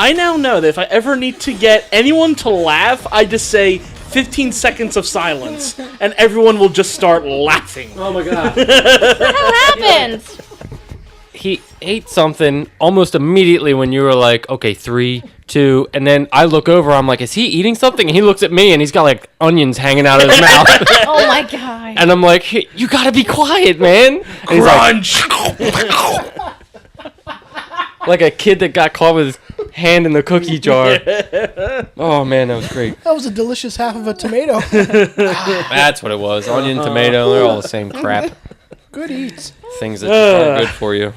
I now know that if I ever need to get anyone to laugh, I just say 15 seconds of silence, and everyone will just start laughing. Oh my god. What the hell happened? He ate something almost immediately when you were like, okay, 3, 2, and then I look over, I'm like, is he eating something? And he looks at me, and he's got like onions hanging out of his mouth. Oh my god. And I'm like, hey, you gotta be quiet, man. And he's Crunch! like a kid that got caught with his hand in the cookie jar. Oh man, that was great. That was a delicious half of a tomato. That's what it was. Onion, tomato, they're all the same crap. Good eats. Things that just aren't good for you.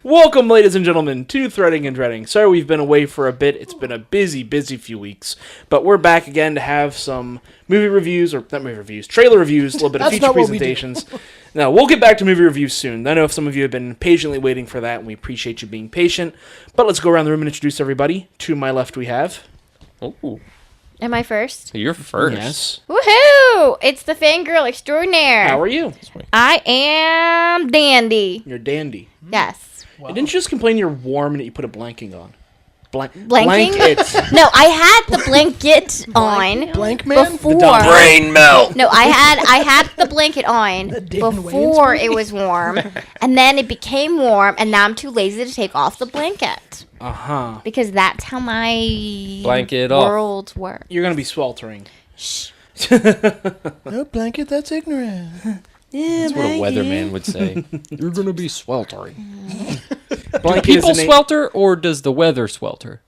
Welcome, ladies and gentlemen, to Threading and Dreading. Sorry we've been away for a bit. It's been a busy few weeks. But we're back again to have some movie reviews, or not movie reviews, trailer reviews, a little bit of feature presentations. Now, we'll get back to movie reviews soon. I know some of you have been patiently waiting for that, and we appreciate you being patient. But let's go around the room and introduce everybody. To my left, we have... Oh, Am I first? you're first. Yes. Woohoo! It's the fangirl extraordinaire. How are you? I am dandy. You're dandy. Yes. Wow. And didn't you just complain you're warm and that you put a blanking on? Blanking? Blanket. No, I had the blanket on Blank man? before. Brain melt. No, I had the blanket on Dan before Wayans it was warm, and then it became warm, and now I'm too lazy to take off the blanket Uh-huh. because that's how my Blanket off. worlds work. You're going to be sweltering. Shh. No blanket, that's ignorant. Yeah, That's what a weatherman would say. You're gonna be sweltering. Do Blanket people is an swelter, or does the weather swelter?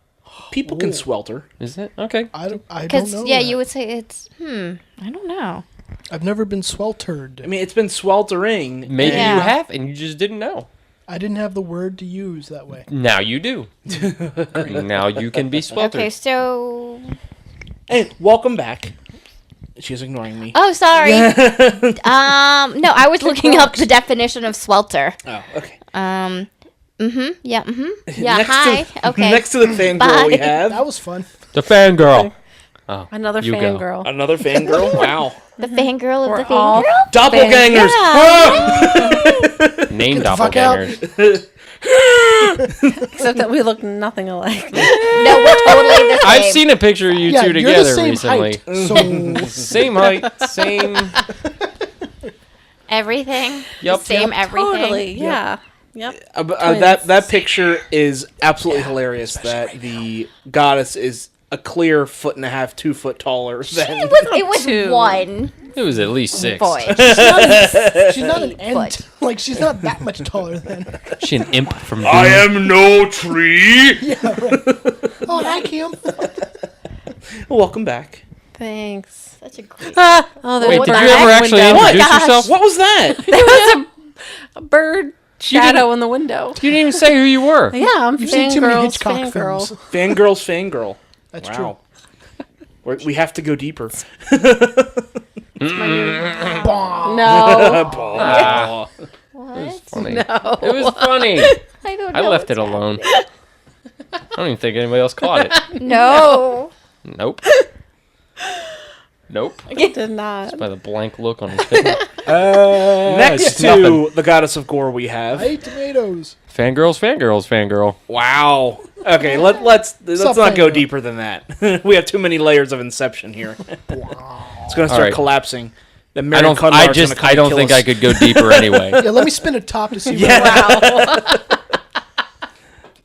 People can swelter. Is it? Okay. I don't Because know. yeah, that. you would say it's I don't know. I've never been sweltered. I mean, it's been sweltering. Maybe Yeah. you have, and you just didn't know. I didn't have the word to use that way. Now you do. Now you can be sweltered. Okay, so Hey, welcome back. She's ignoring me. oh sorry. No, I was looking up the definition of swelter. Oh, okay. Yeah. Yeah. Next Hi. To, Okay. Next to the fangirl we Bye. have That was fun. The fangirl. Oh, Another you go. fangirl. another fangirl. Wow. The fangirl of We're the all fangirl. Doppelgangers. Name the fuck out. doppelgangers. Except that we look nothing alike. No, we're totally the same. I've seen a picture of you Yeah, two you're together the same recently. height. So Same height, same. everything. Yup. Same everything. Totally. Yeah. Yep. That picture is absolutely hilarious. That the goddess is a clear 1.5, 2 foot taller than. It was Two. one It was at least 6. boy. she's not an 8 ent. foot. Like, she's not that much taller than. She an imp from Doom. I am no tree. Oh, hi, Kim. Welcome back. Thanks. Such a great. Oh, there's Wait, a did bird you ever in the actually window. introduce gosh. yourself? What was that? There was a bird shadow in the window. You didn't even say who you were. Yeah, I'm You've seen too many fangirls. Hitchcock Fangirl. films. Fangirl's fangirl. That's Wow. true. We have to go deeper. No. What? Funny. No. It was funny. I don't I know. left it alone. I don't even think anybody else caught it. No. Nope. Nope. I did not. By the blank look on his face. Next it's to nothing. the goddess of gore, we have. I ate tomatoes. Fangirls, fangirl. Wow. Okay, let's Stop not go fangirl. deeper than that. We have too many layers of Inception here. It's gonna start right. collapsing. The I Mary don't. Cunlar's I gonna just. come I and don't kill think us. I could go deeper anyway. Yeah, let me spin a top to see what Yeah.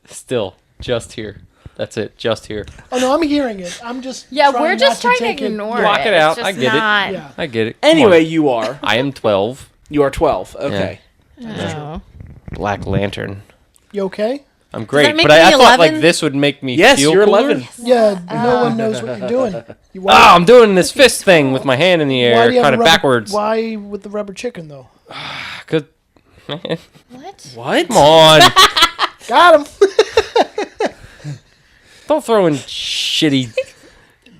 Still, just here. That's it. Just here. Oh, no, I'm hearing it. I'm just. Yeah, trying we're just not trying take to ignore Block it It's out. just I get it. not- Yeah. I get it. Come Anyway, on. you are. I am 12. You are 12. Okay. No. Black Lantern. You okay? I'm great, that make but I me thought like 11? this would make me Yes, feel you're cooler. 11. Yeah, no one knows what you're doing. You, why, Oh, I'm doing this fist thing with my hand in the why air, do you have kind a of rubber- backwards. Why with the rubber chicken, though? 'Cause- What? What? Come on. Got him. Don't throw in shitty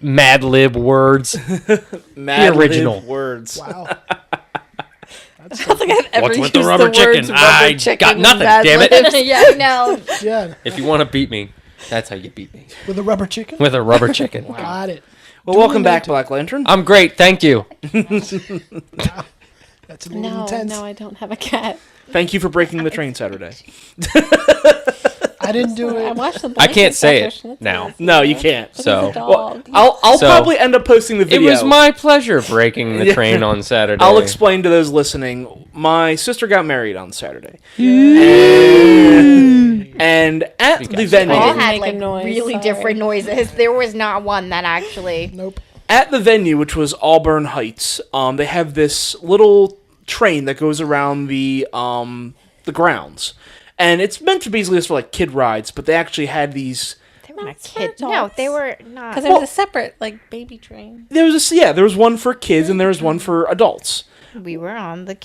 Mad Lib words. Mad The original. Lib words. Wow. I don't think I've ever What's with used the rubber chicken? words rubber I chicken got and nothing, Mad damn it. Libs. Yeah, no. Yeah, If you want to beat me, that's how you beat me. with a rubber chicken. With a rubber chicken. Got it. Well, welcome back, Black Lantern. I'm great, thank you. That's a little No, intense. no, I don't have a cat. Thank you for breaking the train Saturday. I didn't do I it. watched the. I can't say it Schnitzel. now. No, you can't. But So- he's a Well, dog. I'll So- probably end up posting the It video. was my pleasure breaking the train on Saturday. I'll explain to those listening. My sister got married on Saturday. And at the All venue, didn't had make a like noise, really sorry. different noises. There was not one that actually. Nope. at the venue, which was Auburn Heights, they have this little train that goes around the grounds, and it's meant to be just for like kid rides. But they actually had these. They were not Not for kids. No, adults. they were not. Because there was a separate like baby train. There was there was one for kids and there was one for adults. We were on the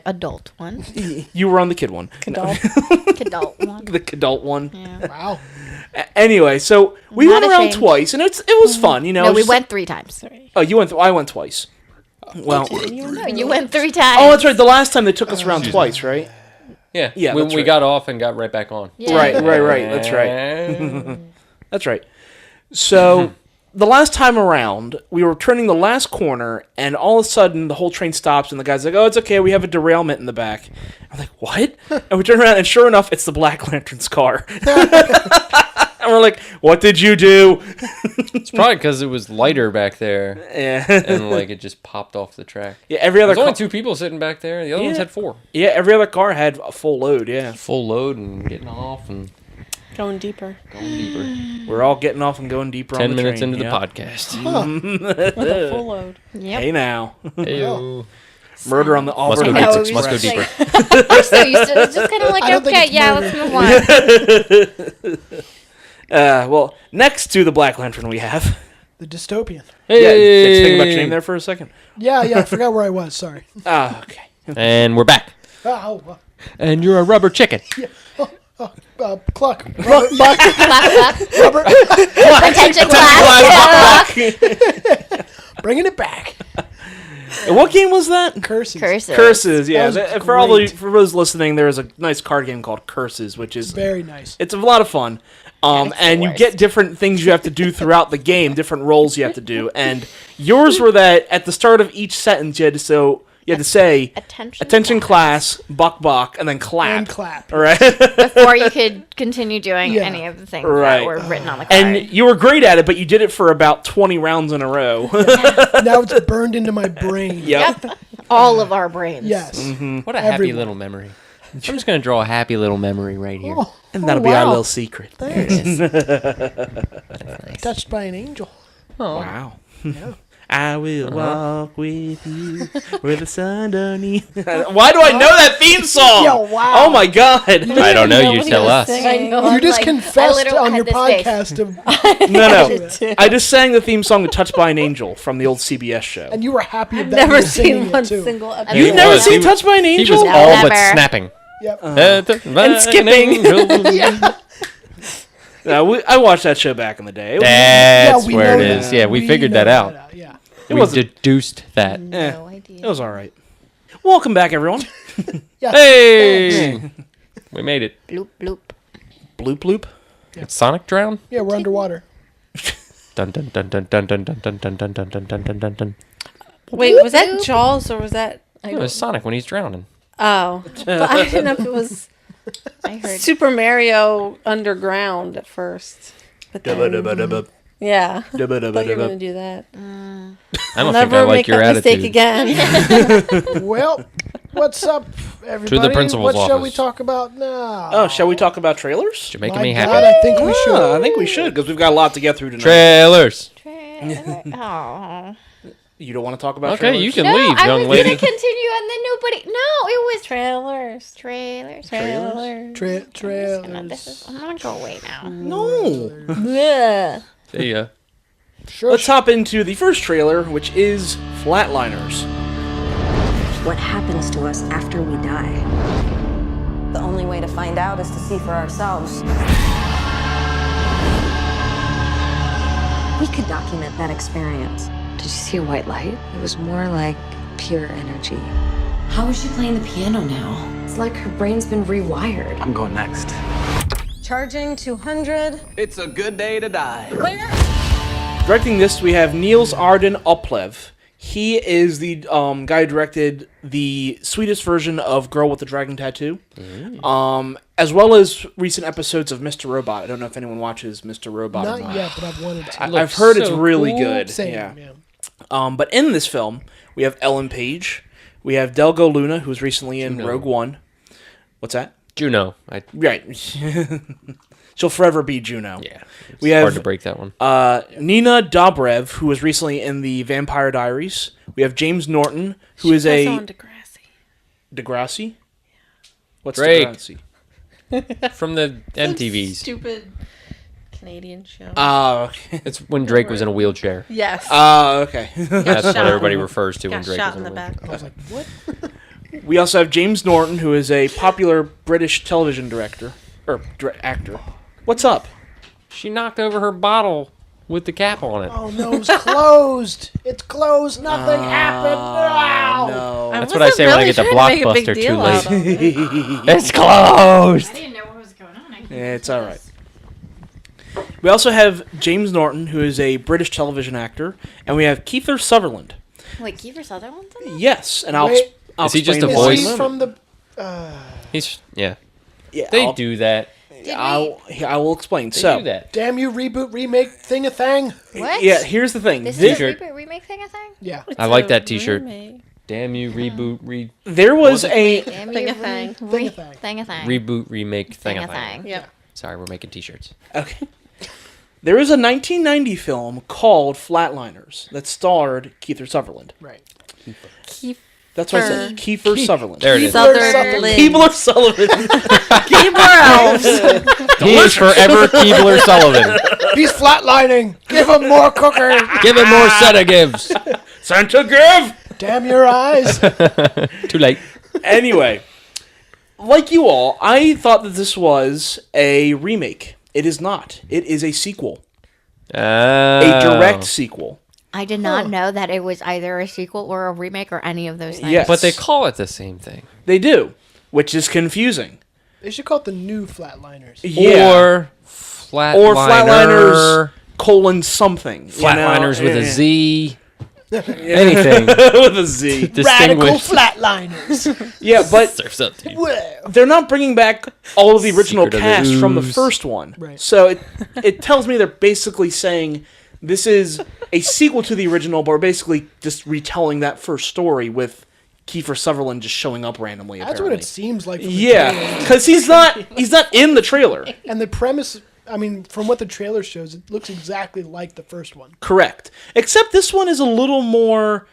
adult one, You were on the kid one, Adult. adult one. the adult one. Yeah. Wow. Anyway, so we Not went around ashamed. twice, and it was fun. You know, No, we just- went 3 times. Sorry. Oh, you went. I went twice. Well, No, you went 3 times. oh, that's right. The last time they took us around twice, right? Yeah, Yeah, when that's we right. got off and got right back on. Yeah. Right. That's right. That's right. So the last time around, we were turning the last corner, and all of a sudden, the whole train stops, and the guy's like, "Oh, it's okay. We have a derailment in the back." I'm like, "What?" And we turn around, and sure enough, it's the Black Lantern's car. And we're like, "What did you do?" It's probably because it was lighter back there, Yeah. and like it just popped off the track. Yeah. Every other There's only car, 2 people sitting back there. The other ones Yeah. had 4. yeah. Every other car had a full load. Yeah. Full load and getting off and Going deeper. going deeper. We're all getting off and going deeper. 10 on the minutes train. into the Yep. podcast. With a full load. Yep. Hey now, Heyo. murder on the Must Auburn go I know, Heights it deeper. was Must go just deeper. I'm so used to it. It's just kind of like, I don't think okay, it's yeah, murder. let's move on. Well, next to the Black Lantern, we have. The dystopian. Yeah, did you think about your name there for a second? Yeah, I forgot where I was. Sorry. Ah, okay. And we're back. Oh, And you're a rubber chicken. cluck. Clap, clap. Rubber. Attention class. Bringing it back. And what game was that? Curses. Curses. Curses. Yeah. That was For great. for those listening, there is a nice card game called Curses, which is Very nice. it's a lot of fun. It's the And you worst. get different things you have to do throughout the game, different roles you have to do, and yours were that at the start of each sentence you had to say Attention class, buck, and then clap. And clap. All right. Before you could continue doing Yeah. any of the things Right. that were written on the card. And you were great at it, but you did it for about 20 rounds in a row. Now it's burned into my brain. Yep. all of our brains. Yes. What a happy Everyone. little memory. I'm just going to draw a happy little memory right here. Oh, And that'll be our wow. little secret. Touched by an angel. Wow. Yeah. I will walk with you where the sun don't need. Why do I know that theme song? Yo, wow. Oh my god. I don't know. You tell us. I know. You just I confessed literally on had your this face. podcast of, No. I just sang the theme song to Touched by an Angel from the old CBS show. and you were happy I've about never you singing seen it, one too. single episode. You've He never was. seen He was- Touched by an He Angel? was No, all but never. snapping. Yep. And skipping. No, I watched that show back in the day. That's we where know it is. that. Yeah, we figured know that out. Yeah. We wasn't- deduced that. No idea. It was all right. Welcome back, everyone. Yeah. Hey! We made it. Bloop, bloop. Bloop bloop. Did Sonic drown? Yeah, we're underwater. Dun dun dun dun dun dun dun dun dun dun dun dun dun dun dun dun. Wait, was that Jaws or was that? It was Sonic when he's drowning. Oh, but I didn't know if it was I heard. Super Mario Underground at first. But then, yeah, I thought you were gonna do that. I don't think I Never like make your that mistake attitude. again. Well, what's up, everybody? principal's What shall we office. talk about now? Oh, shall we talk about trailers? You're making My me God, happy. I think we should. I think we should because we've got a lot to get through tonight. Trailers. Oh. You don't want to talk about Okay, trailers? you can No, leave, I young was lady. gonna continue, and then nobody. No, it was Trailers. trailers. Trailers. This is. I'm gonna go away now. No. Yeah. See ya. Sure. Let's hop into the first trailer, which is Flatliners. What happens to us after we die? The only way to find out is to see for ourselves. We could document that experience. Did you see a white light? It was more like pure energy. How is she playing the piano now? It's like her brain's been rewired. I'm going next. Charging 200. It's a good day to die. Directing this, we have Niels Arden Oplev. He is the guy who directed the Swedish version of Girl with the Dragon Tattoo, as well as recent episodes of Mr. Robot. I don't know if anyone watches Mr. Robot. or Not yet, but I've wanted to. I've heard it's so really cool. good. Same, Yeah. yeah. But in this film, we have Ellen Page, we have Delgo Luna, who was recently in Juno. Rogue One. What's that? Juno. Right. She'll forever be Juno. Yeah. It's We have hard to break that one. Nina Dobrev, who was recently in the Vampire Diaries. We have James Norton, who is Also a on Degrassi. Degrassi. What's Drake. Degrassi? From the MTVs. Stupid Canadian show. Oh, okay. It's when Drake was in a wheelchair. Yes. Okay. That's what shot. everybody refers to when Got Drake shot was in in the a wheelchair. back. I was like, what? We also have James Norton, who is a popular British television director or actor. What's up? She knocked over her bottle with the cap on it. Oh no, it's closed. It's closed. Nothing happened. Ow. No. That's what I say when I get to Blockbuster too late. It's closed. I didn't know what was going on. It's all right. We also have James Norton, who is a British television actor, and we have Kiefer Sutherland. Wait, Kiefer Sutherland's in it? Yes, and I'll. Wait. I'll Is he just explain a why in voice? Is he moment. from the? He's yeah. Yeah, They I'll- do that. I will explain. They so, do that. Damn you! Reboot, remake, thing a thing. What? yeah, here's the thing. This This- is a T-shirt. reboot remake thing, I think? Yeah. I like that T-shirt. Damn you, reboot, There was a Damn Thing you, a thing. Thing a thing. Thing a thing. reboot, remake, Thing thing a thing. Yep. Sorry, we're making T-shirts. okay. There was a 1990 film called Flatliners that starred Kiefer Sutherland. Right. That's what I said. Kiefer Sutherland. There it is. Sutherland. Keebler Sullivan. Keebler Elves. He is forever Keebler Sullivan. He's flatlining. Give him more cooker. Give him more sedatives. Santa give. Damn your eyes. Too late. Anyway, like you all, I thought that this was a remake. It is not. It is a sequel. A direct sequel. I did not know that it was either a sequel or a remake or any of those things. Yes. But they call it the same thing. They do, which is confusing. They should call it the new Flatliners. Yeah. Or Flatliner. Or Flatliners colon something. Flatliners with a Yeah. Z. Anything. With a Z. Radical Distinguished. Flatliners. Yeah, but Surf's up to you. Whoa. they're not bringing back all of the original Secret of the cast from the Ooze. first one. Right. So it tells me they're basically saying this is a sequel to the original, but we're basically just retelling that first story with Kiefer Sutherland just showing up randomly. That's apparently. what it seems like. From the Yeah, trailer. because he's not in the trailer. And the premise, I mean, from what the trailer shows, it looks exactly like the first one. Correct. Except this one is a little more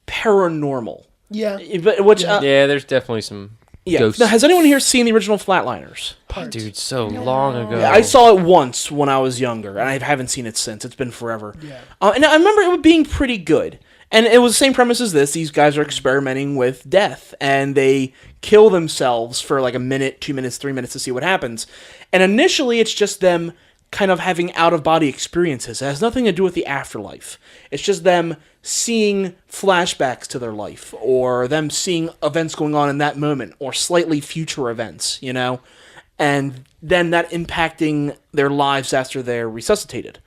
paranormal. Yeah. But which Yeah, there's definitely some yeah. ghosts. Now, has anyone here seen the original Flatliners? Dude, so long ago. Yeah, I saw it once when I was younger, and I haven't seen it since. It's been forever. Yeah. And I remember it being pretty good. And it was the same premise as this. These guys are experimenting with death, and they kill themselves for like a minute, 2 minutes, 3 minutes to see what happens. And initially, it's just them kind of having out-of-body experiences. It has nothing to do with the afterlife. It's just them seeing flashbacks to their life, or them seeing events going on in that moment, or slightly future events, you know? And then that impacting their lives after they're resuscitated.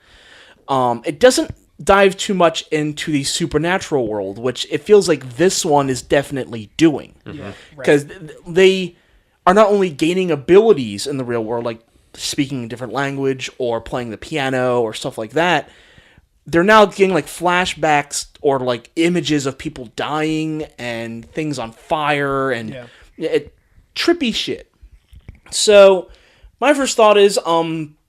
It doesn't dive too much into the supernatural world, which it feels like this one is definitely doing. Because they are not only gaining abilities in the real world, like speaking a different language or playing the piano or stuff like that, they're now getting like flashbacks or like images of people dying and things on fire and trippy shit. So my first thought is,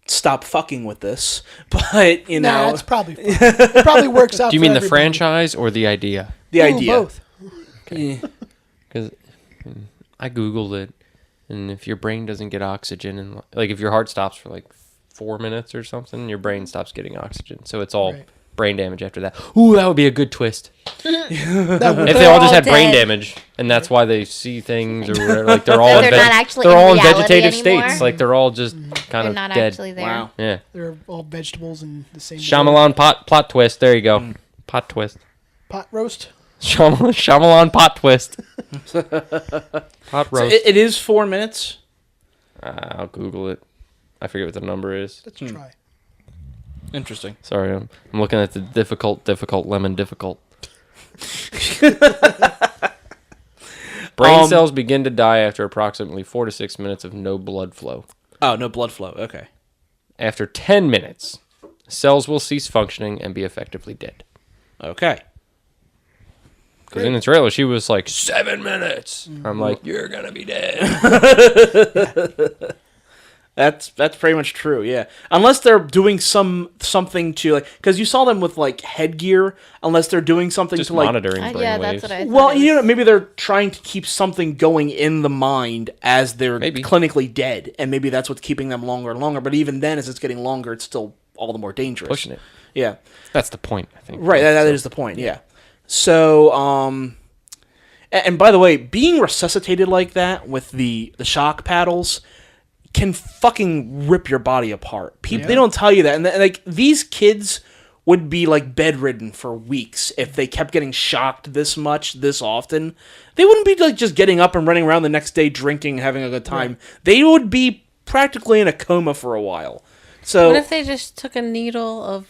stop fucking with this. But, you know, Nah, it's probably fine. It probably works out. Do you for mean the everybody. franchise or the idea? the Ooh, idea. Both. Because I Googled it, and if your brain doesn't get oxygen, and like if your heart stops for like 4 minutes or something, your brain stops getting oxygen. So it's all Right. brain damage after that. Ooh, that would be a good twist. That would- If they all just all had brain dead. damage, and that's why they see things, or whatever, like they're all So in they're not actually they're in all in reality vegetative anymore? states, like they're all just kind They're of not dead. actually there. Wow. Yeah, They're all vegetables in the same. Shyamalan plot twist. There you go, pot twist. Pot roast. Shyamalan pot twist. Pot So roast. it is 4 minutes. I'll Google it. I forget what the number is. Let's try. Interesting. Sorry, I'm looking at the difficult lemon difficult. Brain cells begin to die after approximately 4 to 6 minutes of no blood flow. Oh, no blood flow. Okay. After 10 minutes, cells will cease functioning and be effectively dead. Okay. Because in the trailer, she was like, 7 minutes. I'm like, you're going to be dead. That's pretty much true, yeah. Unless they're doing something to, like, because you saw them with, like, headgear, unless they're doing something Just to, like... monitoring brain yeah, waves. that's what I thought. Well, you know, maybe they're trying to keep something going in the mind as they're clinically dead, and maybe that's what's keeping them longer and longer, but even then, as it's getting longer, it's still all the more dangerous. Pushing it. Yeah. That's the point, I think. Right, that is the point, yeah. So, and by the way, being resuscitated like that with the shock paddles can fucking rip your body apart. People, they don't tell you that. And like, these kids would be like bedridden for weeks if they kept getting shocked this much, this often. They wouldn't be like just getting up and running around the next day drinking, having a good time. Right. They would be practically in a coma for a while. So what if they just took a needle of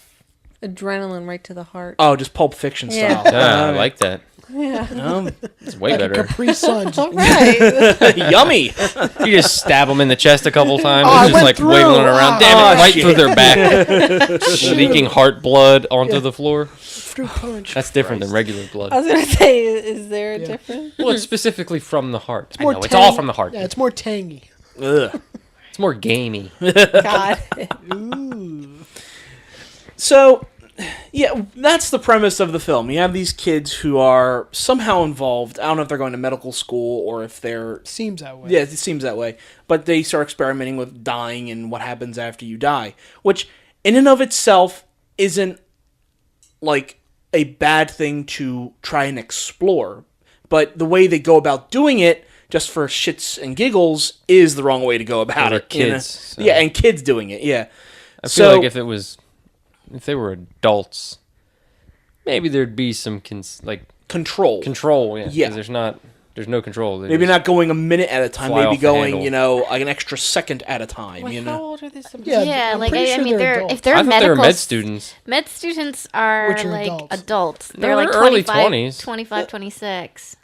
adrenaline right to the heart? Oh, just Pulp Fiction style. Yeah, I like that. Yeah. It's way like better. A Capri Sun. Right. Yummy. You just stab them in the chest a couple times. Oh, It's just like wiggling around. Damn it, right through their back. Leaking heart blood onto the floor. Fruit punch. That's different than regular blood. I was going to say, is there a difference? Well, it's specifically from the heart. More it's all from the heart. Yeah, it's more tangy. Ugh. It's more gamey. God. So, yeah, that's the premise of the film. You have these kids who are somehow involved. I don't know if they're going to medical school or if they're... Seems that way. Yeah, it seems that way. But they start experimenting with dying and what happens after you die. Which, in and of itself, isn't, like, a bad thing to try and explore. But the way they go about doing it, just for shits and giggles, is the wrong way to go about it. Kids. So. Yeah, and kids doing it, yeah. I feel like if they were adults, maybe there'd be some control. Control, yeah. Yeah. Because there's no control. Maybe not going a minute at a time. Fly Maybe off the going, handle. like an extra second at a time. Wait, you how know. old are they supposed to Yeah, I'm like pretty I sure mean, they're if adults. they're I thought medical, they were med students. med students are Which are like adults. They're like early 25, 20s. 25, 26.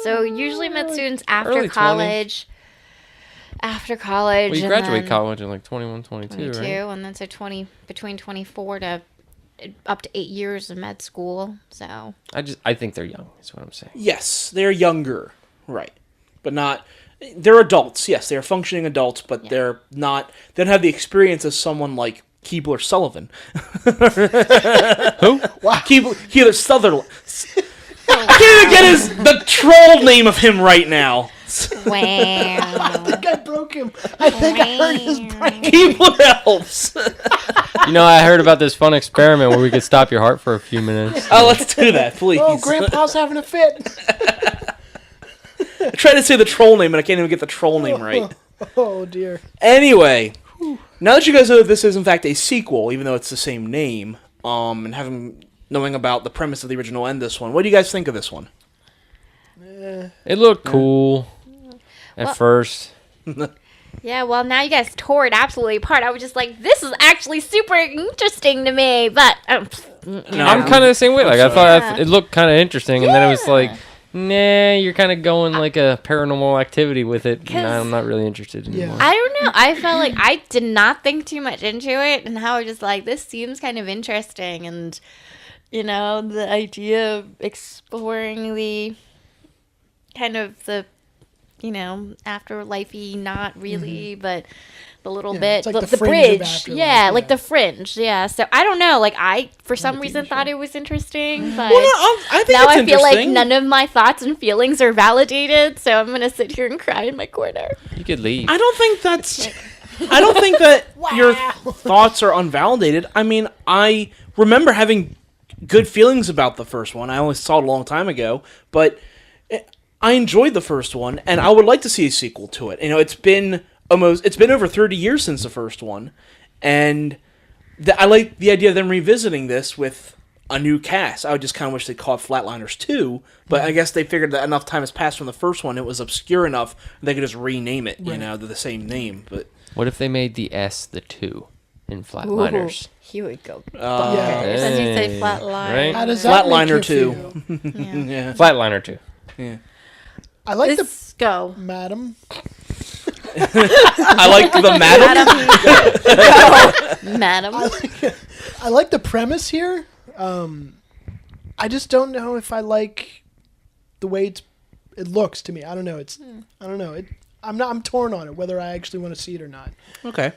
So usually med students after early 20s. college. After college, Well, you and graduate then college at like 21, 22, 22, right? and then so between 24 to up to 8 years of med school. So I think they're young. Is what I'm saying. Yes, they're younger, right? But not. They're adults. Yes, they're functioning adults, but they're not. They don't have the experience of someone like Keebler Sullivan. Who? Wow. Keebler Sutherland. I can't even get the troll name of him right now. wow. I think I broke him. I think I hurt his brain. Keebler helps. You know, I heard about this fun experiment where we could stop your heart for a few minutes. Oh, let's do that, please. Oh, Grandpa's having a fit. I tried to say the troll name, and I can't even get the troll name right. Oh, dear. Anyway, now that you guys know that this is in fact a sequel, even though it's the same name, and knowing about the premise of the original and this one, what do you guys think of this one? It looked cool at first. Yeah, well, now you guys tore it absolutely apart. I was just like, this is actually super interesting to me, but I'm kind of the same way. Like I thought it looked kind of interesting, and then it was like, nah, you're kind of going like a paranormal activity with it, and I'm not really interested anymore. I don't know. I felt like I did not think too much into it, and how I was just like, this seems kind of interesting, and you know, the idea of exploring the kind of the, you know, afterlife-y, not really, but the little bit, it's like the fringe of bridge, afterlife, like the fringe, So I don't know, like I for some reason thought it was interesting, but Well, no, I think now it's I feel like interesting. none of my thoughts and feelings are validated, so I'm gonna sit here and cry in my corner. You could leave. I don't think that your thoughts are unvalidated. I mean, I remember having good feelings about the first one. I only saw it a long time ago, but I enjoyed the first one, and I would like to see a sequel to it. You know, it's been over 30 years since the first one, and I like the idea of them revisiting this with a new cast. I would just kind of wish they called Flatliners 2, but I guess they figured that enough time has passed from the first one, it was obscure enough, they could just rename it, you know, to the same name. But What if they made the S the 2? in Flatliners. He would go. Yeah. Then you say Hey, flatline. right? How does that Flatliner make you 2. feel? Yeah. Flatliner 2. I like Let's go. the madam. I like the madam. Madam. I like the premise here. I just don't know if I like the way it looks to me. I don't know. I don't know. I'm torn on it whether I actually want to see it or not. Okay.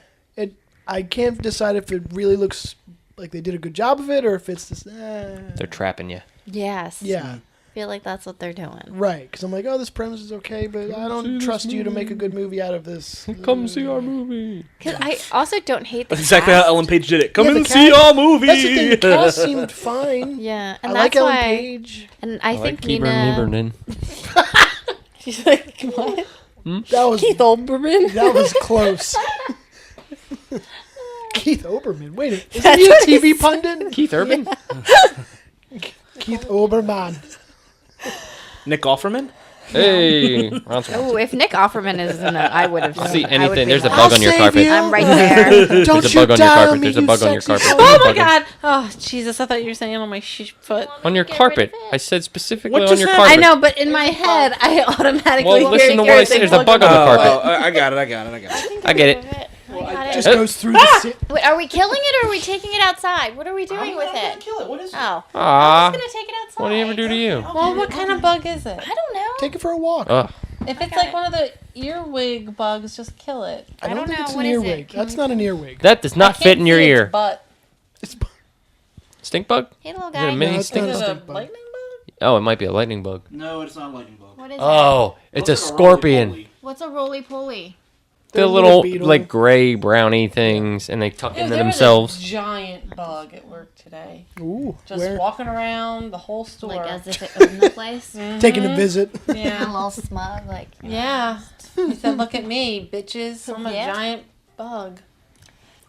I can't decide if it really looks like they did a good job of it or if it's just. They're trapping you. Yes. Yeah. I feel like that's what they're doing. Right, because I'm like, oh, this premise is okay, but I don't trust you to make a good movie out of this. Come see our movie. Because I also don't hate the That's exactly cast. how Ellen Page did it. Come Yeah, and the see cast- our movie. That's the thing. The cast seemed fine. Yeah, and I that's like Ellen why. Page. And I think like Keeper Nina. Lieberman. She's like, what? That was Keith Olbermann. that was close. Keith Olbermann. Wait, isn't That's he a what he TV pundit? Keith Urban? Keith Olbermann. Nick Offerman? Hey. Oh, if Nick Offerman is in it, I would have. See I would anything. be There's a like, bug on your I'll carpet. save you. I'm right there. Don't There's a you bug on your dial carpet. me, There's a you bug on your sexy carpet. hoe. Oh my Bug in- god. Oh, Jesus. I thought you were saying on my foot. On your Get rid carpet. of it. I said specifically What on just your happened? carpet. I know, but in my head, I automatically Well, hear listen to it. what I said. There's a bug on the carpet. I got it. I get it. Just goes through the. Wait, are we killing it or are we taking it outside? What are we doing with it? Kill it. What is it? Oh, Aw. I'm just gonna take it outside. What do you ever do to you? Well, what kind of bug is it? I don't know. Take it for a walk. Ugh. If it's like one of the earwig bugs, just kill it. I don't think know. it's What an is it? earwig. That's not an earwig. That does not fit in your ear. But It's, Stink bug? Hey, little Is it guy. a mini No, it's stink not is bug? it stink a bug. lightning bug? Oh, it might be a lightning bug. No, it's not a lightning bug. What is Oh, it's a Looks like scorpion. roly-poly. What's a roly poly? The They're a little, beetle. like, gray, browny things, and they tuck into themselves. Was a giant bug at work today. Ooh, Just where? walking around the whole store. Like as if it owned the place. Taking a visit. A yeah. little smug, like. Yeah. He said, "Look at me, bitches! I'm a Yeah. giant bug."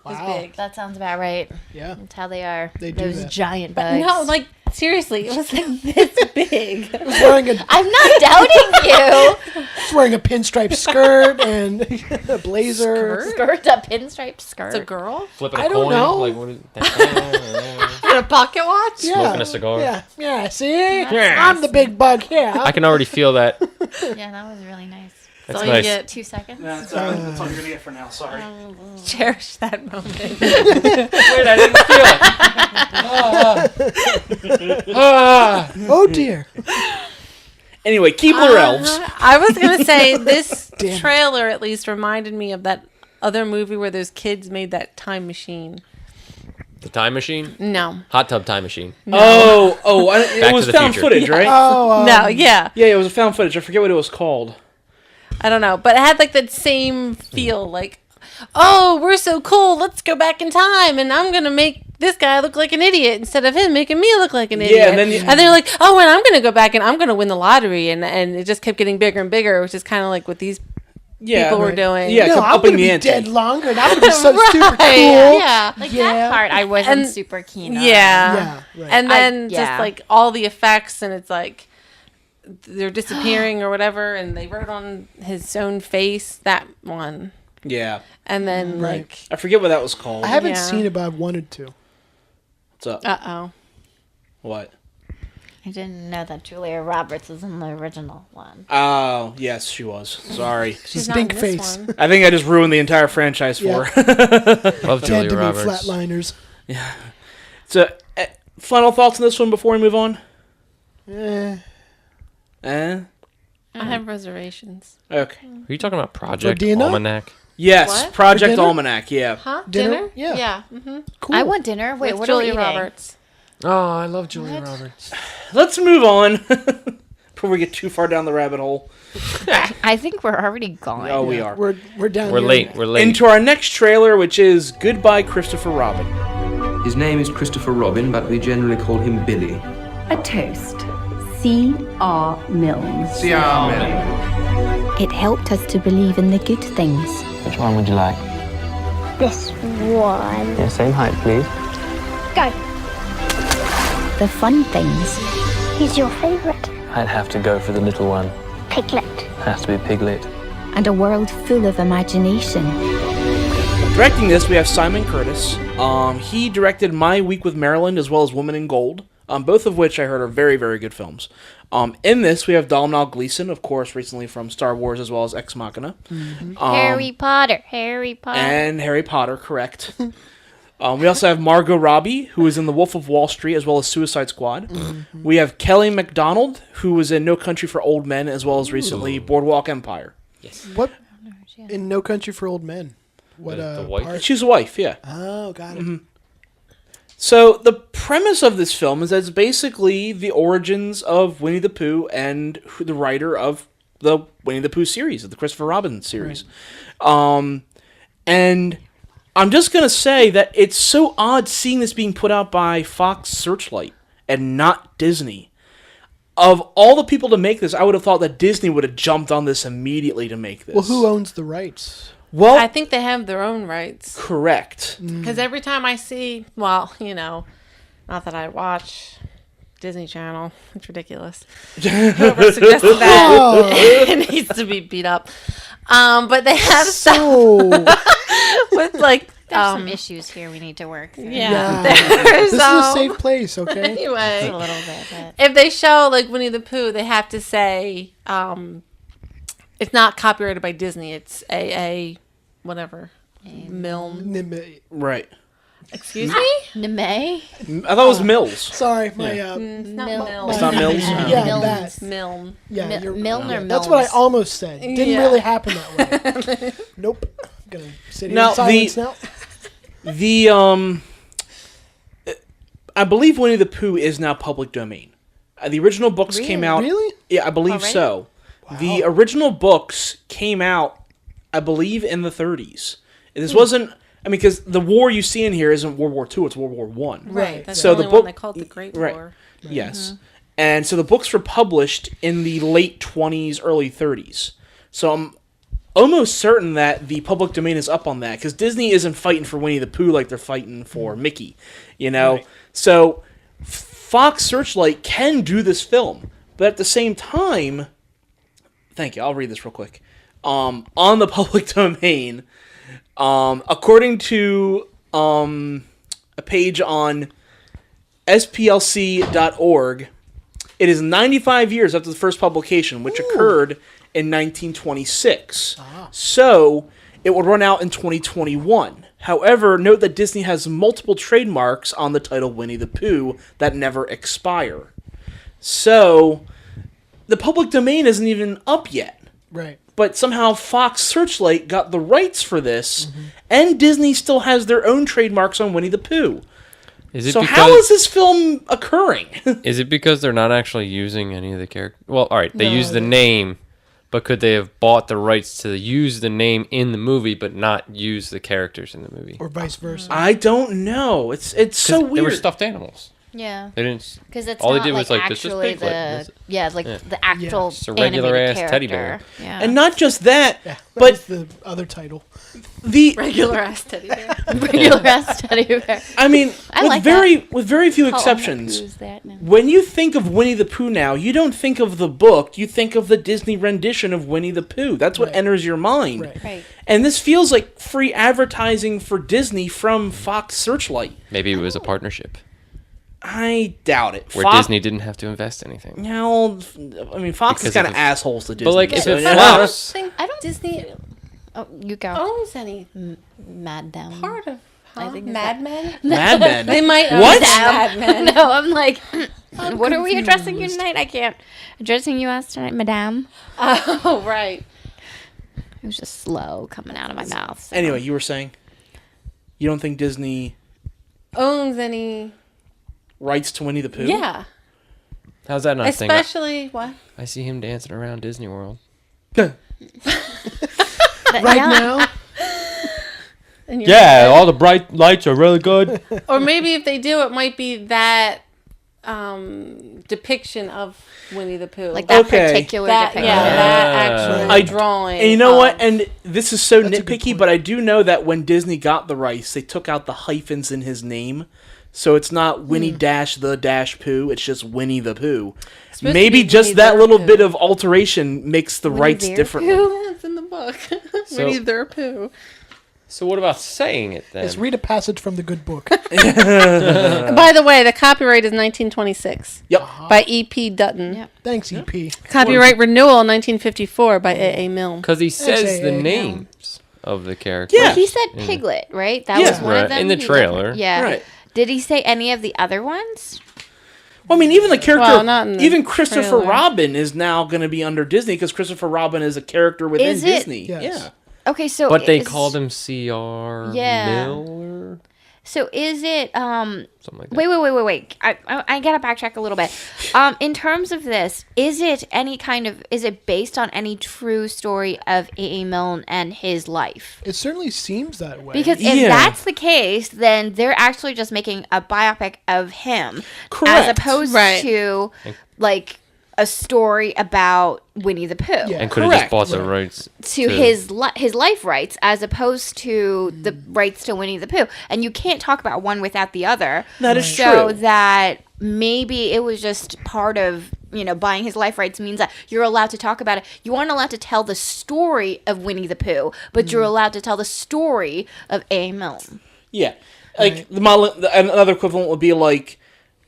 He's Wow. big. That sounds about right. Yeah. That's how they are. They do Those that. giant But bugs. no, like seriously, it was like this big. He's wearing a I'm not doubting you. he's wearing a pinstripe skirt and a blazer. Skirt, a pinstripe skirt. It's a girl. Flipping I don't know. Like, what is that? And a pocket watch. Yeah. Smoking a cigar. Yeah, yeah. See, Yeah. I'm the big bug here. I can already feel that. Yeah, that was really nice. That's all you nice. get. 2 seconds. That's all you're going to get for now. Sorry. Cherish that moment. Wait, I didn't feel it. Oh dear. Anyway, Keebler Elves. I was gonna say this Damn it. trailer at least reminded me of that other movie where those kids made that time machine. The time machine? No, Hot tub time machine. It Back was to the found Future. footage, right? Oh, no, yeah, Yeah, it was a found footage. I forget what it was called. I don't know, but it had like that same feel, like, oh, we're so cool, let's go back in time, and I'm gonna make this guy look like an idiot instead of him making me look like an idiot. and then and they're like, oh, and I'm gonna go back and I'm gonna win the lottery, and it just kept getting bigger and bigger, which is kind of like what these people were doing. Yeah, no, kept I'm upping gonna the be ante. dead longer, and I'm gonna be so super cool. Yeah. Like Yeah. that part, I wasn't And- super keen on. Yeah. Yeah, right. And then yeah. just like all the effects, and it's like they're disappearing or whatever, and they wrote on his own face, that one. Yeah. And then Right. like, I forget what that was called. I haven't Yeah. seen it, but I wanted to. What's up? uh-oh. What? I didn't know that Julia Roberts was in the original one. Oh, yes, she was. Sorry. She's Pink not in this face. one. I think I just ruined the entire franchise for her. Love Dead Julia to me, Roberts. Flatliners. So, final thoughts on this one before we move on? Eh. I have reservations. Okay. Are you talking about Project dinner? Almanac? Yes, What? Project dinner? Almanac, yeah. Huh? Dinner? Yeah. Yeah. Mm-hmm. Cool. I want dinner. Wait, With what Julia are we eating? Roberts. Oh, I love Julia Roberts. Let's move on before we get too far down the rabbit hole. I think we're already gone. Oh, we are. We're down. We're here. late. We're late. Into our next trailer, which is Goodbye Christopher Robin. His name is Christopher Robin, but we generally call him Billy. A toast. C.R. Milnes. C.R. Milne. It helped us to believe in the good things. Which one would you like? This one. Yeah, same height, please. Go. The fun things. Who's your favourite? I'd have to go for the little one. Piglet. Has to be Piglet. And a world full of imagination. Directing this, we have Simon Curtis. He directed My Week with Maryland as well as Woman in Gold, both of which I heard are very, very good films. In this, we have Domhnall Gleeson, of course, recently from Star Wars as well as Ex Machina. Harry Potter. And Harry Potter, correct. We also have Margot Robbie, who is in The Wolf of Wall Street as well as Suicide Squad. We have Kelly MacDonald, who was in No Country for Old Men as well as recently Boardwalk Empire. Yes. What? In No Country for Old Men. What? The wife? part? She's a wife, yeah. Oh, got it. So the premise of this film is that it's basically the origins of Winnie the Pooh and the writer of the Winnie the Pooh series, of the Christopher Robin series. Right. And I'm just going to say that it's so odd seeing this being put out by Fox Searchlight and not Disney. Of all the people to make this, I would have thought that Disney would have jumped on this immediately to make this. Well, who owns the rights? Well, I think they have their own rights. correct. Because every time I see, well, not that I watch Disney Channel, it's ridiculous. Whoever suggested that it needs to be beat up. But they have stuff with like There's some issues here we need to work through. Yeah. This is a safe place, okay? Anyway, Just a little bit. But if they show like Winnie the Pooh, they have to say it's not copyrighted by Disney. It's a whatever. Milne. Right. Excuse me? Neme? I thought it was Mills. Sorry, my It's not Milne. It's not Mills? yeah, Milnes. that. Milne. Yeah, you're, Milne or that's what I Milnes? almost said. It didn't Yeah. really happen that way. Nope. I'm gonna sit here Now, in silence now. I believe Winnie the Pooh is now public domain. The original books came out. Really? Yeah, I believe Already? so. The original books came out, I believe, in the 30s. This wasn't. I mean, because the war you see in here isn't World War II; it's World War One. Right. That's So the the only one book- they call it the Great right. War. Yes. And so the books were published in the late 20s, early 30s. So I'm almost certain that the public domain is up on that, because Disney isn't fighting for Winnie the Pooh like they're fighting for Mickey, Right. So Fox Searchlight can do this film, but at the same time, thank you, I'll read this real quick. On the public domain, according to a page on splc.org, it is 95 years after the first publication, which occurred in 1926. So it would run out in 2021. However, note that Disney has multiple trademarks on the title Winnie the Pooh that never expire. So the public domain isn't even up yet. Right. But somehow Fox Searchlight got the rights for this, and Disney still has their own trademarks on Winnie the Pooh. Is it So because, how is this film occurring? Is it because they're not actually using any of the characters? Well, all right, they use the name, but could they have bought the rights to use the name in the movie, but not use the characters in the movie? Or vice versa. I don't know. It's so 'Cause weird. They were stuffed animals. yeah. They didn't. Because it's all not they did like was like this is actually Piglet. the That's it. the actual Just a regular animated ass teddy bear. character. Yeah. And not just that, Yeah, that but was the other title. the Regular ass teddy bear. regular ass teddy bear. I mean, I with like very few Oh, exceptions. who's that now? When you think of Winnie the Pooh now, you don't think of the book, you think of the Disney rendition of Winnie the Pooh. That's what Right. enters your mind. Right. Right. And this feels like free advertising for Disney from Fox Searchlight. Maybe it was a partnership I doubt it. where Disney didn't have to invest anything. No, I mean, Fox is Because kind if of it- assholes to Disney. But like, if so, it you know? flops, I don't Disney Oh, you go. owns any Madam. part of I think it's Mad Men. Mad Men. They might own What? Mad Men. No, I'm like, what are we addressing you tonight? I can't. Addressing you as tonight, Madame. Oh, right. It was just slow coming out of my mouth. So. Anyway, you were saying you don't think Disney Owns any? rights to Winnie the Pooh? Yeah. how's that not a thing? Especially what? I see him dancing around Disney World. But Right yeah, now, And you're Yeah, all the bright lights are really good. Or maybe if they do, it might be that depiction of Winnie the Pooh. like that Okay. particular that, depiction. yeah, that actual I- drawing. And you know what? of- And this is so That's a good nitpicky, point. but I do know that when Disney got the rights, they took out the hyphens in his name. So it's not Winnie dash the dash Pooh, it's just Winnie the Pooh. supposed to Maybe be just Winnie that the little Pooh. bit of alteration makes the Winnie rights the differently. Pooh? Yeah, it's in the book. So- Winnie the Pooh. So what about saying it then? Let's read a passage from the good book. By the way, the copyright is 1926. Yep. By E.P. Dutton. Yep. Thanks, EP. Copyright renewal 1954 by A.A. Milne. Because he says the A.A. names of the characters. Yeah. Well, he said Piglet, right? That was one Right, of them. in the He trailer. Yeah. Right. Did he say any of the other ones? Well, I mean, even the character, Well, not in the even Christopher trailer. Robin is now going to be under Disney because Christopher Robin is a character within Is it? Disney. Yes. Yeah. Okay, so But they is- called him C.R. Yeah. Miller? So is it Something like that. Wait. I gotta backtrack a little bit. In terms of this, is it based on any true story of A.A. Milne and his life? It certainly seems that way. Because if Yeah. that's the case, then they're actually just making a biopic of him, Correct. as opposed Right. to like a story about Winnie the Pooh. Yeah. And could have just Correct. bought the rights To his life rights, as opposed to the rights to Winnie the Pooh, and you can't talk about one without the other. That is so true. that maybe it was just part of buying his life rights means that you're allowed to talk about it. You aren't allowed to tell the story of Winnie the Pooh, but you're allowed to tell the story of A. Milne. Yeah. Like another equivalent would be like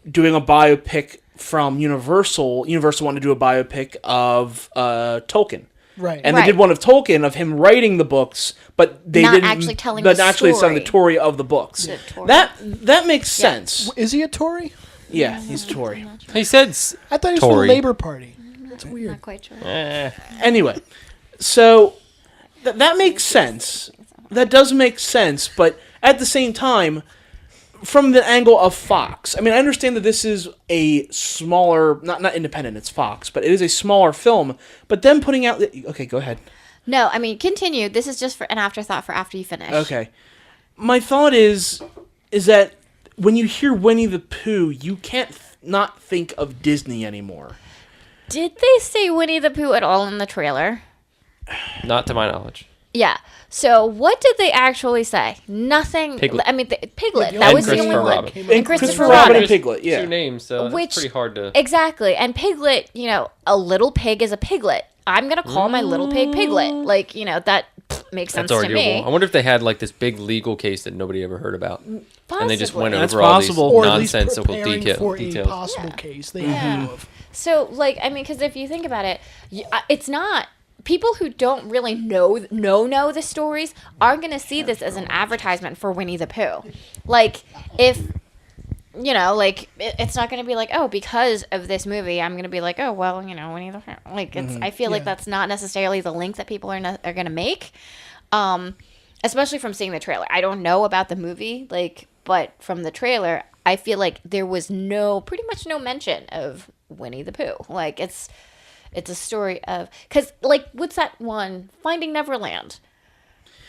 doing a biopic from Universal. Universal wanted to do a biopic of Tolkien. Right. And they did one of Tolkien of him writing the books, but they Not didn't actually telling but the actually telling the story. story of the books. The Tory. That makes sense. Is he a Tory? Yeah, he's Tory. He said I thought he was from the Tory. Labour Party. That's weird. Not quite sure. Anyway, so that makes sense. That does make sense, but at the same time, from the angle of Fox, I mean, I understand that this is a smaller, not independent, it's Fox, but it is a smaller film. But them putting out, okay, go ahead. No, I mean, continue. This is just for an afterthought for after you finish. Okay, my thought is that when you hear Winnie the Pooh, you can't not think of Disney anymore. Did they say Winnie the Pooh at all in the trailer? Not to my knowledge. Yeah. So what did they actually say? Nothing. Piglet. I mean, Piglet. Yeah, that and was the only Christopher one. Robin. And Christopher Robin Robin. and Piglet, yeah. Two names, so Which- it's pretty hard to... Exactly. And Piglet, a little pig is a piglet. I'm going to call my little pig Piglet. Like, that makes sense That's to arguable. me. I wonder if they had like this big legal case that nobody ever heard about, and they just went That's over all possible. these Or at least nonsensical preparing for a details. possible case they Yeah. know of. So, because if you think about it, it's not... People who don't really know the stories are going to see this as an advertisement for Winnie the Pooh. Like, if... it's not going to be like, oh, because of this movie, I'm going to be like, oh, well, Winnie the Pooh. Like, it's. I feel like that's not necessarily the link that people are going to make, especially from seeing the trailer. I don't know about the movie, but from the trailer, I feel like there was pretty much no mention of Winnie the Pooh. Like, it's a story of, because what's that one? Finding Neverland.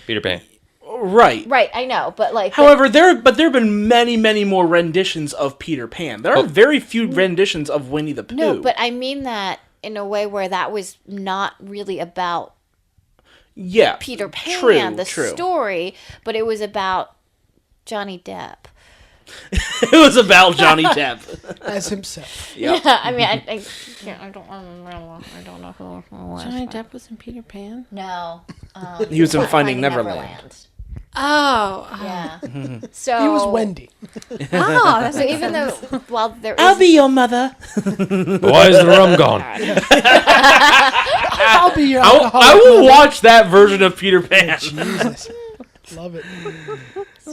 Peter Pan. Right. Right, I know, but However, there have been many, many more renditions of Peter Pan. There are very few renditions of Winnie the Pooh. No, but I mean that in a way where that was not really about Peter Pan, the story, but it was about Johnny Depp. It was about Johnny Depp. As himself. Yep. Yeah, I mean, I don't remember. I don't know who it was. Johnny Depp was in Peter Pan? No. He was in Finding Neverland. Oh. Yeah. So He was Wendy. Oh, so even though there I'll is be your mother. Why is the rum gone? I'll be your I alcoholic will mother. watch that version of Peter Pan. Jesus. Love it.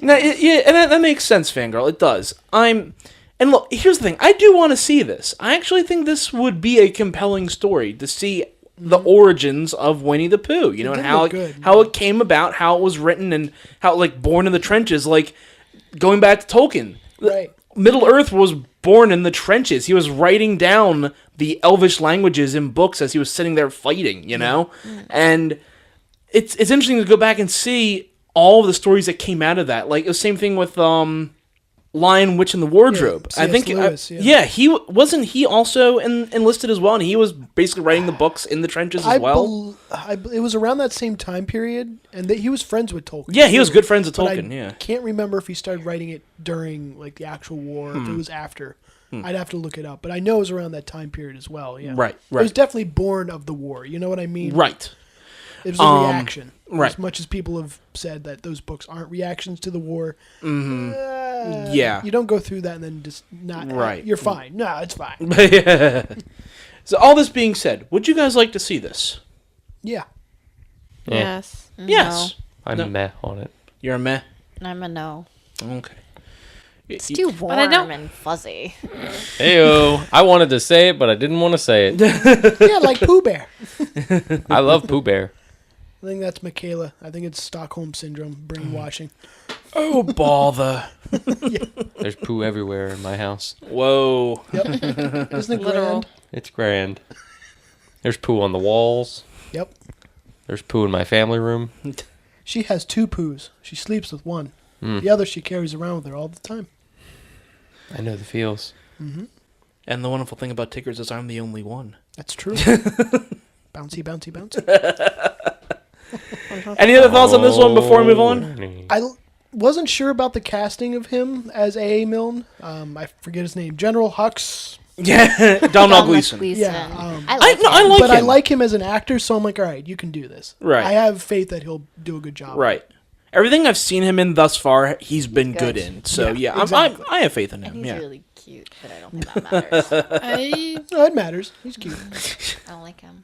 No, yeah, and that makes sense, Fangirl. It does. And look, here's the thing. I do want to see this. I actually think this would be a compelling story to see the origins of Winnie the Pooh. And did how look good. how it came about, how it was written, and how born in the trenches. Going back to Tolkien, Right. Middle Earth was born in the trenches. He was writing down the Elvish languages in books as he was sitting there fighting. And it's interesting to go back and see all of the stories that came out of that. Like, the same thing with Lion, Witch, and the Wardrobe. Yeah, I think, C.S. Lewis, he wasn't he also enlisted as well, and he was basically writing the books in the trenches as well. It was around that same time period, and he was friends with Tolkien. Yeah, he was too. good friends with But Tolkien. I Yeah, can't remember if he started writing it during the actual war, if it was after. I'd have to look it up, but I know it was around that time period as well. Yeah, Right. It was definitely born of the war. You know what I mean? Right. It was a reaction. Right. As much as people have said that those books aren't reactions to the war. Yeah. You don't go through that and then just not. Right. You're fine. No, it's fine. So all this being said, would you guys like to see this? Yeah. Yes. Yes. I'm meh on it. You're a meh? I'm a no. Okay. It's too warm I don't- and fuzzy. Heyo. I wanted to say it, but I didn't want to say it. Yeah, like Pooh Bear. I love Pooh Bear. I think that's Michaela. I think it's Stockholm Syndrome, brainwashing. Oh, bother. There's poo everywhere in my house. Whoa. Yep. Isn't it grand? It's grand. There's poo on the walls. Yep. There's poo in my family room. She has 2 poos. She sleeps with one. The other she carries around with her all the time. I know the feels. Mm-hmm. And the wonderful thing about tickers is I'm the only one. That's true. Bouncy, bouncy, bouncy. Any other thoughts on this one before we move on? I wasn't sure about the casting of him as A.A. Milne. I forget his name. General Hux. Yeah, Donald Gleason. Yeah, I like him. I like but him. I like him as an actor, so I'm like, all right, you can do this. Right. I have faith that he'll do a good job. Right. Everything I've seen him in thus far, he's been good Good. in. So yeah, exactly. I have faith in And him. he's Yeah. really cute, but I don't think that matters. No, it matters. He's cute. I don't like him.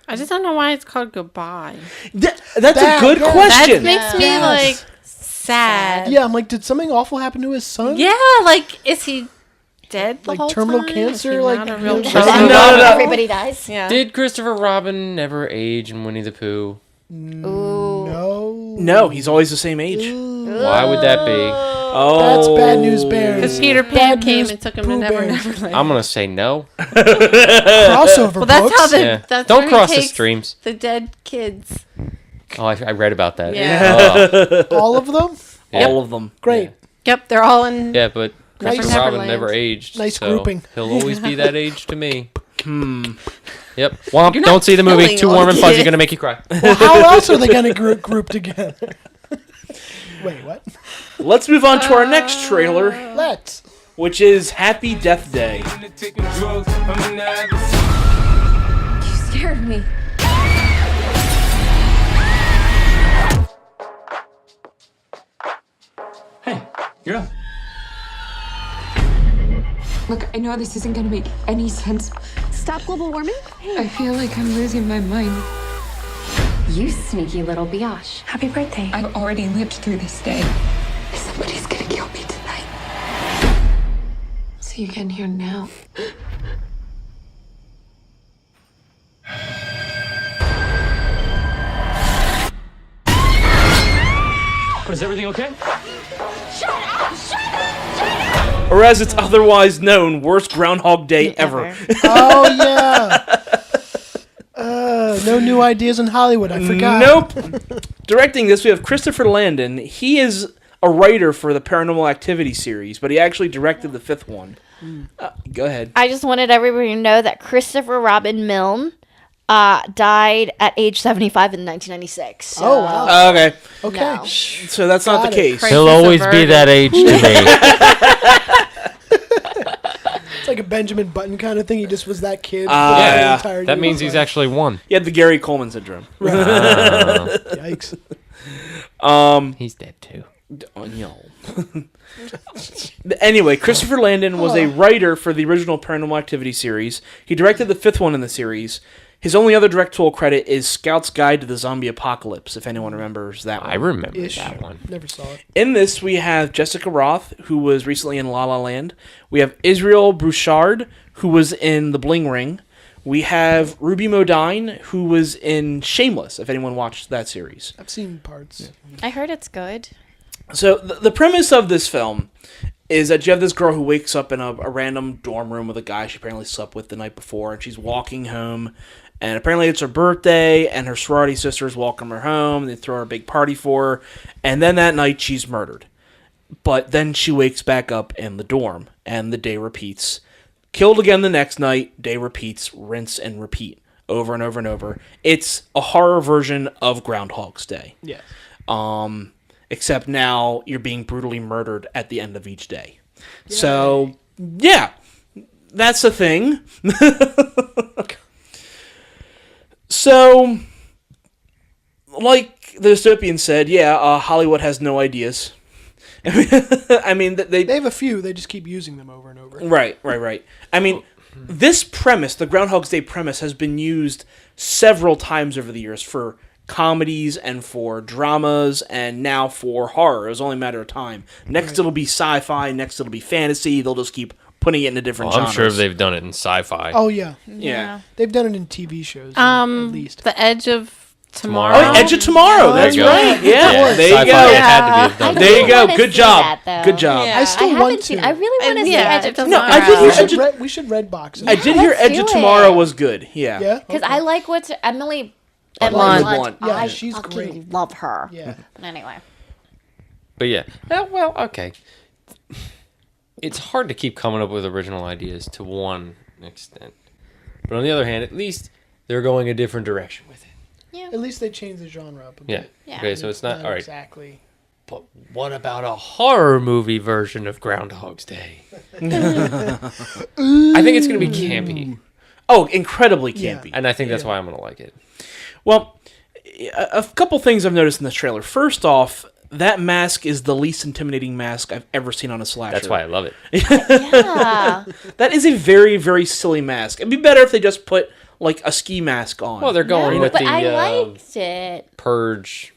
I just don't know why it's called Goodbye. That's That- a good yeah. question. That makes me Yes. like sad. Yeah, I'm like, did something awful happen to his son? Yeah, like is he dead the Like whole terminal time? cancer, Is he like, not a real you know, child? No. Everybody dies. Yeah. Did Christopher Robin never age in Winnie the Pooh? Ooh. No. No, he's always the same age. Why would that be? Oh, That's bad news bears. Because Peter Pan Bad came news, and took him Pooh to Never Bears. Neverland. I'm gonna say no. Crossover Well, that's books. how the Yeah. that's Don't where cross he the takes streams. the dead kids. Oh, I read about that. Yeah. Oh, All of them? yeah. all of them. Great. Yep, they're all in. Yeah, but Nice. Christopher Robin Neverland. never aged. Nice so grouping. He'll always be that age to me. Hmm. Yep. Womp. You're not Don't see the movie. killing Too all warm the and fuzzy. kids. Gonna make you cry. Well, how else are they going to group together? Wait, what? Let's move on to our next trailer, Let's. which is Happy Death Day. You scared me. Hey, you're up. Look, I know this isn't gonna make any sense. Stop global warming? I feel like I'm losing my mind. You sneaky little biatch. Happy birthday. I've already lived through this day. Somebody's gonna kill me tonight. So you're getting here now. Is everything okay? Or as it's otherwise known, worst Groundhog Day ever. Oh, yeah. No new ideas in Hollywood. I forgot. Nope. Directing this, we have Christopher Landon. He is a writer for the Paranormal Activity series, but he actually directed the 5th one. Go ahead. I just wanted everybody to know that Christopher Robin Milne died at age 75 in 1996. So, Oh, wow. Okay. Okay. no. So that's not the Got it. case. He'll always be that age to me. It's like a Benjamin Button kind of thing. He just was that kid. Yeah. That means he's actually one. He had the Gary Coleman syndrome. Yikes. He's dead too. No. Anyway, Christopher Landon was a writer for the original Paranormal Activity series. He directed the 5th one in the series. His only other directorial credit is Scout's Guide to the Zombie Apocalypse, if anyone remembers that one. I remember Ish. that one. Never saw it. In this, we have Jessica Roth, who was recently in La La Land. We have Israel Brouchard, who was in The Bling Ring. We have Ruby Modine, who was in Shameless, if anyone watched that series. I've seen parts. I heard it's good. So the premise of this film is that you have this girl who wakes up in a random dorm room with a guy she apparently slept with the night before, and she's walking home, and apparently it's her birthday, and her sorority sisters welcome her home, and they throw her a big party for her, and then that night she's murdered. But then she wakes back up in the dorm, and the day repeats. Killed again the next night, day repeats, rinse and repeat, over and over and over. It's a horror version of Groundhog's Day. Yeah. Except now you're being brutally murdered at the end of each day. Yay. So, yeah, that's the thing. So, like the dystopian said, Hollywood has no ideas. I mean, they have a few. They just keep using them over and over. Right. I mean, this premise, the Groundhog's Day premise, has been used several times over the years for comedies and for dramas and now for horror. It was only a matter of time. Next it'll be sci-fi. Next it'll be fantasy. They'll just keep putting it into different genres. I'm sure they've done it in sci-fi. Oh, yeah. They've done it in TV shows, at least. The Edge of Tomorrow. Oh, Edge of Tomorrow. That's right. Yeah. There you go. There you go. Good job. Good job. I still want to. I really want to see Edge of Tomorrow. No, I think we should Redbox it. I did hear Edge of Tomorrow was good. Yeah. Yeah? Because I like what's Emily Blunt. I she's fucking great. love her. Yeah. But anyway. But yeah. Well, okay. It's hard to keep coming up with original ideas to one extent. But on the other hand, at least they're going a different direction with it. Yeah. At least they changed the genre up a bit. Yeah. Okay, so it's not all right. Exactly. But what about a horror movie version of Groundhog's Day? I think it's going to be campy. Oh, incredibly campy. And I think that's why I'm going to like it. Well, a couple things I've noticed in this trailer. First off, that mask is the least intimidating mask I've ever seen on a slasher. That's why I love it. Yeah. That is a very, very silly mask. It'd be better if they just put like a ski mask on. Well, they're going with but the I liked it. Purge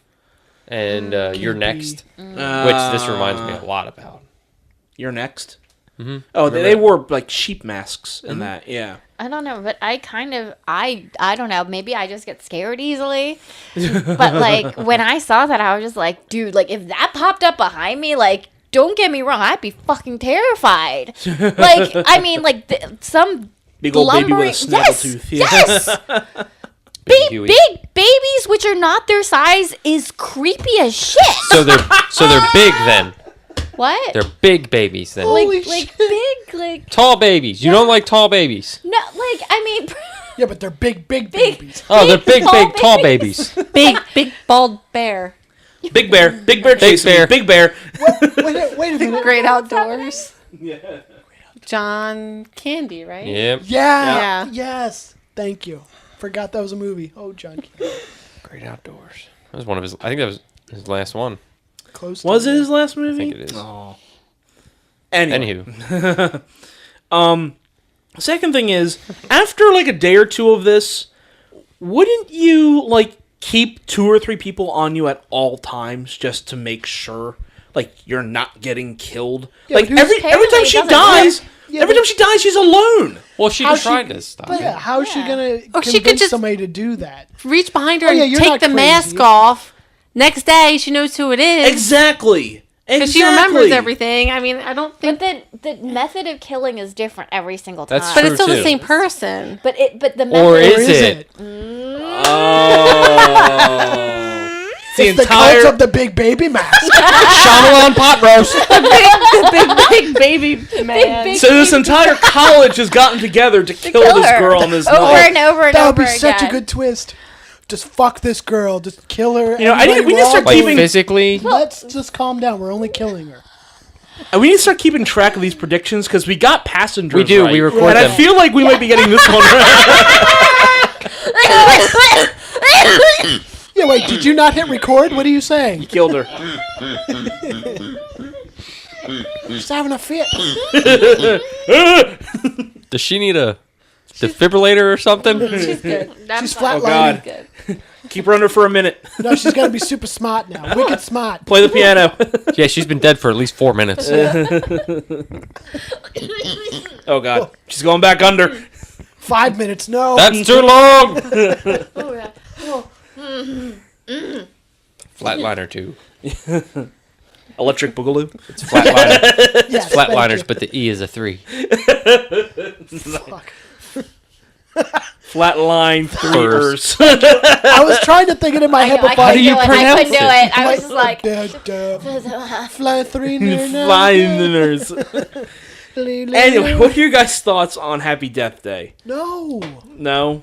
and You're Next, which this reminds me a lot about. You're Next? Mm-hmm. Oh, they wore like sheep masks in that, yeah. I don't know, but I don't know, maybe I just get scared easily. But like when I saw that, I was just like, dude, like if that popped up behind me, like don't get me wrong, I'd be fucking terrified. Like I mean, like some big old baby with a snaggle tooth. Yeah. Yes. Big babies which are not their size is creepy as shit. So they're big then. What? They're big babies then. Like big, like tall babies. You don't like tall babies. no, like I mean. Yeah, but they're big babies. Oh, they're big tall babies. Big bald bear. Big bear chasing me. Big bear. Wait a minute. Great Outdoors. Yeah. John Candy, right? Yep. Yeah. Yes. Thank you. Forgot that was a movie. Oh, John. Great Outdoors. That was one of his. I think that was his last one. Close. Was it his last movie? I think it is. Oh. Anywho. Second thing is, after like a day or two of this, wouldn't you like keep 2 or 3 people on you at all times just to make sure like you're not getting killed? Yeah, like every time she dies, she's alone. Well, she tried to stop But it. how is she gonna Or convince she could just somebody to do that? Reach behind her Oh, yeah, and you're take not the crazy. mask off. Next day, she knows who it is. Exactly. Because she remembers everything. I mean, I don't think. But the method of killing is different every single time. That's But true, it's still too. the same person. But the method. Or is it? Oh. The It's the cult of the big baby mask. Shyamalan pot roast. the big baby man. So this entire college has gotten together to kill this her. girl on this over night. and over and That would over be such a again. good twist. Just fuck this girl. Just kill her. You know, we need to start Like keeping. physically. Let's just calm down. We're only killing her. And we need to start keeping track of these predictions because we got passengers. We do, right. we record and them. I feel like we might be getting this one right. Yeah, wait. Did you not hit record? What are you saying? Killed her. She's having a fit. Does she need a defibrillator or something? She's good. She's Oh flatlining. God. Good. Keep her under for a minute. No, she's got to be super smart now. Wicked smart. Play the piano. Yeah, she's been dead for at least 4 minutes. Oh God. She's going back under. 5 minutes. No. That's too long. Oh, yeah. Oh. Flatliner 2. Electric Boogaloo. It's Flatliner. Yes, Flatliners, thank but the E is a 3. you. Fuck. Flatline 3ers. I was trying to think it in my head before. How do you I pronounce couldn't do it. I was just like. Fly 3 Flatliners. Anyway, what are your guys' thoughts on Happy Death Day? No. No?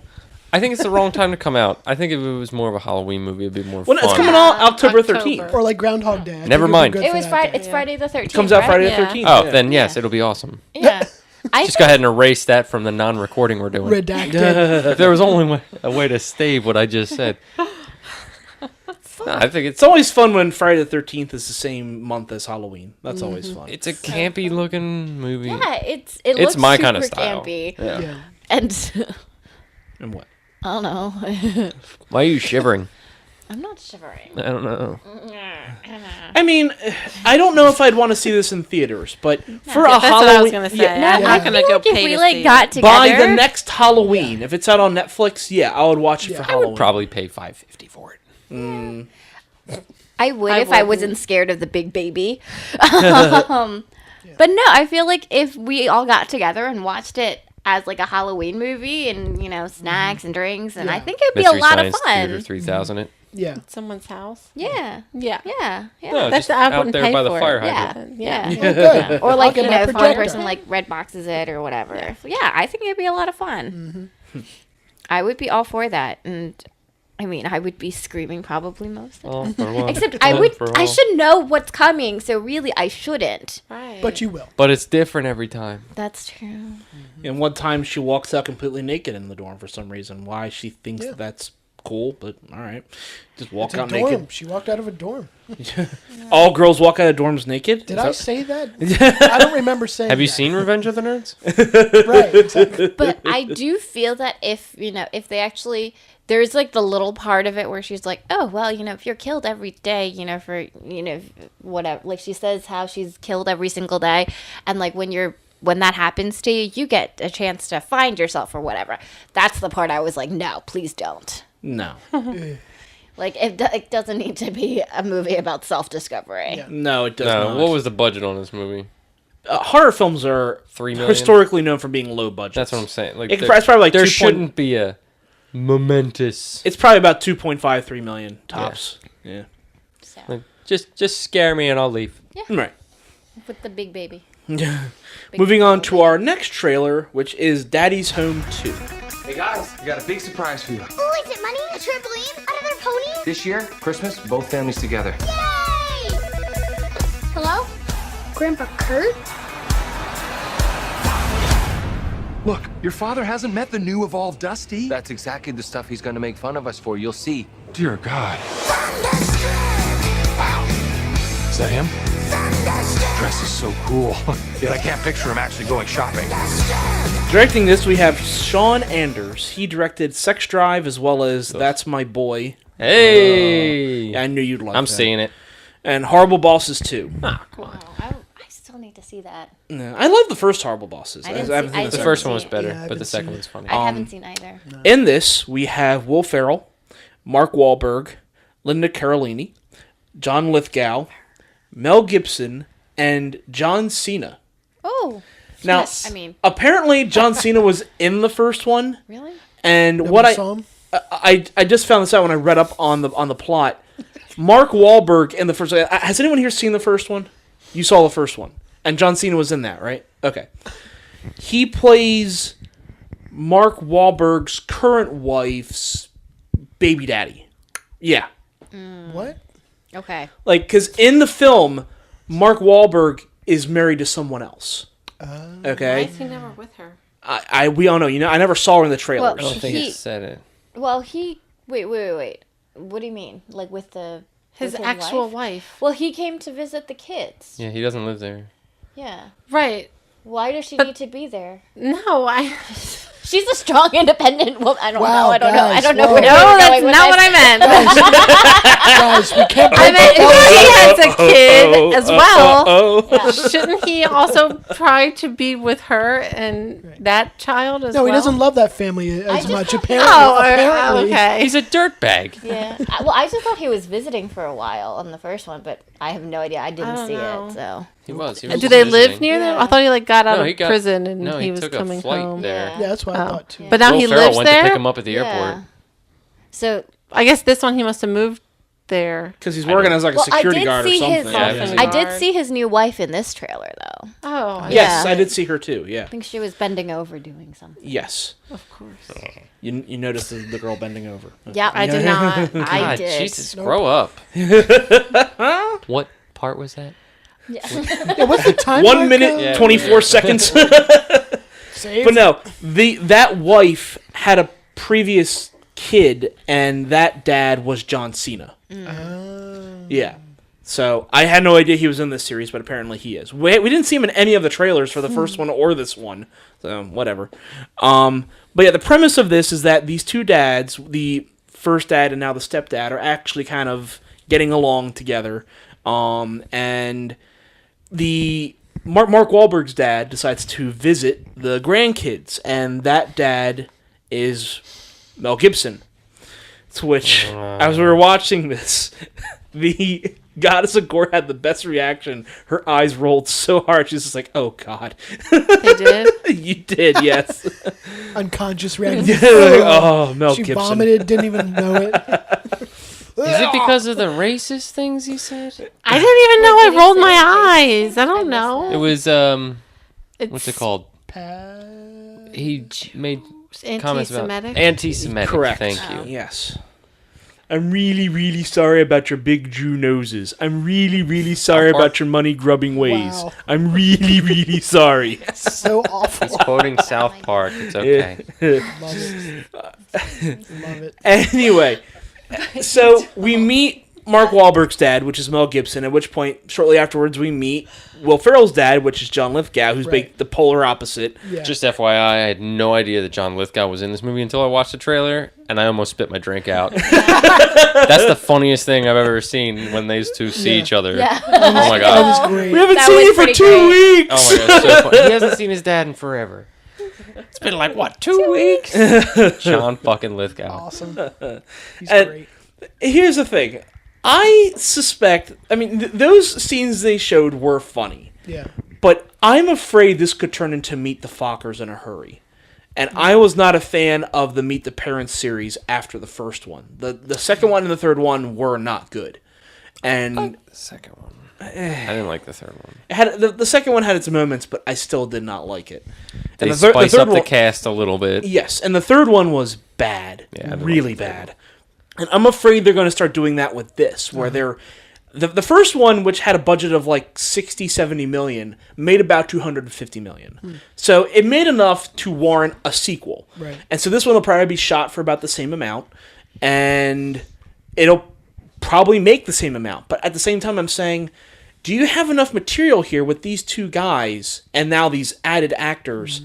I think it's the wrong time to come out. I think if it was more of a Halloween movie, it'd be more Well, fun. it's coming out October 13th. Or like Groundhog Day. I think Never it'd be mind. good It for was that Friday. day. It's Friday the 13th. It comes out right? Friday the Yeah. 13th. Oh, yeah. then yes, it'll be awesome. Yeah. Just go ahead and erase that from the non-recording we're doing. Redacted. If there was only a way to stave what I just said. fuck? No, I think It's always fun when Friday the 13th is the same month as Halloween. That's always fun. it's a campy looking movie. Yeah, it looks my super kinda style. campy. Yeah. And And what? I don't know. Why are you shivering? I'm not shivering. I don't know. I mean, I don't know if I'd want to see this in theaters, but for a That's Halloween, what I was gonna say. yeah, I'm not gonna go Like if pay we to like see got it. together, by the next Halloween, if it's out on Netflix, yeah, I would watch it for I Halloween. would probably pay $5.50 for it. I would I if I wouldn't. wasn't scared of the big baby. But no, I feel like if we all got together and watched it as like a Halloween movie and, you know, snacks and drinks, and I think it'd be Mystery a lot Science of fun. Theater 3000 it. Yeah. Someone's house. Yeah. Yeah. Yeah. Yeah. No, That's just I out wouldn't there pay by the for fire it. hydrant. Yeah. Yeah. Oh, good. Or I'll like, get you my know, if one projector. person like red boxes it or whatever. Yeah, I think it'd be a lot of fun. I would be all for that. And I mean, I would be screaming probably most of the All time. for one. Except One for I all. should know what's coming, so really I shouldn't. Right. But you will. But it's different every time. That's true. And one time she walks out completely naked in the dorm for some reason. Why she thinks that's cool, but all right. Just walk It's a out dorm. naked. She walked out of a dorm. All girls walk out of dorms naked? Did Is I that- say that? I don't remember saying Have you that. seen Revenge of the Nerds? Right, exactly. But I do feel that if, you know, if they actually, there's like the little part of it where she's like, oh, well, you know, if you're killed every day, you know, for, you know, whatever, like she says how she's killed every single day. And like when that happens to you, you get a chance to find yourself or whatever. That's the part I was like, no, please don't. No. Like, it doesn't need to be a movie about self-discovery. Yeah. No, it does No. not. What was the budget on this movie? Horror films are $3 million? historically known for being low budget. That's what I'm saying. Like, It's probably like there 2 shouldn't be a momentous. It's probably about 2.53 million tops. Yeah. So, Like, just scare me and I'll leave. Right. with the big baby. Moving on to our next trailer, which is Daddy's Home 2. Hey guys, we got a big surprise for you. Ooh, is it money? A trampoline? Another pony? This year, Christmas, both families together. Yay! Hello? Grandpa Kurt? Look, your father hasn't met the new evolved Dusty. That's exactly the stuff he's gonna make fun of us for. You'll see. Dear God. Wow. Is that him? Dress is so cool. Yet I can't picture him actually going shopping. Directing this, we have Sean Anders. He directed Sex Drive as well as That's My Boy. Hey! I knew you'd like I'm that. seeing it. And Horrible Bosses 2. Ah, come on. I still need to see that. Yeah, I love the first Horrible Bosses. I didn't haven't see- seen I the The didn't first see one was it. better, Yeah, I but haven't the second seen one's funny. I haven't seen either. In this, we have Will Ferrell, Mark Wahlberg, Linda Carolini, John Lithgow, Mel Gibson, and John Cena. Oh. Now, yes. I mean, apparently John Cena was in the first one, really? and Nobody what saw him? I just found this out when I read up on the plot. Mark Wahlberg in the first. Has anyone here seen the first one? You saw the first one, and John Cena was in that, right? Okay. He plays Mark Wahlberg's current wife's baby daddy. Yeah, What? Okay. like because in the film, Mark Wahlberg is married to someone else. Why Okay, is he never with her? we all know. You know, I never saw her in the Well, trailers. I don't think He- it said it. Well, wait. What do you mean? Like with His with actual wife? wife. Well, he came to visit the kids. Yeah, he doesn't live there. Yeah. Right. Why does she But- need to be there? No, She's a strong, independent woman. I don't Wow, know. I don't know. I guys, don't know whoa. where no, you're that's going with not what this. I meant. Guys, we can't I break meant that if he has a kid as well. Oh, Shouldn't he also try to be with her and that child as well? No, he doesn't love that family as just much. thought- Apparently, Oh, apparently. okay. He's a dirtbag. Yeah. Well, I just thought he was visiting for a while on the first one, but I have no idea. I didn't don't see know. it, so. He was. He Do was they live visiting. near them? Yeah. I thought he got out No, of he got- prison and no, he was took coming a flight home. there. Yeah, that's what I Oh. thought too. But now Will he Ferrell lives went there. to pick him up at the airport. Yeah. So I guess this one he must have moved there. because he's working as like a security guard or something. Yeah, I didn't see I it. did see his new wife in this trailer, though. Oh, Yes, Yeah. I did see her too. Yeah. I think she was bending over doing something. Yes. of course. You noticed the girl bending over. Yeah, I did not. I God, did. Jesus, grow up. What part was that? Yeah, what's the time? 1 mark, minute, Yeah. 24 seconds. Saved? But no, that wife had a previous kid, and that dad was John Cena. Yeah. So I had no idea he was in this series, but apparently he is. We didn't see him in any of the trailers for the first one or this one, so whatever. But yeah, the premise of this is that these two dads, the first dad and now the stepdad, are actually kind of getting along together. And the Mark Wahlberg's dad decides to visit the grandkids, and that dad is Mel Gibson. To which, as we were watching this, the Goddess of Gore had the best reaction. Her eyes rolled so hard, she's just like, "Oh God!" They did. You did, yes. Unconscious reaction. Like, oh, Mel She Gibson. vomited, didn't even know it. Is it because of the racist things he said? I didn't even know I rolled my eyes. I don't know. It was what's it called? He made comments about Anti-Semitic? anti-Semitic. Correct. Thank you. Yes. I'm really, really sorry about your big Jew noses. I'm really, really sorry about your money-grubbing ways. Wow. I'm really, really sorry. So awful. He's quoting South Park. It's okay. Love it. Love it. Anyway, so we meet Mark Wahlberg's dad, which is Mel Gibson, at which point, shortly afterwards, we meet Will Ferrell's dad, which is John Lithgow, who's the polar opposite. Yeah. Just FYI, I had no idea that John Lithgow was in this movie until I watched the trailer, and I almost spit my drink out. That's the funniest thing I've ever seen when these two see each other. Yeah. Oh my That god. was great. We haven't That seen was you for pretty 2 great. weeks! Oh my god, so funny. He hasn't seen his dad in forever. It's been like, what, 2 weeks? John fucking Lithgow. Awesome. He's And- great. Here's the thing. I suspect... I mean, those scenes they showed were funny. Yeah. But I'm afraid this could turn into Meet the Fockers in a hurry. And I was not a fan of the Meet the Parents series after the first one. The second one and the third one were not good. And The second one. I didn't like the third one. it had the second one had its moments, but I still did not like it. They And spice third up the one- cast a little bit. Yes, and the third one was bad. Yeah, I didn't really like the third bad. And I'm afraid they're going to start doing that with this, where they're... The first one, which had a budget of like 60, 70 million, made about 250 million. So it made enough to warrant a sequel. Right. And so this one will probably be shot for about the same amount, and it'll probably make the same amount. But at the same time, I'm saying, do you have enough material here with these two guys and now these added actors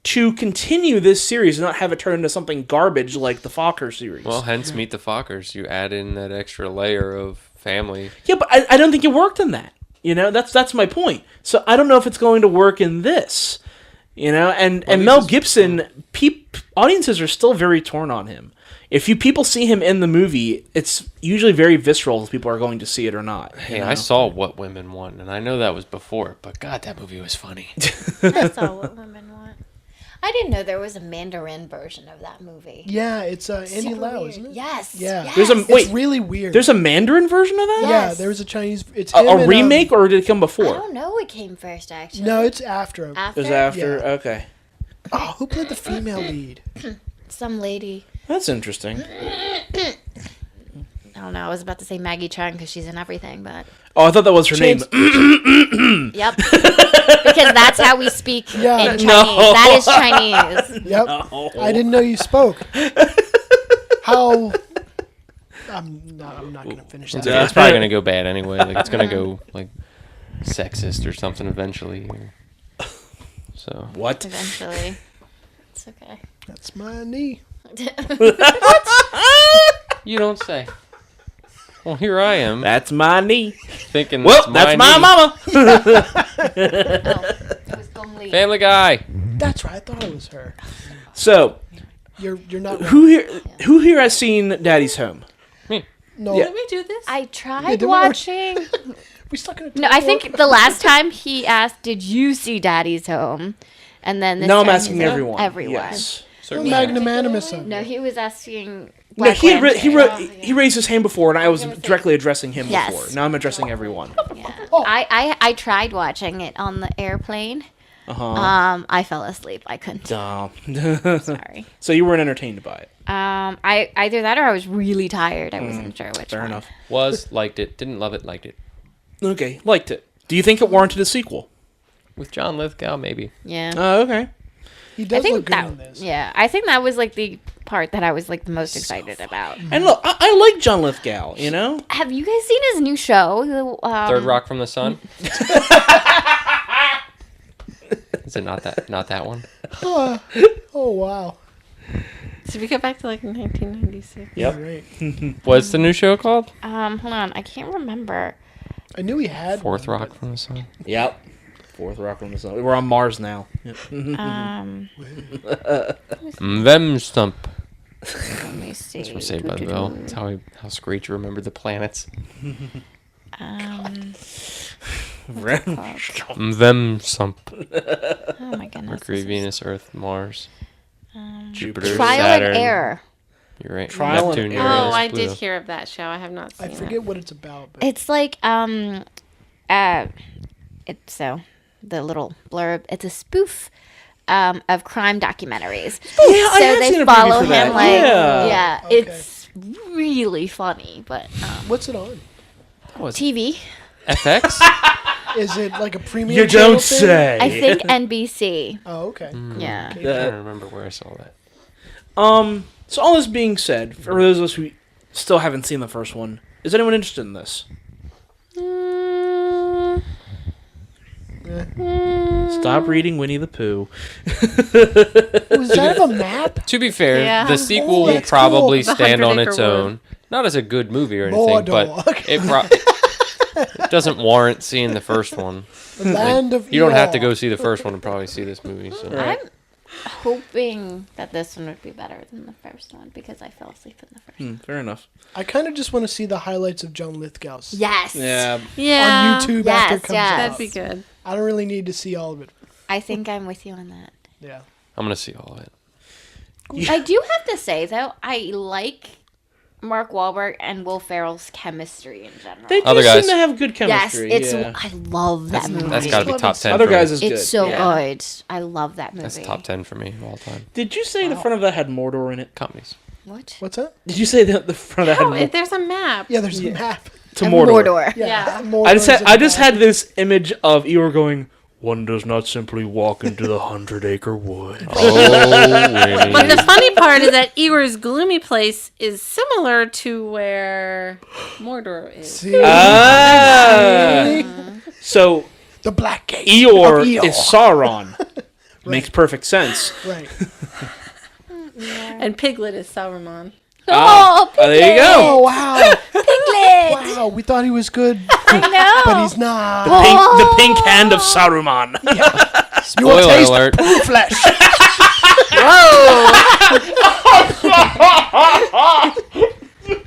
to continue this series and not have it turn into something garbage like the Fokker series? Well, hence Meet the Fockers. You add in that extra layer of family. Yeah, but I don't think it worked in that. You know, that's my point. So I don't know if it's going to work in this. You know, and Mel Gibson, audiences are still very torn on him. If people see him in the movie, it's usually very visceral if people are going to see it or not. Hey, I saw What Women Want, and I know that was before, but God, that movie was funny. I saw What Women Want. I didn't know there was a Mandarin version of that movie. Yeah, it's Andy So Lau, weird. isn't it? Yes. Yeah. Yes. There's a It's wait. really weird. There's a Mandarin version of that. Yeah, Yes. there was a Chinese. It's him A and, remake, or did it come I before? don't know. It came first, actually. No, it's after. After? It was after. Yeah. Okay, Oh, who played the female lead? Some lady. that's interesting. I don't know. I was about to say Maggie Chung because she's in everything, but Oh, I thought that was her name. yep. Because that's how we speak Yeah. in Chinese. No. That is Chinese. Yep. I didn't know you spoke. How? I'm not going to finish that. It's probably going to go bad anyway. Like, it's going to go, like, sexist or something eventually. So. What? Eventually. It's okay. That's my knee. You don't say. Well, here I am. That's my knee. Thinking Well, it's that's my knee. mama. It was Gong Li. Family Guy. That's right. I thought it was her. So, You're not. who here has seen Daddy's Home? No. Yeah. Did we do this? I Yeah, tried did we- watching. We stuck in a No, I think the last time he asked, "Did you see Daddy's Home?" And then this No, I'm time asking he said, everyone. Everyone. Yes. magnanimous of No, he was asking. No, Black he Lantern. he raised his hand before, and I was directly addressing him Yes. before. Now I'm addressing everyone. Yeah. I tried watching it on the airplane. I fell asleep. I couldn't. Dumb. Sorry. So you weren't entertained by it. I either that or I was really tired. I wasn't sure which Fair one. enough. Liked it. Didn't love it, liked it. Okay, liked it. Do you think it warranted a sequel? With John Lithgow, maybe. Yeah. Oh, okay. He does I think look good that. in this. Yeah, I think that was like the part that I was like the most excited about. And look, I like John Lithgow, you know? Have you guys seen his new show? Third Rock from the Sun. Is it not that one? Oh wow. So we go back to like 1996. Yep. Right. What's the new show called? Hold on, I can't remember. I knew he had Fourth one, Rock from the Sun. Yep. Fourth Rock from the Sun. We're on Mars now. Yep. Them Stump. Let me see. That's from Saved by the Bell. That's how Screech remembered the planets. Them Stump. Oh my goodness. Mercury, Venus, Earth, Mars, Jupiter, Trial Saturn. and Error. You're right. Trial and Neptune, Error. Uranus, I Pluto. did hear of that show. I have not seen I forget what it's about. But It's like it's so the little blurb. It's a spoof of crime documentaries. I So have seen they a preview follow for him that. like Yeah. Okay. it's really funny, but what's it on? TV. FX? Is it like a premium? You channel don't thing? say. I think NBC. Oh, okay. Yeah. I don't remember where I saw that. So all this being said, for those of us who still haven't seen the first one, is anyone interested in this? Stop reading Winnie the Pooh. Was that a map? To be fair, Yeah. the sequel Oh, will that's probably cool. The stand on 100 its Acre own. Not as a good movie or anything, but Mordor. it doesn't warrant seeing the first one. The land of You don't have to Eeyore. go see the first one to probably see this movie. So. Right. I'm hoping that this one would be better than the first one because I fell asleep in the first one. Fair enough. I kind of just want to see the highlights of John Lithgow's Yes. Yeah. Yeah. on YouTube after it Yes, comes yes. out. That'd be good. I don't really need to see all of it. I think I'm with you on that. Yeah. I'm going to see all of it. I do have to say though, I like Mark Wahlberg and Will Ferrell's chemistry in general. They do Other seem guys. to have good Yes, chemistry. it's. yeah. I love that movie. That's got to be top 10 Other for guys me. is good. It's so yeah. good. I love that movie. That's top 10 for me of all time. Did you say the front of that had Mordor in it? Comedies. What? What's that? Did you say that the front of that Oh, had there's a map. Yeah, there's a map. to And Mordor? Yeah. Mordor's I in just the had this image of Eeyore going, "One does not simply walk into the 100 Acre Wood." Oh, really? But the funny part is that Eeyore's gloomy place is similar to where Mordor is. See? Ah! So The Black Gate. Eeyore of Eeyore. is Sauron. Makes perfect sense. Right. And Piglet is Sauron. Oh, there you Oh, go. wow. Piglet! Wow, we thought he was good, I know. but he's not. The pink hand of Saruman. You will Spoiler taste alert. Pooh-Flesh.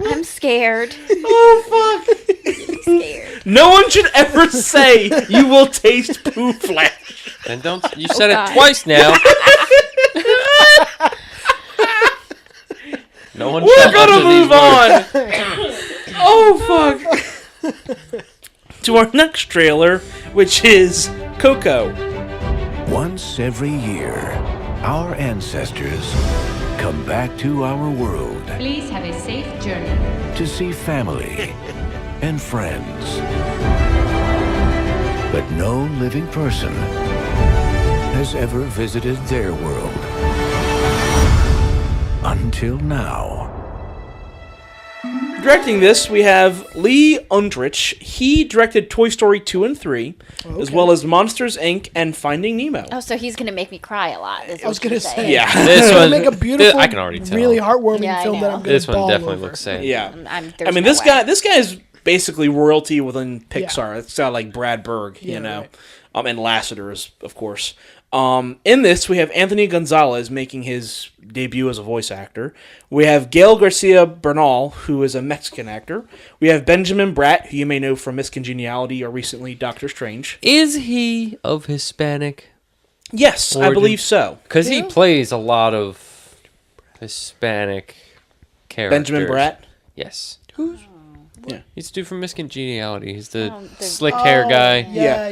I'm scared. Oh fuck! No one should ever say you will taste Pooh-Flesh. And don't you said God. it twice now. No one We're shall gonna utter these move words. on. Oh fuck! To our next trailer, which is Coco. Once every year, our ancestors come back to our world Please have a safe journey. to see family and friends. But no living person has ever visited their world. Until now. Directing this, we have Lee Undrich. He directed Toy Story 2 and 3, as well as Monsters, Inc. and Finding Nemo. Oh, so he's gonna make me cry a lot. I was gonna say. Yeah. This It's gonna one, make a beautiful, I can already tell. really heartwarming Yeah, I film that know. I'm gonna This one bawl definitely over. looks sad. Yeah. There's I mean, no this way. guy's basically royalty within Pixar. It's got like Brad Berg, you Yeah, know, right. and Lasseter's, of course. In this, we have Anthony Gonzalez making his debut as a voice actor. We have Gael Garcia Bernal, who is a Mexican actor. We have Benjamin Bratt, who you may know from Miss Congeniality or recently Doctor Strange. Is he of Hispanic? Yes, I Origin? believe so. Because he plays a lot of Hispanic characters. Benjamin Bratt. Yes. Who's? Yeah. He's the dude from Miss Congeniality. He's the the- slick hair guy. Yeah.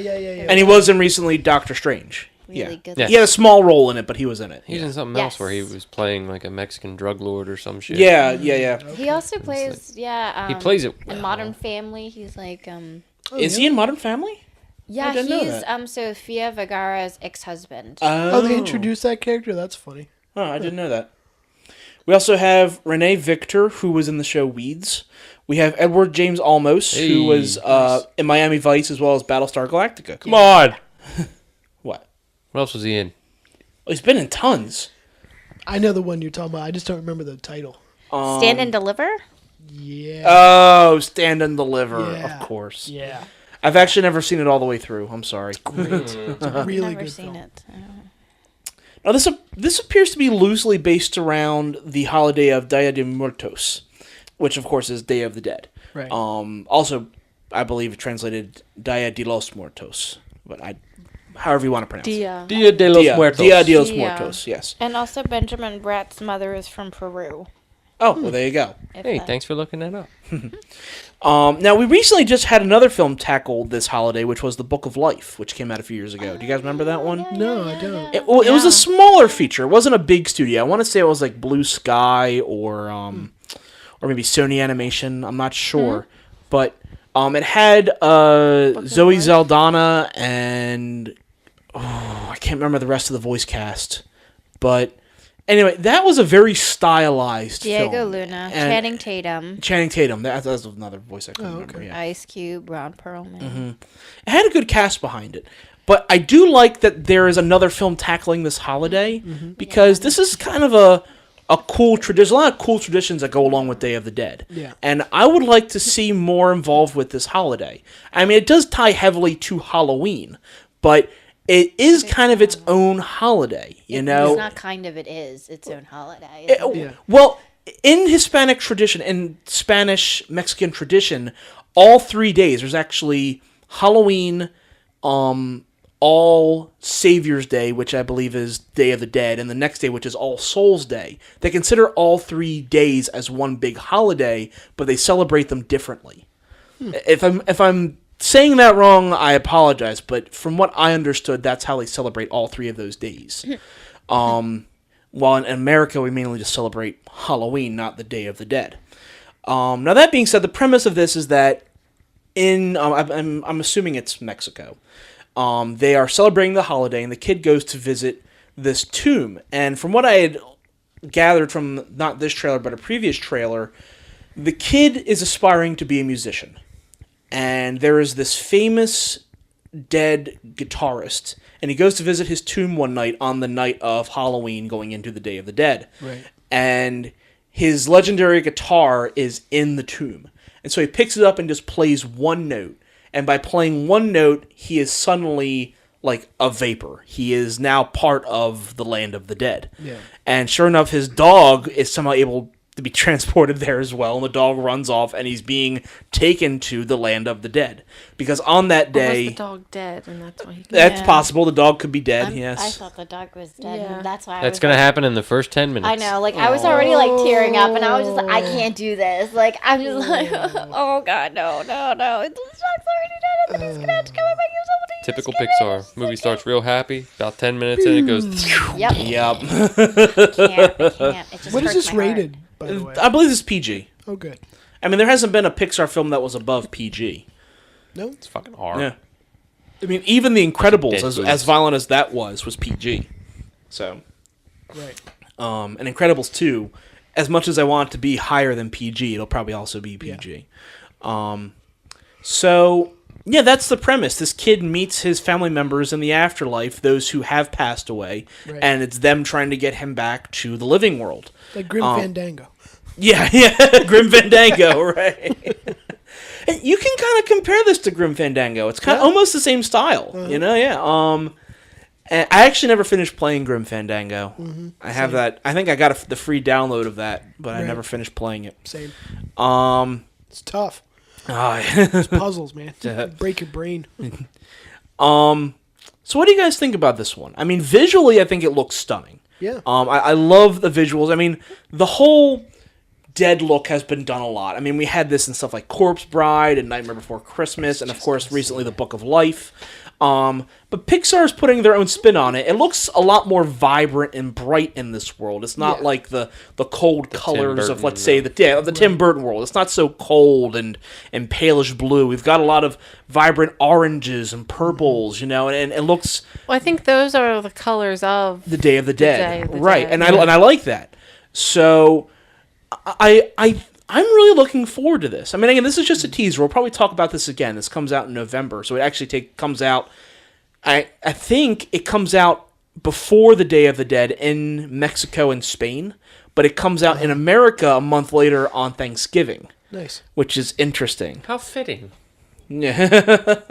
And he was in recently Doctor Strange. Really yeah. good. Yes. He had a small role in it, but he was in it. He's yeah. in something else where he Yes. was playing like a Mexican drug lord or some shit. Yeah. He also plays, He plays it in well. Modern Family. He's like, Is he in Modern Family? yeah, didn't know he's that. Sofia Vergara's ex-husband. Oh, they introduced that character? That's funny. Oh, I didn't know that. We also have Renee Victor, who was in the show Weeds. We have Edward James Olmos, who was in Miami Vice as well as Battlestar Galactica. Come on. What? What else was he in? Well, he's been in tons. I know the one you're talking about. I just don't remember the title. Stand and Deliver? Yeah. Oh, Stand and Deliver, Yeah. of course. Yeah. I've actually never seen it all the way through. I'm sorry. Great. It's a really Never good seen film. it. Now, this appears to be loosely based around the holiday of Dia de Muertos, which, of course, is Day of the Dead. Right. Also, I believe translated Dia de los Muertos, but however you want to pronounce it. Dia de los Muertos. Dia de los Muertos, yes. And also Benjamin Bratt's mother is from Peru. Oh, well, there you go. Hey, thanks for looking that up. Now, we recently just had another film tackled this holiday, which was The Book of Life, which came out a few years ago. Do you guys remember that one? No, I don't. It was a smaller feature. It wasn't a big studio. I want to say it was like Blue Sky or maybe Sony Animation. I'm not sure. But it had Zoe Saldana and I can't remember the rest of the voice cast. But anyway, that was a very stylized Diego film. Luna, And Channing Tatum. Channing Tatum. That's another voice I couldn't remember. Yeah. Ice Cube, Ron Perlman. It had a good cast behind it. But I do like that there is another film tackling this holiday because this is kind of a cool tradition. There's a lot of cool traditions that go along with Day of the Dead. Yeah. And I would like to see more involved with this holiday. I mean, it does tie heavily to Halloween, but it is kind of its own holiday, you know? It's not kind of, it is its own holiday. Well, in Hispanic tradition, in Spanish, Mexican tradition, all 3 days, there's actually Halloween, All Savior's Day, which I believe is Day of the Dead, and the next day, which is All Souls Day. They consider all 3 days as one big holiday, but they celebrate them differently. If I'm saying that wrong, I apologize, but from what I understood, that's how they celebrate all 3 of those days. While in America, we mainly just celebrate Halloween, not the Day of the Dead. Now, that being said, the premise of this is that I'm assuming it's Mexico. They are celebrating the holiday, and the kid goes to visit this tomb. And from what I had gathered from not this trailer, but a previous trailer, the kid is aspiring to be a musician. And there is this famous dead guitarist, and he goes to visit his tomb one night on the night of Halloween going into the Day of the Dead. Right. And his legendary guitar is in the tomb. And so he picks it up and just plays one note. And by playing one note, he is suddenly like a vapor. He is now part of the land of the dead. Yeah. And sure enough, his dog is somehow able to be transported there as well. And the dog runs off, and he's being taken to the land of the dead. Because on that day... Or was the dog dead, and that's why he... That's possible. The dog could be dead, yes. I thought the dog was dead, and that's why That's going to happen in the first 10 minutes. I know, like, I was already, like, tearing up, and I was just like, I can't do this. Like, I'm just like, oh, God, no. The dog's already dead, and then he's going to have to come and make himself Typical Pixar. Movie starts real happy. About 10 minutes in, it goes... Yep. Yep. What is this rated, by the way? I believe this is PG. Oh, good. I mean, there hasn't been a Pixar film that was above PG. No? It's fucking hard. Yeah. I mean, even The Incredibles, Dead as violent as that was PG. So. Right. And Incredibles 2, as much as I want it to be higher than PG, it'll probably also be PG. Yeah. So, yeah, that's the premise. This kid meets his family members in the afterlife, those who have passed away, and it's them trying to get him back to the living world. Like Grim Fandango. Yeah, Grim Fandango, right. And you can kind of compare this to Grim Fandango. It's kind of almost the same style, you know, and I actually never finished playing Grim Fandango. Mm-hmm. I have that. I think I got the free download of that, but I never finished playing it. Same. It's tough. It's It's puzzles, man. Break your brain. So what do you guys think about this one? I mean, visually, I think it looks stunning. Yeah. I love the visuals. I mean, the whole dead look has been done a lot. I mean, we had this in stuff like Corpse Bride and Nightmare Before Christmas, and of course, recently The Book of Life. But Pixar's putting their own spin on it. It looks a lot more vibrant and bright in this world. It's not like the cold colors of, let's say, the Tim Burton world. It's not so cold and palish blue. We've got a lot of vibrant oranges and purples, you know, and it looks... Well, I think those are the colors of... The Day of the Dead. Day of the right, Dead. and I like that. So I'm really looking forward to this. I mean, again, this is just a teaser. We'll probably talk about this again. This comes out in November, so it actually comes out. I think it comes out before the Day of the Dead in Mexico and Spain, but it comes out in America a month later on Thanksgiving. Nice. Which is interesting. How fitting. Yeah.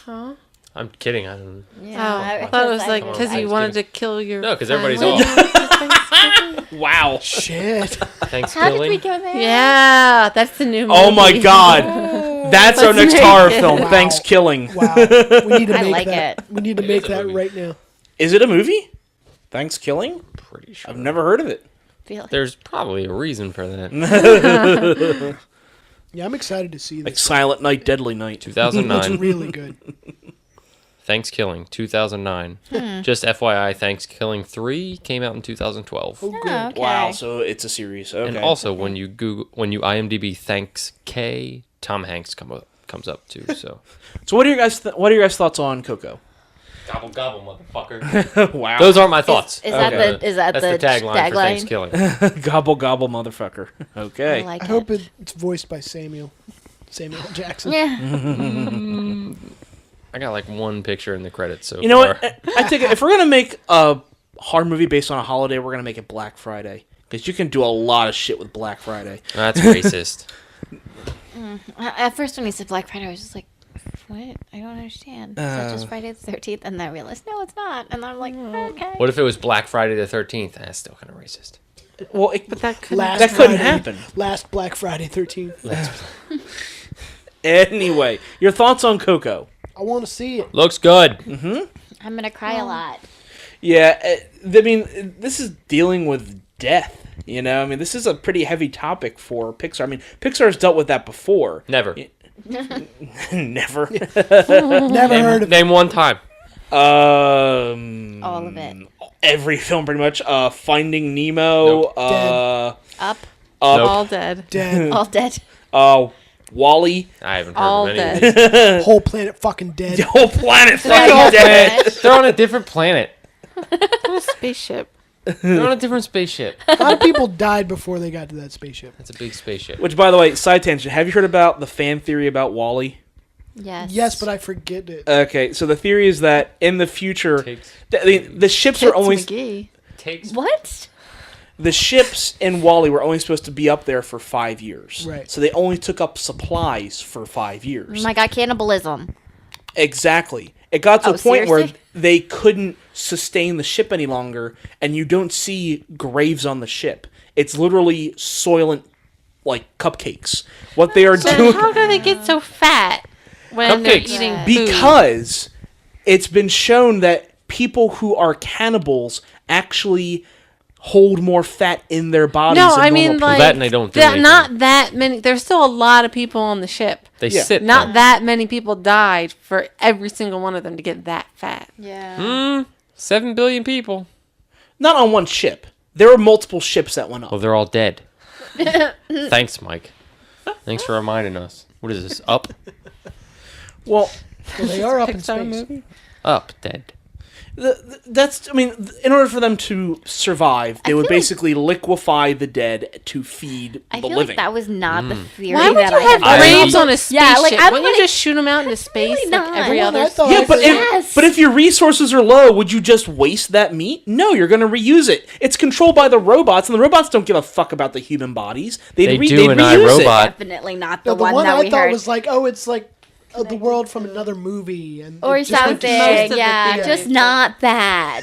Huh? I'm kidding. I don't. Yeah, I thought it was like because you wanted to kill your. No, because everybody's family. off. Wow. Shit. Thanksgiving. How did we go there? Yeah, that's the new movie. Oh my God. That's our next horror film. Wow. Thanksgiving. Wow. We need to I make like that. it. We need to make that right now. Is it a movie? Thanksgiving? Pretty sure. I've never heard of it. There's probably a reason for that. Yeah, I'm excited to see this. Like Silent Night, Deadly Night. 2009. It's really good. Thanksgiving, 2009. Just FYI, Thanksgiving 3 came out in 2012. Oh, good. Okay. Wow, so it's a series. Okay. And also, when you IMDb Thanks K, Tom Hanks comes up too. So what are your guys' thoughts on Coco? gobble gobble, motherfucker. Wow. Those aren't my thoughts. Is that That's the tagline for Thanksgiving. Gobble gobble, motherfucker. Okay. I like I it. hope it's voiced by Samuel Jackson. Yeah. I got like one picture in the credits. So You know what? I think if we're gonna make a horror movie based on a holiday, we're gonna make it Black Friday because you can do a lot of shit with Black Friday. That's racist. At first, when he said Black Friday, I was just like, "What? I don't understand." Is that just Friday the 13th? And then I realized, no, it's not. And I'm like, okay. What if it was Black Friday the 13th? That's still kind of racist. Well, But that could. That couldn't happen. Last Black Friday 13th. Anyway, your thoughts on Coco? I want to see it. Looks good. I'm gonna cry a lot. Yeah, I mean, this is dealing with death. You know, I mean, this is a pretty heavy topic for Pixar. I mean, Pixar's dealt with that before. Never. Never. Never heard of it. Name one time. All of it. Every film, pretty much. Finding Nemo. Nope. Up. Nope. All dead. Dead. All dead. Wally. I haven't heard All of any dead. of these. Whole planet fucking dead. The whole planet They're fucking all dead. They're on a different planet. A spaceship. They're on a different spaceship. A lot of people died before they got to that spaceship. That's a big spaceship. Which, by the way, side tangent. Have you heard about the fan theory about Wally? Yes. Yes, but I forget it. Okay, so the theory is that in the future, Takes- the ships Tits are only McGee. Takes What? the ships in Wally were only supposed to be up there for 5 years. Right. So they only took up supplies for 5 years. Oh my God, cannibalism. Exactly. It got to Oh, a point where seriously? they couldn't sustain the ship any longer, and you don't see graves on the ship. It's literally soylent, like cupcakes. What they are So doing how do they get so fat when they're Cupcakes. eating food? because it's been shown that people who are cannibals actually hold more fat in their bodies. No, than I mean normal people. like that and they don't do anything. not that many. There's still a lot of people on the ship. They Yeah. sit Not there. that many people died for every single one of them to get that fat. Yeah. 7 billion people. Not on one ship. There were multiple ships that went up. Well, they're all dead. Thanks, Mike. Thanks for reminding us. What is this? Up? Well, Well, they are up in Pixar space. movie. Up, dead. in order for them to survive, they would basically liquefy the dead to feed I the feel living. like that was not the theory Why would that you I have had. graves on a spaceship? Yeah, like, I'm Wouldn't you like- just shoot them out into space Really like not. every Well, other? I thought- Yeah, but Yes. if your resources are low, would you just waste that meat? No, you're going to reuse it. It's controlled by the robots, and the robots don't give a fuck about the human bodies. They do they'd in reuse iRobot. Definitely not the No, the one one that I we thought heard. was like, oh, it's like the world from another movie, and Or it just went to something. most of the Yeah, theory. just not that.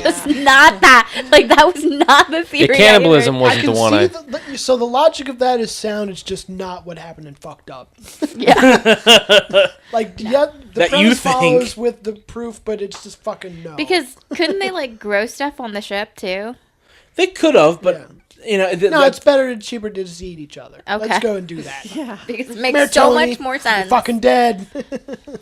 Just not that. Like, that was not the theory. The I cannibalism heard. wasn't I can the one see so the logic of that is sound. It's just not what happened and fucked up. Yeah. Like, yeah, the That you premise think. follows with the proof, but it's just fucking no. Because couldn't they, like, grow stuff on the ship, too? They could have, but Yeah. you know, no, it's better and cheaper to just eat each other. Okay. Let's go and do that. Yeah. Because it Come makes here, so Tony. much more You're sense. fucking dead.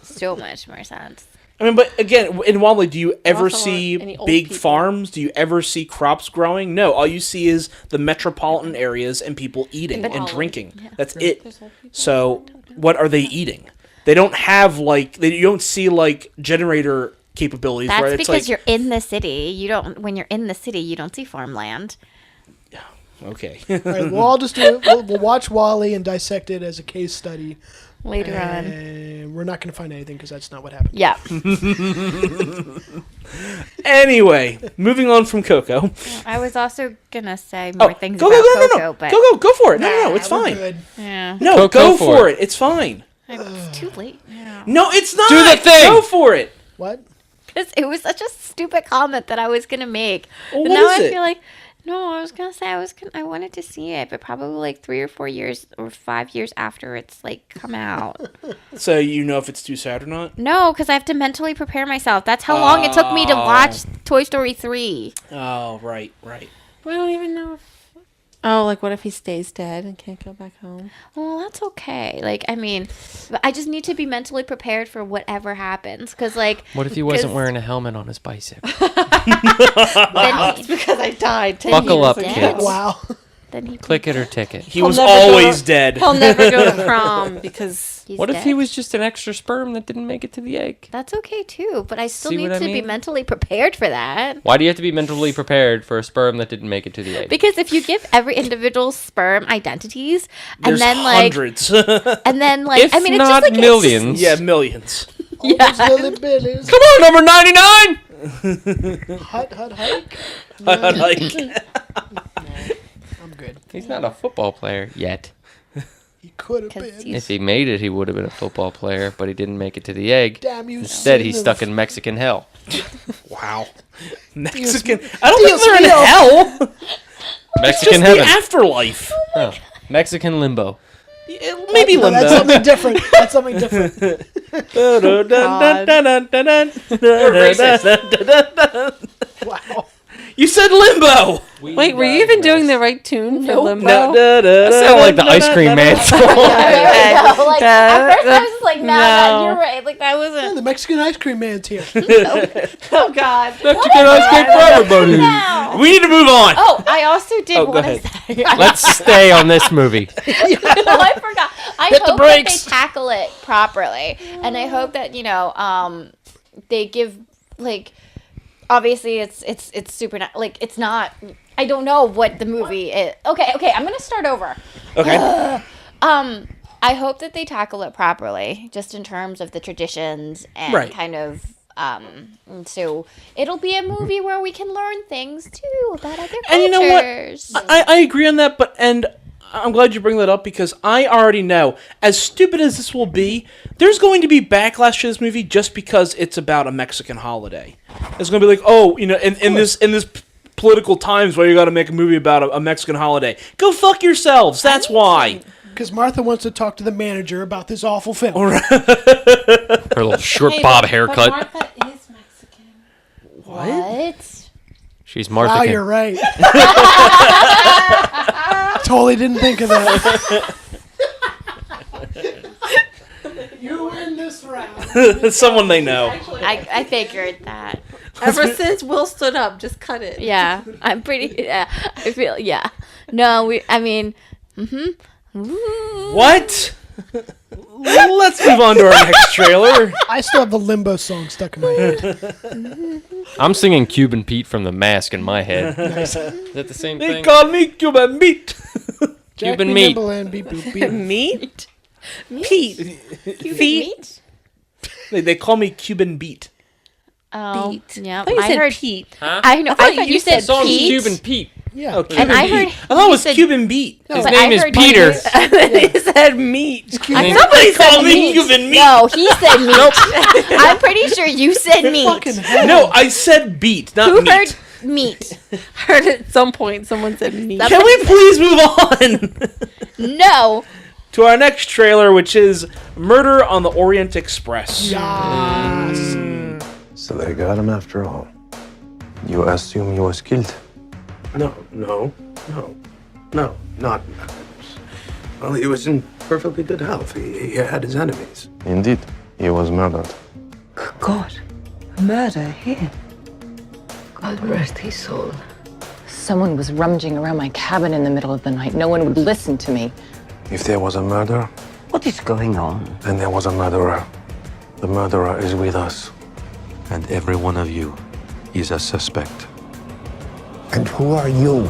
So much more sense. I mean, but again, in Wally, do you ever also see any old big people. farms? Do you ever see crops growing? No, all you see is the metropolitan areas and people eating and drinking. That's it. So, what are they eating? They don't have you don't see like generator capabilities. That's where it's because like, you're in the city. You don't. When you're in the city, you don't see farmland. Okay. All right, we'll all just do it. We'll watch Wall-E and dissect it as a case study. Later on. And we're not going to find anything because that's not what happened. Yeah. Anyway, moving on from Coco. I was also gonna say more things about no, Coco, but go for it. No, it's fine. Good. yeah, No, Coco go for for it. it. It's fine. it's too late now. No, it's not. Do the thing! Go for it. What? Because it was such a stupid comment that I was gonna make. Well, And what now is I it? feel like I was gonna say I wanted to see it, but probably like 3 or 4 years or 5 years after it's like come out. So you know if it's too sad or not? No, because I have to mentally prepare myself. That's how long it took me to watch Toy Story 3. Oh, right. We don't even know if... Oh, like what if he stays dead and can't go back home? Well, that's okay. Like, I mean, I just need to be mentally prepared for whatever happens. Because, like... What if he wasn't wearing a helmet on his bicycle? It's because I died 10 Buckle years up, ago. kids. Wow. Then he Click it or ticket. He was always dead. He'll never go to prom because... he's What if dead. he was just an extra sperm that didn't make it to the egg? That's okay, too. But I still See need what I to be mean? mentally prepared for that. Why do you have to be mentally prepared for a sperm that didn't make it to the egg? Because if you give every individual sperm identities, and There's then, like... hundreds. And then, like... If I mean, it's not just like... millions. Yeah, millions. All those little bitties. Come on, number 99! Hut, hike. Like, I'm good. He's not a football player yet. He could have 'Cause been. If he made it, he would have been a football player, but he didn't make it to the egg. Damn you. Instead, son he's of- stuck in Mexican hell. wow. Mexican. I don't think Dios they're in mío. hell. Mexican Just heaven. the afterlife. Oh, Mexican limbo. Maybe No, limbo. that's something different. That's something different. Wow. You said limbo. Wait, were you even doing the right tune for Limbo? That sounded like the Ice Cream Man song. There we go. Like, at first I was just like, No. no, you're right. Like, that Yeah, wasn't... the Mexican ice cream man's here. Oh, God. Mexican ice cream for everybody. No. We need to move on. Oh, I also did Oh, go want to ahead. say... Let's stay on this movie. No, I forgot. I Hit the hope that brakes. they tackle it properly, and I hope that they give like obviously it's super like it's not. I don't know what the movie is. Okay, I'm gonna start over. Okay. I hope that they tackle it properly, just in terms of the traditions and Right. kind of. So it'll be a movie where we can learn things too about other cultures. And you know what? I agree on that, but I'm glad you bring that up because I already know, as stupid as this will be, there's going to be backlash to this movie just because it's about a Mexican holiday. It's going to be like, oh, you know, in this political times where you got to make a movie about a Mexican holiday. Go fuck yourselves. That's why. Because Martha wants to talk to the manager about this awful film. Her little short bob haircut. Martha is Mexican. What? She's Martha. Wow, you're right. Totally didn't think of that. You win this round. Someone they know. I figured that. Ever since Will stood up, just cut it. Yeah, I'm pretty. Yeah, I feel. Yeah. No, I mean. What? Let's move on to our next trailer. I still have the Limbo song stuck in my head. I'm singing Cuban Pete from The Mask in my head. Is that the same They thing? call me Cuban Meat. Jack Cuban be meat. nimble and beep, boop, beep. Meat? Pete. Feet. They call me Cuban Beat. Oh, Beat. yeah. I thought you said heard Pete. Huh? I know. I thought you said That song's Pete. Cuban Pete. Yeah. Oh, Cuban And I Beat. heard I thought it was said- Cuban Beat. His but name I is heard Peter. He said meat. Somebody called me Cuban Meat. No, he said meat. I'm pretty sure you said meat. Fucking hell. No, I said beat, not Who meat. heard meat? Heard at some point someone said meat. Can we please move on No. to our next trailer, which is Murder on the Orient Express? Yes. So they got him after all. You assume he was killed? No, not. Well, he was in perfectly good health. He had his enemies. Indeed, he was murdered. God, murder him. God rest his soul. Someone was rummaging around my cabin in the middle of the night. No one would listen to me. If there was a murder, What is going on? then there was a murderer. The murderer is with us. And every one of you is a suspect. And who are you?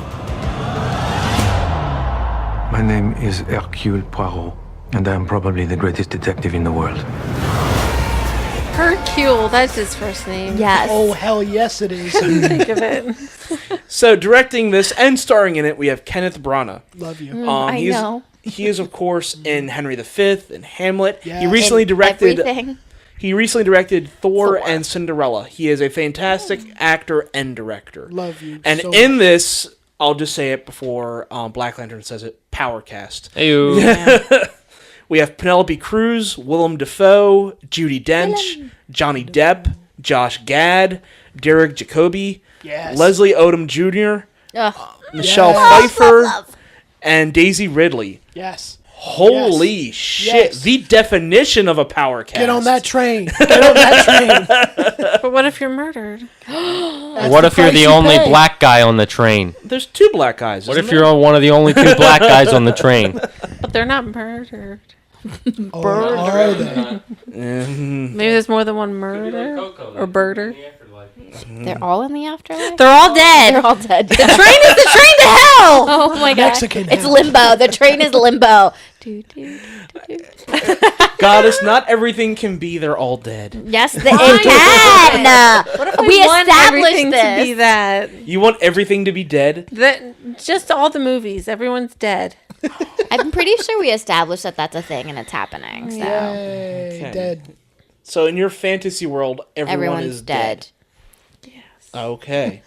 My name is Hercule Poirot, and I am probably the greatest detective in the world. Hercule, that's his first name. Yes. Oh, hell yes it is. Think of it. So directing this and starring in it, we have Kenneth Branagh. Love you. I know. He is, of course, in Henry V and Hamlet. Yeah. He recently In directed. everything. He recently directed Thor and Cinderella. He is a fantastic actor and director. Love you. And so in much. this, I'll just say it before Black Lantern says it, power cast. Heyo. We have Penelope Cruz, Willem Dafoe, Judi Dench, Johnny Depp, Josh Gad, Derek Jacobi, Yes. Leslie Odom Jr., Ugh. Michelle Yes. Pfeiffer, and Daisy Ridley. Yes. Holy shit. Yes. The definition of a power cast. Get on that train. Get on that train. But what if you're murdered? What if you're price the you only pay. black guy on the train? There's two black guys. What isn't if there? you're one of the only two black guys on the train? But they're not murdered. Oh, are they? Mhm. Maybe there's more than one murder or birder. They're all in the afterlife? They're all dead. They're all dead. The train is the train to hell. Oh my god. Mexican It's hell. limbo. The train is limbo. Do, do, do, do. Goddess, not everything can be. They're all dead. Yes, it can. What if we want established everything this. to be that? You want everything to be dead? Just all the movies. Everyone's dead. I'm pretty sure we established that that's a thing and it's happening. So Yay, Okay. dead. So in your fantasy world, everyone everyone's is dead. Okay.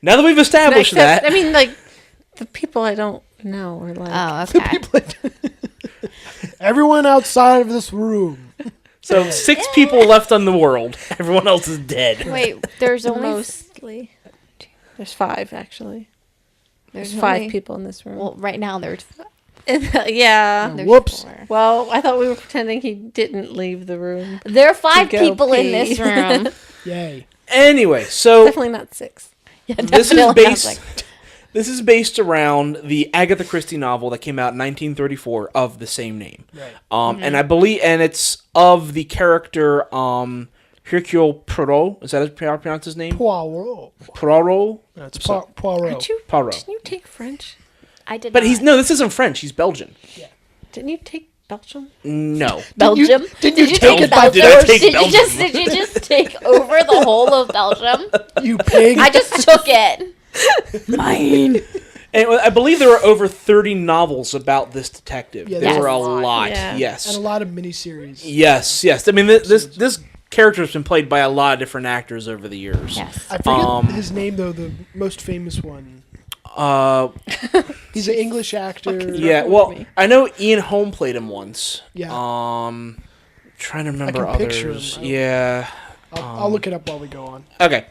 Now that we've established Except, that, I mean, like the people I don't know are like. Oh, okay. Everyone outside of this room. so 6 people left on the world. Everyone else is dead. Wait, there's only Mostly. There's 5 actually. There's There's 5 only- people in this room. Well, right now there's yeah. there's Whoops. 4. Well, I thought we were pretending he didn't leave the room. There are 5 go people in pee. this room. Yay. Anyway, so Definitely not 6. Yeah, this is definitely not based. like- This is based around the Agatha Christie novel that came out in 1934 of the same name. Right. And I believe, and it's of the character Hercule Poirot. Is that how you pronounce his name? Poirot. Poirot. That's Poirot. Poirot. Didn't you take French? I did But not. this isn't French. He's Belgian. Didn't you take Belgium? No. Belgium? Did you take take it by Belgium? Did I force? take Did Belgium? you just take over the whole of Belgium? You pig. I just took it. Mine. And I believe there were over 30 novels about this detective. Yeah, there there's were a a lot. lot. Yeah. Yes. And a lot of miniseries. Yes. I mean, this character has been played by a lot of different actors over the years. Yes. I forget his name, though, the most famous one. He's an English actor. Yeah, well, I know Ian Holm played him once. Yeah. Trying to remember I can picture others. him. Yeah. I'll look it up while we go on. Okay.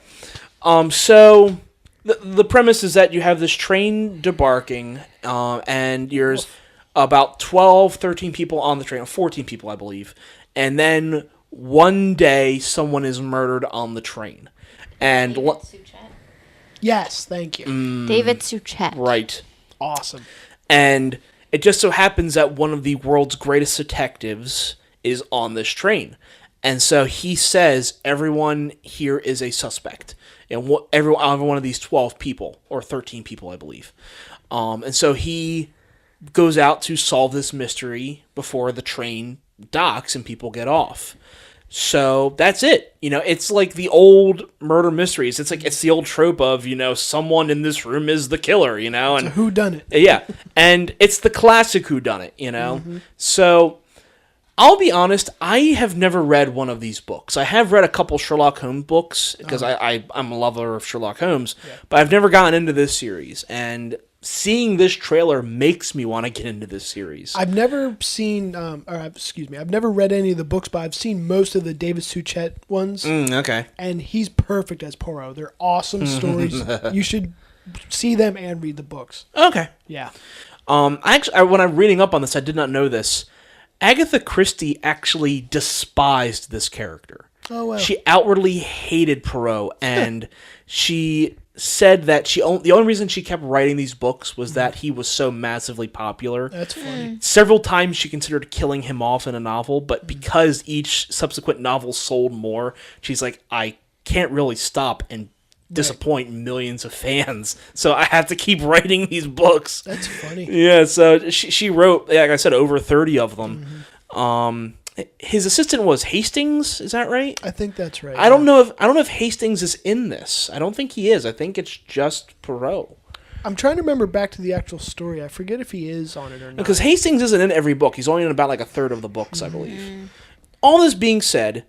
So the premise is that you have this train debarking, and there's about 12, 13 people on the train, or 14 people, I believe. And then one day, someone is murdered on the train. And Yes, thank you. David Suchet. right. Awesome. And it just so happens that one of the world's greatest detectives is on this train. And so he says everyone here is a suspect. And every one of these 12 people, or 13 people, I believe. And so he goes out to solve this mystery before the train docks and people get off. So that's it. It's like the old murder mysteries. It's the old trope of, someone in this room is the killer, and It's a whodunit. yeah. And it's the classic whodunit, Mm-hmm. So I'll be honest, I have never read one of these books. I have read a couple Sherlock Holmes books because I'm a lover of Sherlock Holmes, but I've never gotten into this series. And seeing this trailer makes me want to get into this series. I've never seen, I've never read any of the books, but I've seen most of the David Suchet ones. Okay. And he's perfect as Poirot. They're awesome stories. You should see them and read the books. Okay. Yeah. When I'm reading up on this, I did not know this. Agatha Christie actually despised this character. Oh, wow. She outwardly hated Poirot, and she said that the only reason she kept writing these books was that he was so massively popular. That's funny. Several times she considered killing him off in a novel, but because each subsequent novel sold more, she's like, I can't really stop and disappoint millions of fans. So I have to keep writing these books. That's funny. Yeah, so she wrote, like I said, over 30 of them. His assistant was Hastings, is that right? I think that's right. I don't know if Hastings is in this. I don't think he is. I think it's just Perot. I'm trying to remember back to the actual story. I forget if he is on it or not. Because Hastings isn't in every book. He's only in about like a third of the books, I believe. All this being said,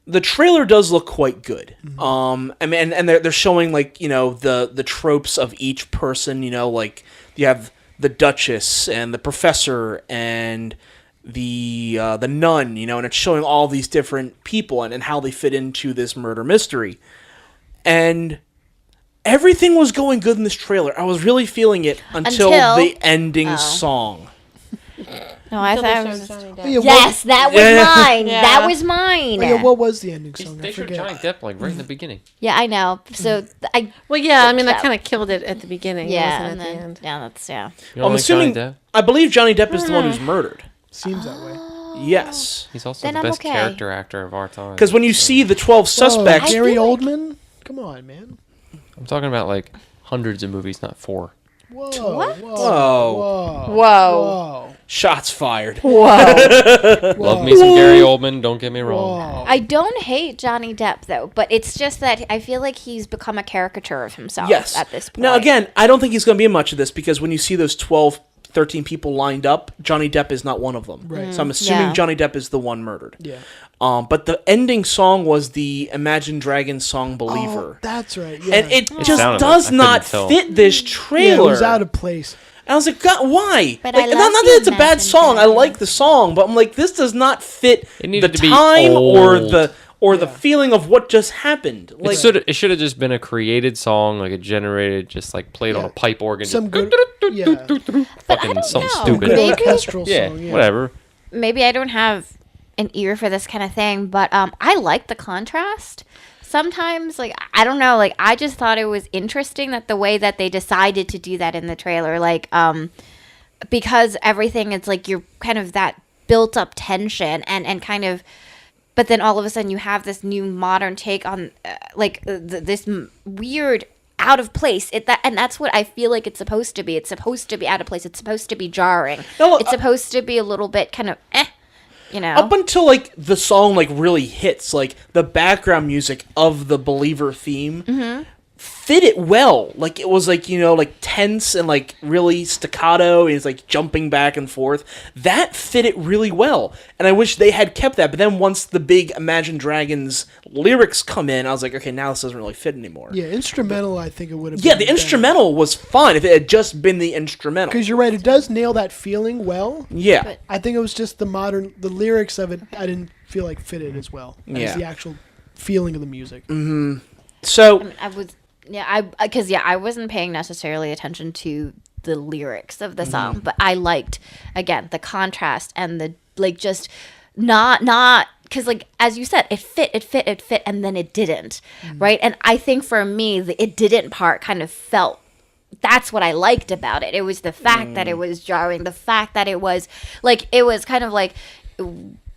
the trailer does look quite good. I mean, and they're showing like, you know, the tropes of each person. You know, like you have the Duchess and the Professor and the nun. You know, and it's showing all these different people and how they fit into this murder mystery. And everything was going good in this trailer. I was really feeling it until the ending song. No, I thought it was. Yeah, Yes, that was mine. Yeah. That was mine. Oh, yeah, what was the ending song? I They showed forget. Johnny Depp like right in the beginning. Yeah, I know. So I. Well, yeah, I mean, that that- kind of killed it at the beginning. Yeah, wasn't and it, at then the end. yeah, that's yeah. You don't I'm like assuming. Johnny Depp? I believe Johnny Depp is the one who's murdered. Seems that way. Yes, He's also Then the I'm best okay. character actor of our time. because when you see the 12 suspects, Oh, Gary Oldman? Come on, man. I'm talking about like hundreds of movies, not 4. Whoa. What? Whoa. Whoa. Whoa. Whoa. shots fired. Love me some Gary Oldman, don't get me wrong. Whoa. I don't hate Johnny Depp though, but it's just that I feel like he's become a caricature of himself Yes. at this point. Now again, I don't think he's going to be in much of this because when you see those 12, 13 people lined up, Johnny Depp is not one of them. Right. So I'm assuming Yeah. Johnny Depp is the one murdered. Yeah. But the ending song was the Imagine Dragons song "Believer," Oh, that's right. Yeah. and it It just sounded does like- I not couldn't tell. fit this trailer. Yeah, it was out of place. And I was like, God, why? But Like, I not love that the it's a bad Imagine song. I Dragons. like the song, but I'm like, this does not fit It the needed to be time or old. the feeling of what just happened. Like, It should have just been a created song, like a generated, just like played on Yeah. a pipe organ. Some just good. Yeah. fucking don't something know. stupid. Good Maybe- orchestral Yeah, song. Yeah. whatever. maybe I don't have an ear for this kind of thing, but I like the contrast. Sometimes, like, I don't know, like, I just thought it was interesting that the way that they decided to do that in the trailer, like, because everything is like you're kind of that built up tension and kind of, but then all of a sudden you have this new modern take on this weird out of place and that's what I feel like it's supposed to be. It's supposed to be out of place. It's supposed to be jarring. No, It's supposed to be a little bit kind of you know. up until like the song like really hits, like the background music of the Believer theme fit it well. Like it was like, you know, like tense and like really staccato, and it's like jumping back and forth. That fit it really well, and I wish they had kept that. But then once the big Imagine Dragons lyrics come in, I was like, okay, now this doesn't really fit anymore. Yeah, instrumental. I think it would have. Yeah, the instrumental was fine if it had just been the instrumental. Because you're right, it does nail that feeling well. Yeah. I think it was just the lyrics of it. I didn't feel like fitted as well as Yeah. the actual feeling of the music. So I wasn't paying necessarily attention to the lyrics of the song, but I liked again the contrast and the like, just not because like as you said, it fit, and then it didn't, right? And I think for me, the it didn't part kind of felt. That's what I liked about it. It was the fact that it was jarring, the fact that it was like it was kind of like.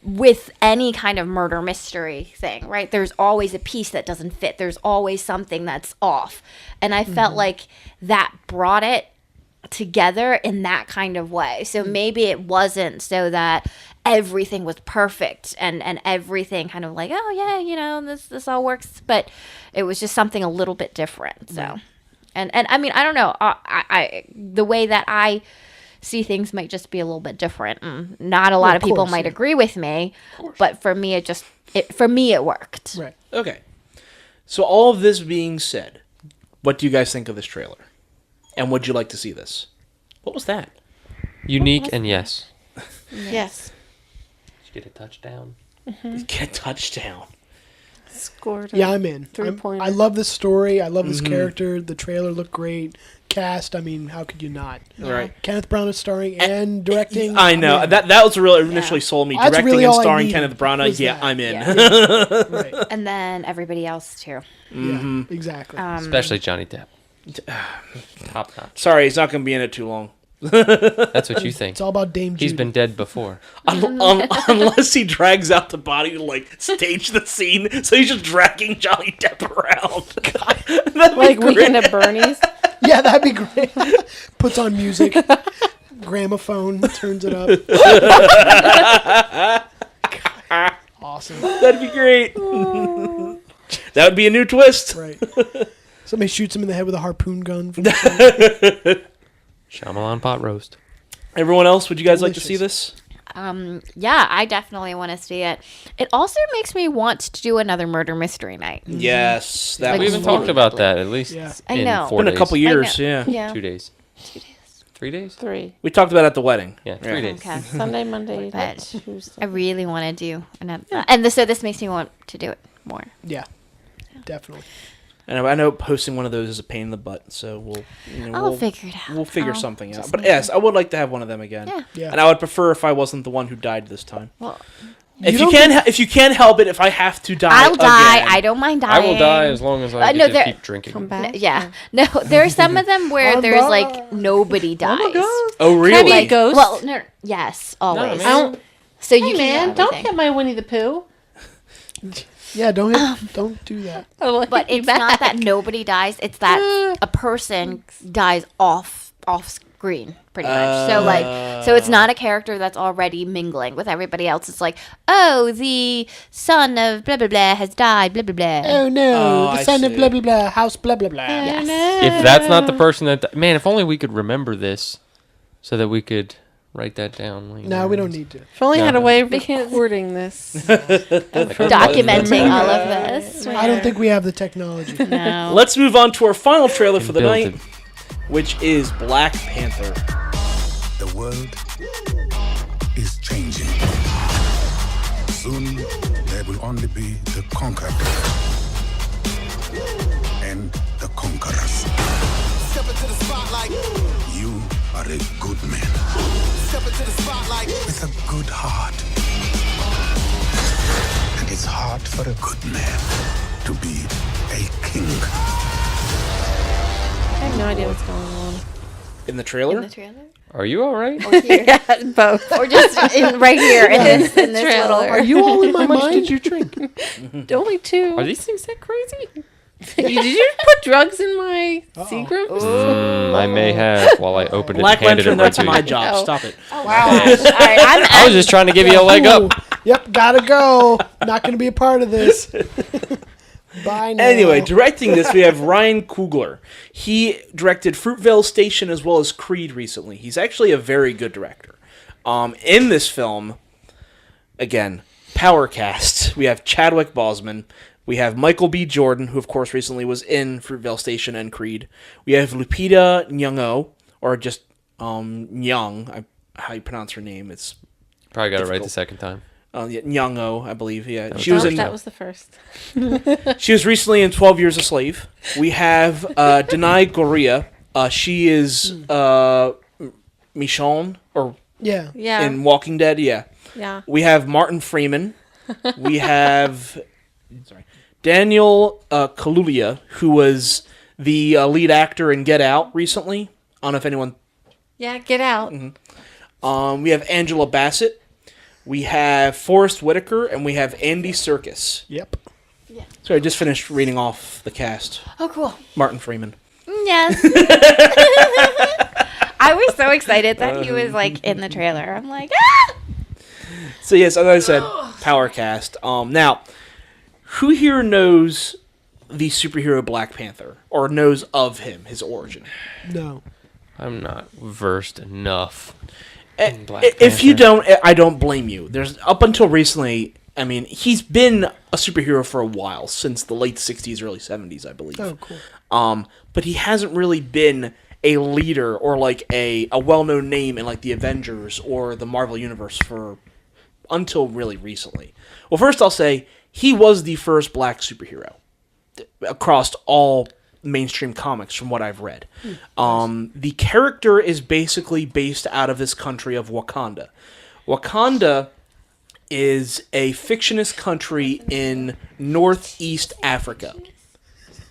With any kind of murder mystery thing, right? There's always a piece that doesn't fit. There's always something that's off. And I felt like that brought it together in that kind of way. So maybe it wasn't so that everything was perfect and everything kind of like, oh yeah, you know, this all works, but it was just something a little bit different. So and I mean, I don't know. I the way that I see things might just be a little bit different. Not a lot of people might agree with me, but for me, it worked. Right. Okay. So all of this being said, what do you guys think of this trailer? And would you like to see this? What was that? Unique and yes. Yes. Did you get a touchdown? Get a touchdown. Scored. Yeah, I'm in. 3-pointer. I love this story. I love this character. The trailer looked great. Cast, I mean, how could you not? Right. Kenneth Branagh is starring and directing. I know. I'm in. That was really initially sold me. That's Directing really and all I starring needed Kenneth Branagh. was Yeah, that. I'm in. Yeah. Right. And then everybody else too. Yeah, exactly. Especially Johnny Depp. Top notch. Sorry, he's not going to be in it too long. That's what you think. It's all about Dame Judy. He's been dead before. Unless he drags out the body to like stage the scene, so he's just dragging Johnny Depp around. Like Weekend at Bernie's. Yeah, that'd be great. Puts on music, gramophone, turns it up. Awesome. That'd be great. That would be a new twist. Right. Somebody shoots him in the head with a harpoon gun. Shyamalan pot roast. Everyone else, would you guys like to see this? Yeah, I definitely want to see it. It also makes me want to do another murder mystery night. Yes, that we was even talked about that at least. Yeah. I know. In 4 been a days. couple years. Yeah. Yeah. 2 days. 3 days. 3. We talked about it at the wedding. Yeah, 3 days. Okay. Sunday, Monday, But Tuesday. I really want to do another. And so this makes me want to do it more. Yeah, definitely. And I know posting one of those is a pain in the butt, so we'll I'll figure it out. We'll figure I'll something out. just But make yes, I would like to have one of them again. Yeah. Yeah. And I would prefer if I wasn't the one who died this time. Well, If you can't help it, if I have to die, I'll die. again. I don't mind I dying. will die as long as I no, get to keep drinking. Come back. Yeah. No, there are some of them where there's like nobody dies. Oh, really? Can I be a Like, ghost? well, no, yes, always. man. I don't, So you hey, man, can don't hit my Winnie the Pooh. Yeah, don't do that. But it's not that nobody dies. It's that a person dies off screen, pretty much. So it's not a character that's already mingling with everybody else. It's like, oh, the son of blah blah blah has died. Blah blah blah. Oh no, Oh, the I son of see. blah blah blah, house blah blah blah. Yes. If that's not the person that... Man, if only we could remember this so that we could write that down. Like, No, we don't need to. If only No. had a way of recording this. Documenting all of this. I don't think we have the technology. No. Let's move on to our final trailer for the built night, it. which is Black Panther. The world is changing. Soon, there will only be the conquered and the conquerors. Step into the spotlight. You are a good man. Step into the spotlight. With a good heart. And it's hard for a good man to be a king. I have no idea what's going on. In the trailer? In the trailer? Are you all right? Both. Or just right here in this Trailer. little. Are you all in my How much mind? did you drink? Only 2. Are these things that crazy? Did you put drugs in my Seagrams? I may have while I opened it Black and handed it Lantern, right that's to my you. job. Oh. Stop it. Wow. All right, I was just trying to give you a leg up. Yep, gotta go. Not gonna be a part of this. Bye now. Anyway, directing this, we have Ryan Coogler. He directed Fruitvale Station as well as Creed recently. He's actually a very good director. In this film, again, power cast. We have Chadwick Boseman. We have Michael B. Jordan, who of course recently was in Fruitvale Station and Creed. We have Lupita Nyong'o, or just Nyong. How you pronounce her name? It's Probably got it right difficult. the second time. Yeah, Nyong'o, I believe. Yeah, was she was in. That was the first. She was recently in 12 Years a Slave. We have Denai Goria. She is Michonne, or Yeah. Yeah. in Walking Dead. Yeah. Yeah. We have Martin Freeman. We have Daniel Kaluuya, who was the lead actor in Get Out recently. I don't know if anyone. Yeah, get out. We have Angela Bassett. We have Forrest Whitaker, and we have Andy Serkis. Yep. So I just finished reading off the cast. Oh, cool. Martin Freeman. Yes. I was so excited that he was like in the trailer. I'm like, ah! So yes, as I said, power cast. Now, who here knows the superhero Black Panther, or knows of him, his origin? No. I'm not versed enough. If you don't, I don't blame you. There's up until recently. I mean, he's been a superhero for a while, since the late '60s, early '70s, I believe. Oh, cool. But he hasn't really been a leader or like a well-known name in like the Avengers or the Marvel Universe for until really recently. Well, first I'll say he was the first black superhero across all mainstream comics from what I've read. The character is basically based out of this country of Wakanda. Wakanda is a fictionist country in northeast Africa.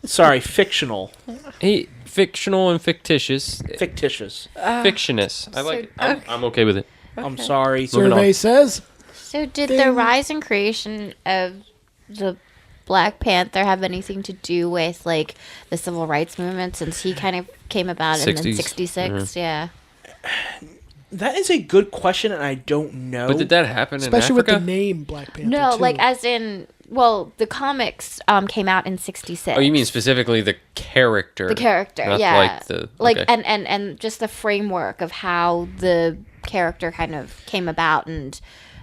Sorry, fictional. Hey, fictional and fictitious. Fictitious. Fictionist. I like it. I'm okay with it. I'm sorry. Moving Survey on. says. So did the rise and creation of the Black Panther have anything to do with like the civil rights movement, since he kind of came about in 60s. 66? Yeah. That is a good question, and I don't know. But did that happen Especially in with Africa? the name Black Panther. No, too. like as in, well, the comics came out in 66. Oh, you mean specifically the character? The character, not yeah. Like the like okay. and just the framework of how the character kind of came about, and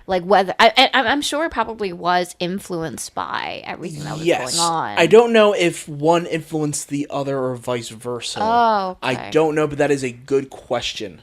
like whether I'm sure it probably was influenced by everything that was Yes. going on. I don't know if one influenced the other or vice versa. Oh, okay. I don't know, but that is a good question.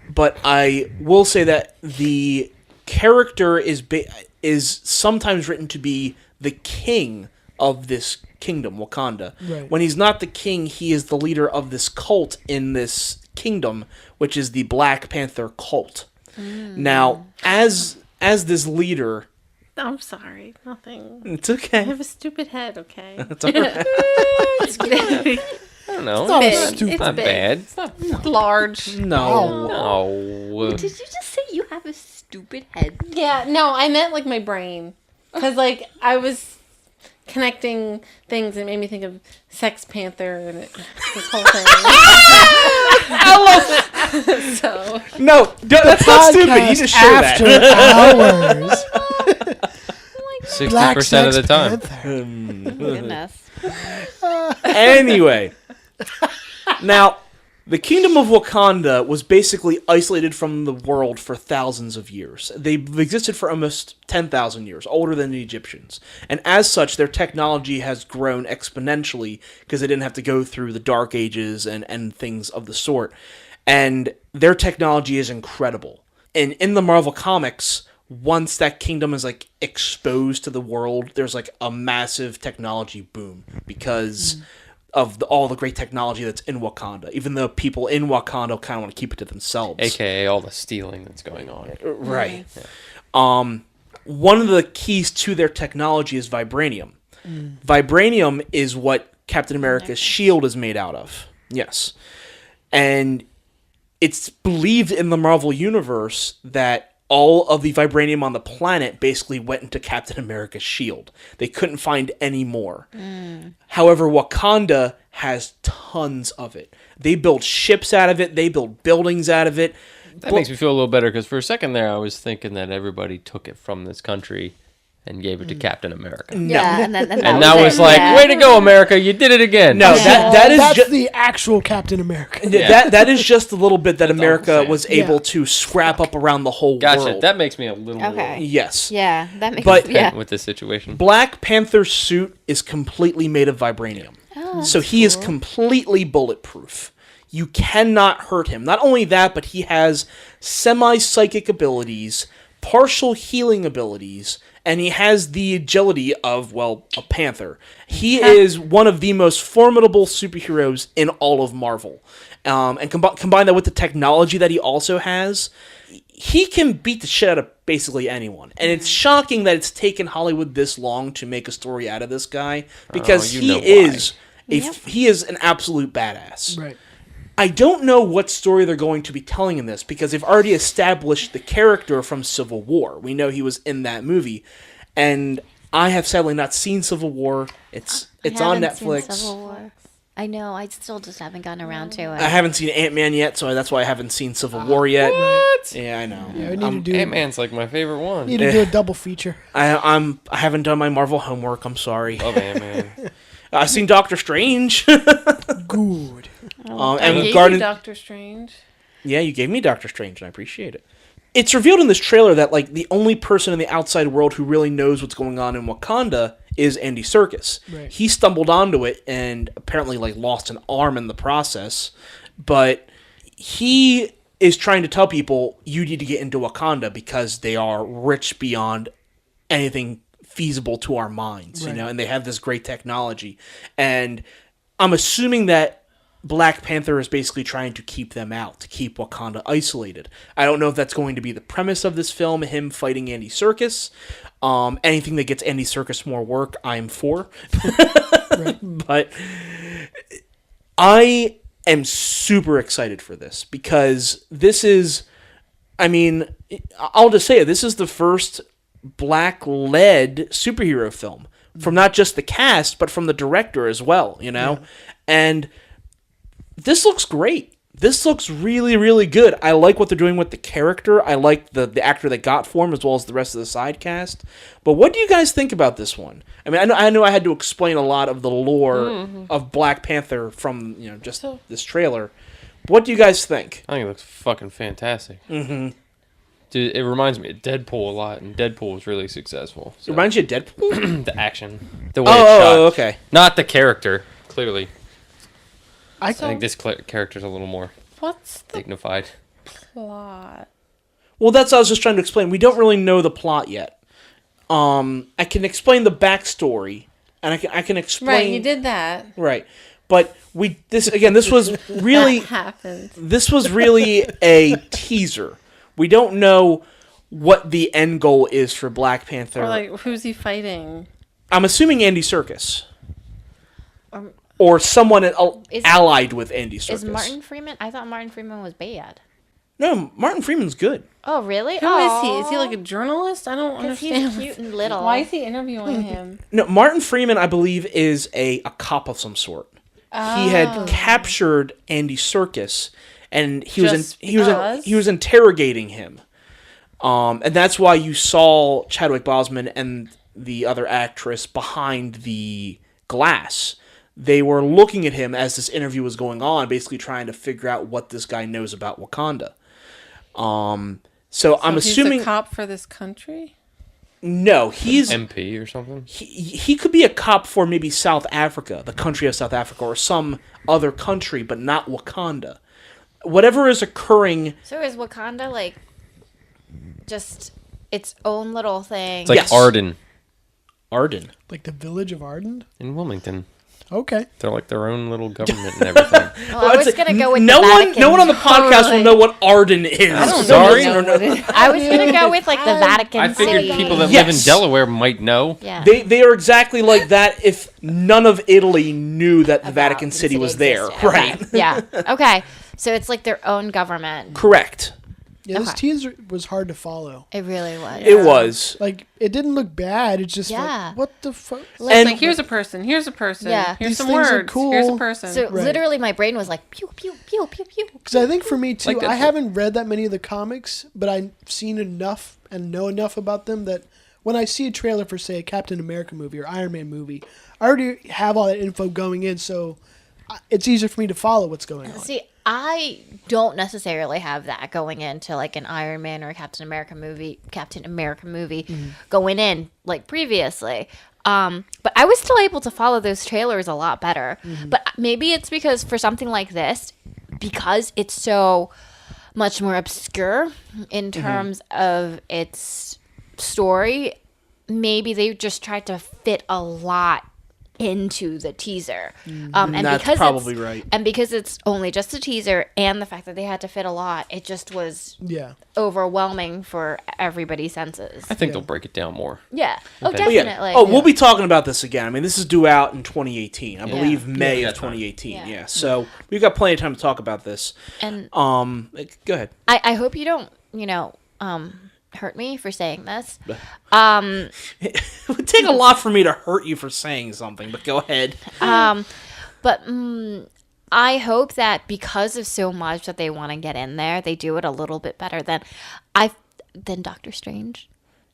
But I will say that the character is sometimes written to be the king of this kingdom, Wakanda. Right. When he's not the king, he is the leader of this cult in this kingdom, which is the Black Panther cult. Now, as this leader, I'm sorry. Nothing. it's okay. I have a stupid head, okay? It's all right. I don't know. not big. stupid. It's not big. bad. It's not Large. No. no. Did you just say you have a stupid head? Yeah, no, I meant like my brain. Because, like, I was connecting things and it made me think of Sex Panther and this whole thing. So, No, that's not stupid. You need to share after that. hours. 60% of the time. Goodness. Anyway, now the kingdom of Wakanda was basically isolated from the world for thousands of years. They've existed for almost 10,000 years, older than the Egyptians. And as such, their technology has grown exponentially because they didn't have to go through the Dark Ages and things of the sort. And their technology is incredible. And in the Marvel Comics, once that kingdom is like exposed to the world, there's like a massive technology boom because of all the great technology that's in Wakanda. Even though people in Wakanda kind of want to keep it to themselves, AKA all the stealing that's going on. right? One of the keys to their technology is vibranium. Vibranium is what Captain America's shield is made out of. Yes, and it's believed in the Marvel Universe that all of the vibranium on the planet basically went into Captain America's shield. They couldn't find any more. However, Wakanda has tons of it. They build ships out of it. They build buildings out of it. That makes me feel a little better because for a second there I was thinking that everybody took it from this country and gave it to Captain America. Yeah, and that was like, way to go, America! You did it again. No, that is That's the actual Captain America. that is just a little bit that America was able Yeah. to scrap up around the whole Gotcha. world. That makes me a little Okay. Yes. Yeah, that makes But- yeah. with this situation. Black Panther's suit is completely made of vibranium. So he is completely bulletproof. You cannot hurt him. Not only that, but he has semi-psychic abilities, partial healing abilities, and he has the agility of, well, a panther. He is one of the most formidable superheroes in all of Marvel. And combine that with the technology that he also has, he can beat the shit out of basically anyone. And it's shocking that it's taken Hollywood this long to make a story out of this guy, because you he know why. is he is an absolute badass. Right. I don't know what story they're going to be telling in this, because they've already established the character from Civil War. We know he was in that movie, and I have sadly not seen Civil War. It's on Netflix. I know. I still just haven't gotten around to it. I haven't seen Ant-Man yet, so that's why I haven't seen Civil War yet. What? Yeah, I know. Yeah, we need to do Ant-Man's like my favorite one. need to do a double feature. I haven't done my Marvel homework. I'm sorry. Love Ant-Man. I've seen Doctor Strange. Good. And gave Garden. you Doctor Strange. Yeah, you gave me Doctor Strange, and I appreciate it. It's revealed in this trailer that like the only person in the outside world who really knows what's going on in Wakanda is Andy Serkis. Right. He stumbled onto it and apparently like lost an arm in the process, but he is trying to tell people you need to get into Wakanda because they are rich beyond anything feasible to our minds, you know, and they have this great technology. And I'm assuming that Black Panther is basically trying to keep them out, to keep Wakanda isolated. I don't know if that's going to be the premise of this film, him fighting Andy Serkis. Anything that gets Andy Serkis more work, I am for. But I am super excited for this, because this is, I mean, I'll just say it, this is the first black-led superhero film from not just the cast, but from the director as well, you know? Yeah. And this looks great. This looks really, really good. I like what they're doing with the character. I like the actor that got for him, as well as the rest of the side cast. But what do you guys think about this one? I mean, I know I had to explain a lot of the lore of Black Panther from just this trailer. What do you guys think? I think it looks fucking fantastic. Mm-hmm. Dude, it reminds me of Deadpool a lot, and Deadpool was really successful. So. It reminds you of Deadpool? The action. The way it's shot. Oh, okay. Not the character, clearly. I think this character's a little more dignified. Plot? Well, that's what I was just trying to explain. We don't really know the plot yet. I can explain the backstory, and I can explain... Right, you did that. Right. But this was really... That happened. This was really a teaser. We don't know what the end goal is for Black Panther. Or, like, who's he fighting? I'm assuming Andy Serkis. Or someone allied with Andy Serkis. Is Martin Freeman? I thought Martin Freeman was bad. No, Martin Freeman's good. Oh, really? Who is he? Is he like a journalist? I don't understand. He's cute and little. Why is he interviewing him? No, Martin Freeman, I believe, is a cop of some sort. Oh. He had captured Andy Serkis, and he was interrogating him. And that's why you saw Chadwick Boseman and the other actress behind the glass. They were looking at him as this interview was going on, basically trying to figure out what this guy knows about Wakanda. So I'm assuming he's a cop for this country? No, he's MP or something. He could be a cop for maybe South Africa, the country of South Africa, or some other country, but not Wakanda. Whatever is occurring. So is Wakanda like just its own little thing? It's like Arden. Arden. Like the village of Arden? In Wilmington. Okay. They're like their own little government and everything. Well, I was going to go with no the Vatican. No one on the podcast will know what Arden is. I'm sorry. I was going to go with like the Vatican I figured City. people that live in Delaware might know. Yeah. They are exactly like that if none of Italy knew that the Vatican City was there. existed. Right. Okay. Yeah. Okay. So it's like their own government. Correct. Yeah, this teaser was hard to follow. It really was. It was. Like, it didn't look bad. It's just like, what the fuck? Like, here's a person. Here's a person. Yeah. Here's These some things are words. cool. Here's a person. So literally my brain was like, pew, pew, pew, pew, pew. Because I think for me, too, Like I haven't read that many of the comics, but I've seen enough and know enough about them that when I see a trailer for, say, a Captain America movie or Iron Man movie, I already have all that info going in, so it's easier for me to follow what's going on. See, I don't necessarily have that going into like an Iron Man or a Captain America movie going in like previously. But I was still able to follow those trailers a lot better. But maybe it's because for something like this, because it's so much more obscure in terms of its story, maybe they just tried to fit a lot into the teaser. And that's because probably right. And because it's only just a teaser and the fact that they had to fit a lot, it just was overwhelming for everybody's senses. I think they'll break it down more. Yeah. Oh, Okay. definitely. Oh, we'll be talking about this again. I mean, this is due out in 2018. I believe May of 2018. Yeah. So we've got plenty of time to talk about this. And go ahead. I hope you don't, hurt me for saying this. It would take a lot for me to hurt you for saying something, but go ahead. But I hope that because of so much that they want to get in there, they do it a little bit better than Doctor Strange.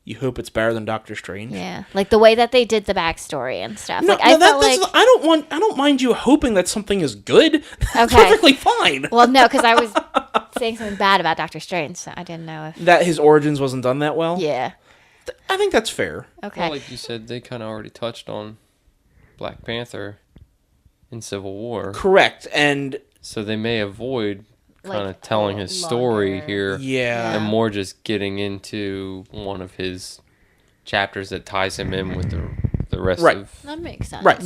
You hope it's better than Doctor Strange? Yeah, like the way that they did the backstory and stuff. No, like I felt like I don't mind you hoping that something is good. That's perfectly fine. Well, no, because I was saying something bad about Doctor Strange, so I didn't know if that his origins wasn't done that well. Yeah, I think that's fair. Okay. Well, like you said, they kind of already touched on Black Panther in Civil War. Correct, and so they may avoid kind of telling his story here, and more just getting into one of his chapters that ties him in with the rest of. That makes sense. Right.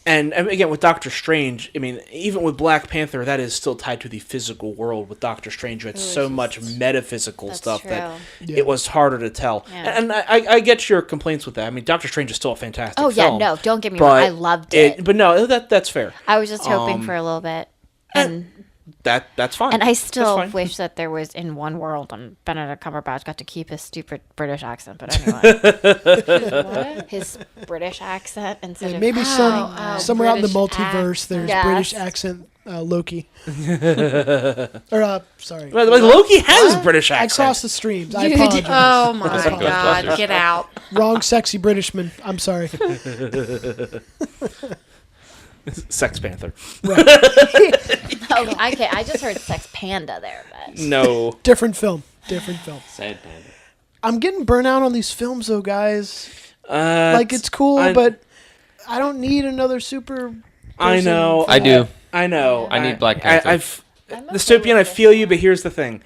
And again, with Doctor Strange, I mean, even with Black Panther, that is still tied to the physical world. With Doctor Strange, you had so much metaphysical stuff that it was harder to tell. Yeah. And I get your complaints with that. I mean, Doctor Strange is still a fantastic film. Oh, yeah, no, don't get me wrong. I loved it. But no, that's fair. I was just hoping for a little bit. that's fine. And I still That's fine. wish that there was in one world and Benedict Cumberbatch got to keep his stupid British accent. But anyway, his British accent instead Yeah, of maybe somewhere out in the multiverse, there's Yes. British accent Loki. Or sorry, Well, Loki has British accent. I crossed the streams. I You apologize. did- Oh my That's like God! Ghostbusters. Get out. Wrong, sexy Britishman. I'm sorry. Sex Panther. Oh, okay. I just heard Sex Panda there, but No. Different film. Different film. Sad panda. I'm getting burnt out on these films, though, guys. Like it's cool, but I don't need another super. I know. I do. I know. I need Black Panther. I've Dystopian. I feel you, but here's the thing.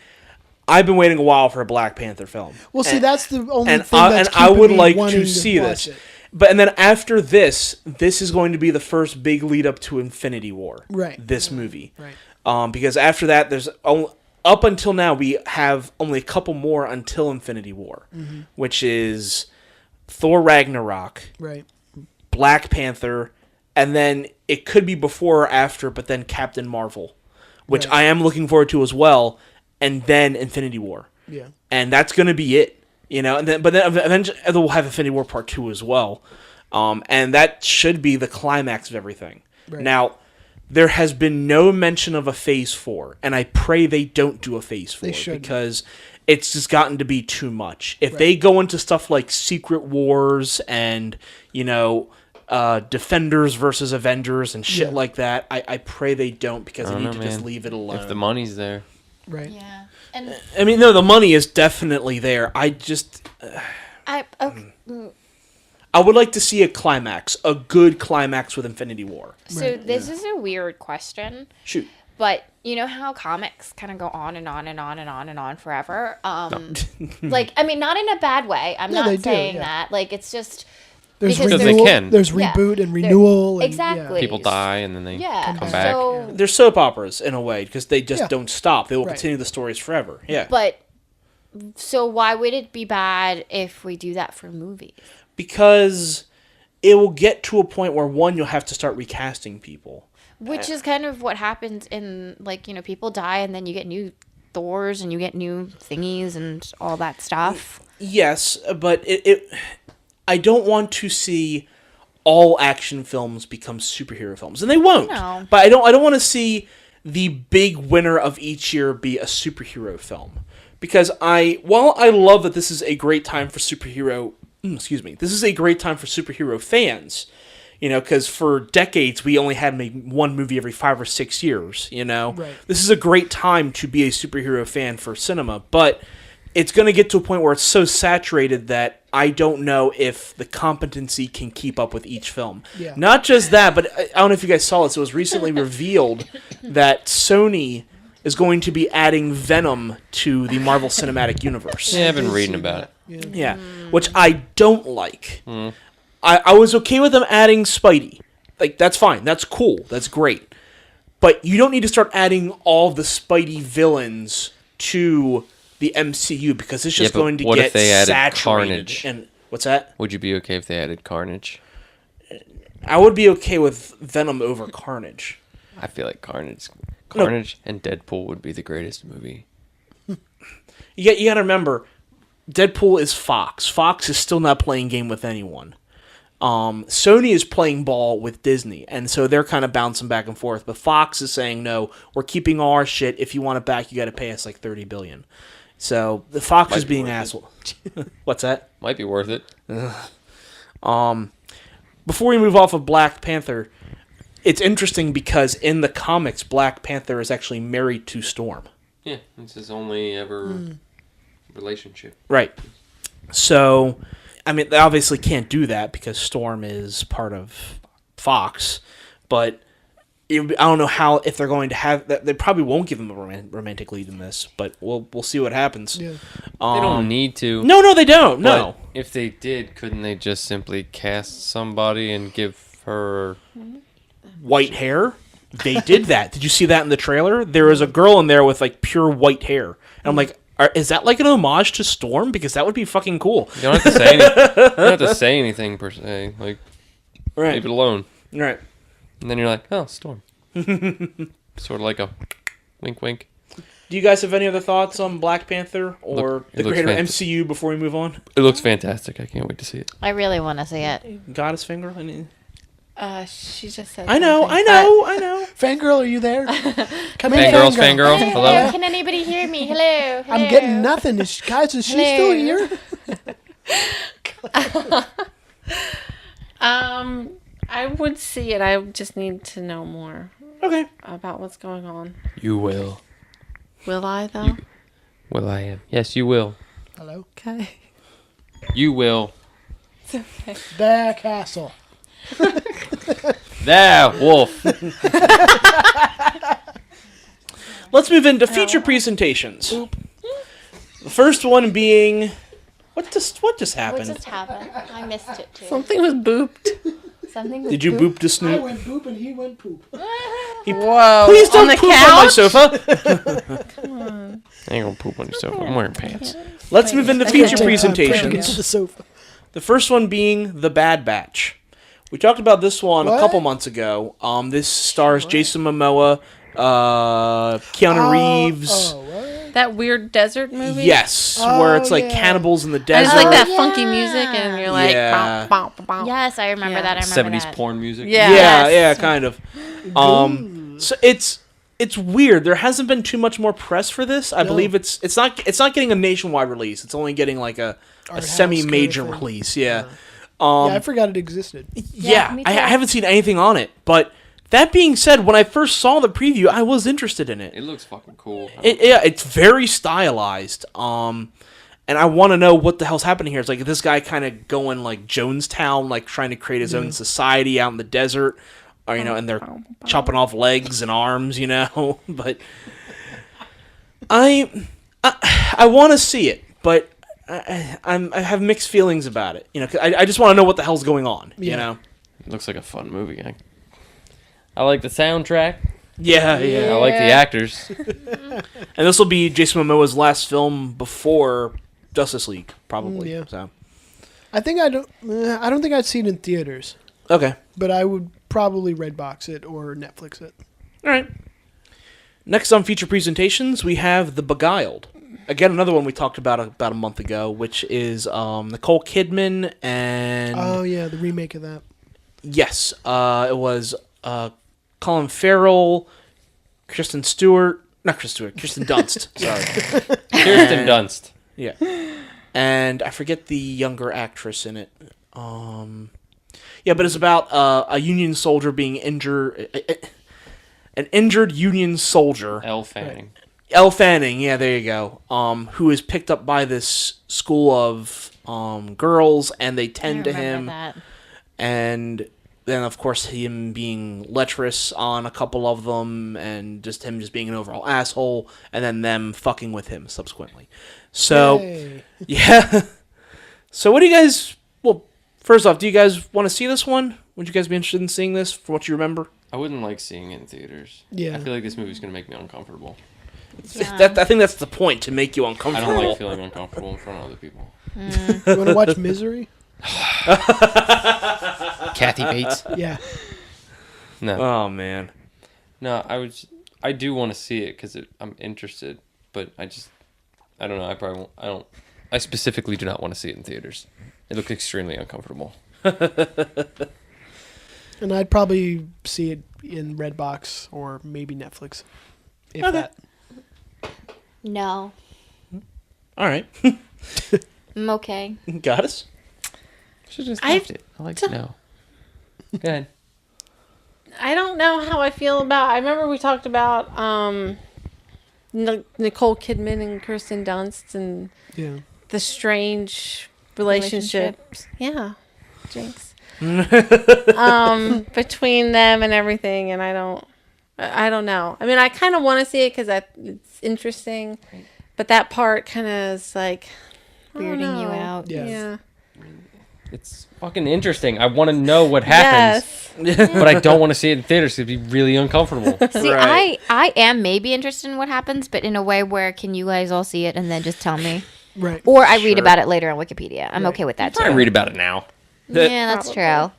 I've been waiting a while for a Black Panther film. Well, see, that's the only and thing that's I would keeping me like wanting to see watch this. it. But and then after this is going to be the first big lead up to Infinity War. Right. This movie. Right. Because after that, there's up until now we have only a couple more until Infinity War, which is Thor Ragnarok, Right. Black Panther, and then it could be before or after, but then Captain Marvel, which Right. I am looking forward to as well, and then Infinity War. Yeah. And that's going to be it. You know, and then eventually we'll have Infinity War Part 2 as well. And that should be the climax of everything. Right. Now, there has been no mention of a Phase 4, and I pray they don't do a Phase 4 because it's just gotten to be too much. If they go into stuff like Secret Wars and, you know, Defenders versus Avengers and shit like that, I pray they don't because they need to just leave it alone. If the money's there. Right. yeah. And I mean, no, the money is definitely there. I just... I would like to see a climax, a good climax with Infinity War. So this is a weird question. Shoot. But you know how comics kind of go on and on and on and on and on forever? Like, I mean, not in a bad way. I'm No, not they do, saying yeah. that. Like, it's just... There's because renewal, they can. There's Yeah. reboot and renewal. And, Exactly. People die and then they come back. So, They're soap operas in a way because they just Yeah. don't stop. They will Right. continue the stories forever. Yeah. but... So why would it be bad if we do that for movies? Because it will get to a point where, one, you'll have to start recasting people. Which is kind of what happens in, like, you know, people die and then you get new Thors and you get new thingies and all that stuff. Yes, but I don't want to see all action films become superhero films, and they won't. No. But I don't want to see the big winner of each year be a superhero film, because while I love that this is a great time for superhero, this is a great time for superhero fans. You know, because for decades we only had maybe one movie every 5 or 6 years. You know, Right. This is a great time to be a superhero fan for cinema, but it's going to get to a point where it's so saturated that I don't know if the competency can keep up with each film. Yeah. Not just that, but I don't know if you guys saw this. It was recently revealed that Sony is going to be adding Venom to the Marvel Cinematic Universe. Yeah, I've been reading about it. Yeah, which I don't like. I was okay with them adding Spidey. Like, that's fine. That's cool. That's great. But you don't need to start adding all the Spidey villains to the MCU because it's just going to what get if they added saturated. Carnage? And what's that? Would you be okay if they added Carnage? I would be okay with Venom over Carnage. I feel like Carnage and Deadpool would be the greatest movie. You got to remember, Deadpool is Fox. Fox is still not playing game with anyone. Sony is playing ball with Disney, and so they're kind of bouncing back and forth. But Fox is saying, no, we're keeping all our shit. If you want it back, you got to pay us like $30 billion. So the Fox is being asshole. What's that? Might be worth it. Before we move off of Black Panther, it's interesting because in the comics, Black Panther is actually married to Storm. Yeah, it's his only ever relationship. Right. So, I mean, they obviously can't do that because Storm is part of Fox, but I don't know how, if they're going to have that. They probably won't give him a romantic lead in this, but we'll see what happens. Yeah. They don't need to. No, they don't. No. But if they did, couldn't they just simply cast somebody and give her white hair? They did that. Did you see that in the trailer? There was a girl in there with like pure white hair, and I'm like, is that like an homage to Storm? Because that would be fucking cool. You don't have to say anything. You don't have to say anything per se. Like, right. Leave it alone. Right. And then you're like, oh, Storm. Sort of like a Wink, wink. Do you guys have any other thoughts on Black Panther or It the looks greater fantastic. MCU before we move on? It looks fantastic. I can't wait to see it. I really want to see it. Goddess finger? She just said. I know. Fangirl, are you there? Come in, Fangirls, fangirl. Hello. Can anybody hear me? Hello. I'm getting nothing. Guys, is she still here? I would see it. I just need to know more. Okay. About what's going on. You will. Will I though? Well, I am. Yes, you will. Hello. Okay. You will. It's okay. The castle. There, wolf. Let's move into feature presentations. The first one being... What just happened? What just happened? I missed it too. Something was booped. Something was Did you boop to I Snoop? went poop and he went poop. Whoa. Please don't on the poop couch? on my sofa. Come on. I ain't gonna poop on yourself. I'm wearing pants. Let's move into feature Take presentations. the sofa. The first one being The Bad Batch. We talked about this one a What? couple months ago. This stars Jason Momoa, Keanu Reeves. That weird desert movie? Yes, where it's like cannibals in the And desert. it's like that funky music, and you're like, Yeah. bow, bow, bow. Yes, I remember that. I remember 70s that. porn music. Yeah. Yeah, Yes. yeah, kind of. So it's weird. There hasn't been too much more press for this. I believe it's not getting a nationwide release. It's only getting like a semi-major kind of thing. release. Yeah. Yeah, I forgot it existed. Yeah, me I too. haven't seen anything on it. But that being said, when I first saw the preview, I was interested in it. It looks fucking cool. It's very stylized. And I want to know what the hell's happening here. It's like this guy kind of going like Jonestown, like trying to create his own society out in the desert, or and they're chopping off legs and arms, But I want to see it, but I have mixed feelings about it. 'Cause I just want to know what the hell's going on. It looks like a fun movie. I like the soundtrack. Yeah. I like the actors. And this will be Jason Momoa's last film before Justice League, probably. Yeah. So I don't think I'd see it in theaters, okay. but I would probably Redbox it or Netflix it. All right. Next on feature presentations, we have The Beguiled. Again, another one we talked about a month ago, which is Nicole Kidman and... Oh, yeah, the remake of that. Yes. It was Colin Farrell, Kristen Dunst. Sorry. Kirsten Dunst. Yeah. And I forget the younger actress in it. Yeah, but it's about a Union soldier being injured... An injured Union soldier. Elle Fanning. Elle Fanning, yeah, there you go. Who is picked up by this school of girls, and they tend to him. That. And then, of course, him being lecherous on a couple of them, and just him just being an overall asshole, and then them fucking with him subsequently. So, Yay. yeah. So, what do you guys? Well, first off, do you guys want to see this one? Would you guys be interested in seeing this, from what you remember? I wouldn't like seeing it in theaters. Yeah. I feel like this movie's going to make me uncomfortable. Yeah. I think that's the point, to make you I uncomfortable. don't like feeling uncomfortable in front of other people. You want to watch Misery? Kathy Bates? Yeah. No. Oh man. No, I do want to see it because I'm interested, but I don't know. I probably won't. I specifically do not want to see it in theaters. It looked extremely uncomfortable. And I'd probably see it in Redbox or maybe Netflix. If that. No. All right. I'm okay. Got us. Should just left it. I like to know. Go ahead. I don't know how I feel about. I remember we talked about Nicole Kidman and Kirsten Dunst and the strange relationships. Yeah, Jinx. Between them and everything, and I don't know. I mean, I kind of want to see it because it's interesting, but that part kind of is like Weirding you out. Yeah. It's fucking interesting. I want to know what happens, but I don't want to see it in theaters. It'd be really uncomfortable. See, I am maybe interested in what happens, but in a way where can you guys all see it and then just tell me? Right. Or I read about it later on Wikipedia. I'm okay with that too. I read about it now. Yeah, that's true.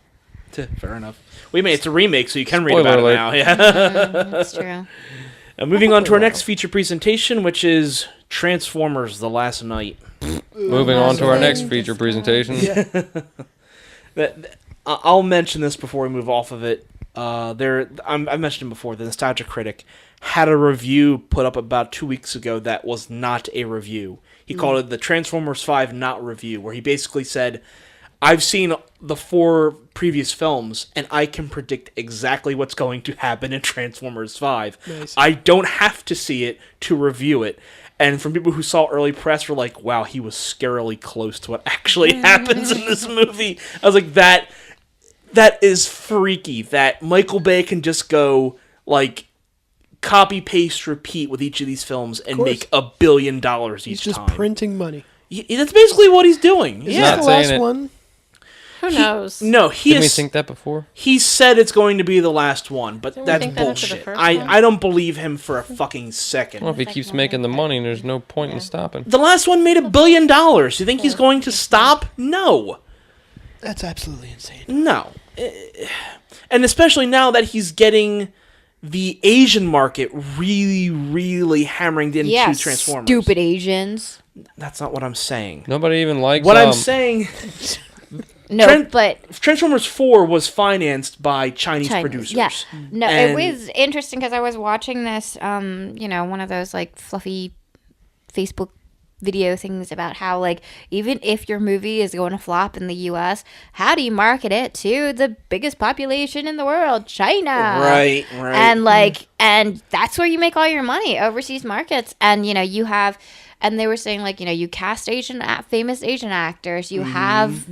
Fair enough. It's a remake, so you can read Spoiler about alert. it now. Yeah. That's true. Moving on to our next feature presentation, which is Transformers: The Last Night. Moving on to our next feature presentation. I'll mention this before we move off of it. I mentioned it before. The Nostalgia Critic had a review put up about 2 weeks ago that was not a review. He called it the Transformers 5 Not Review, where he basically said, I've seen the 4 previous films, and I can predict exactly what's going to happen in Transformers 5. Nice. I don't have to see it to review it. And from people who saw early press were like, wow, he was scarily close to what actually happens in this movie. I was like, that is freaky, that Michael Bay can just go, like, copy, paste, repeat with each of these films and make $1 billion each time. He's just printing money. That's basically what he's doing. Is this the last one? Who knows? No, Didn't we think that before? He said it's going to be the last one, but Didn't we that's think that after the bullshit. first one? I don't believe him for a fucking second. Well, if he keeps making the money, there's no point in stopping. The last one made $1 billion. You think he's going to stop? No. That's absolutely insane. No. And especially now that he's getting the Asian market really, really hammering into Transformers. Stupid Asians. That's not what I'm saying. Nobody even likes What I'm saying... No, but Transformers 4 was financed by Chinese producers. Yeah. No, And- it was interesting because I was watching this, one of those like fluffy Facebook video things about how like even if your movie is going to flop in the US, how do you market it to the biggest population in the world, China? Right. And and that's where you make all your money, overseas markets. And you have, and they were saying like you cast famous Asian actors, you have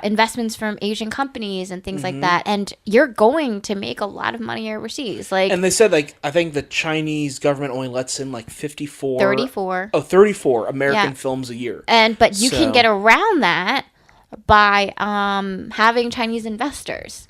investments from Asian companies and things like that, and you're going to make a lot of money overseas. And they said I think the Chinese government only lets in 34 American films a year. But you can get around that by having Chinese investors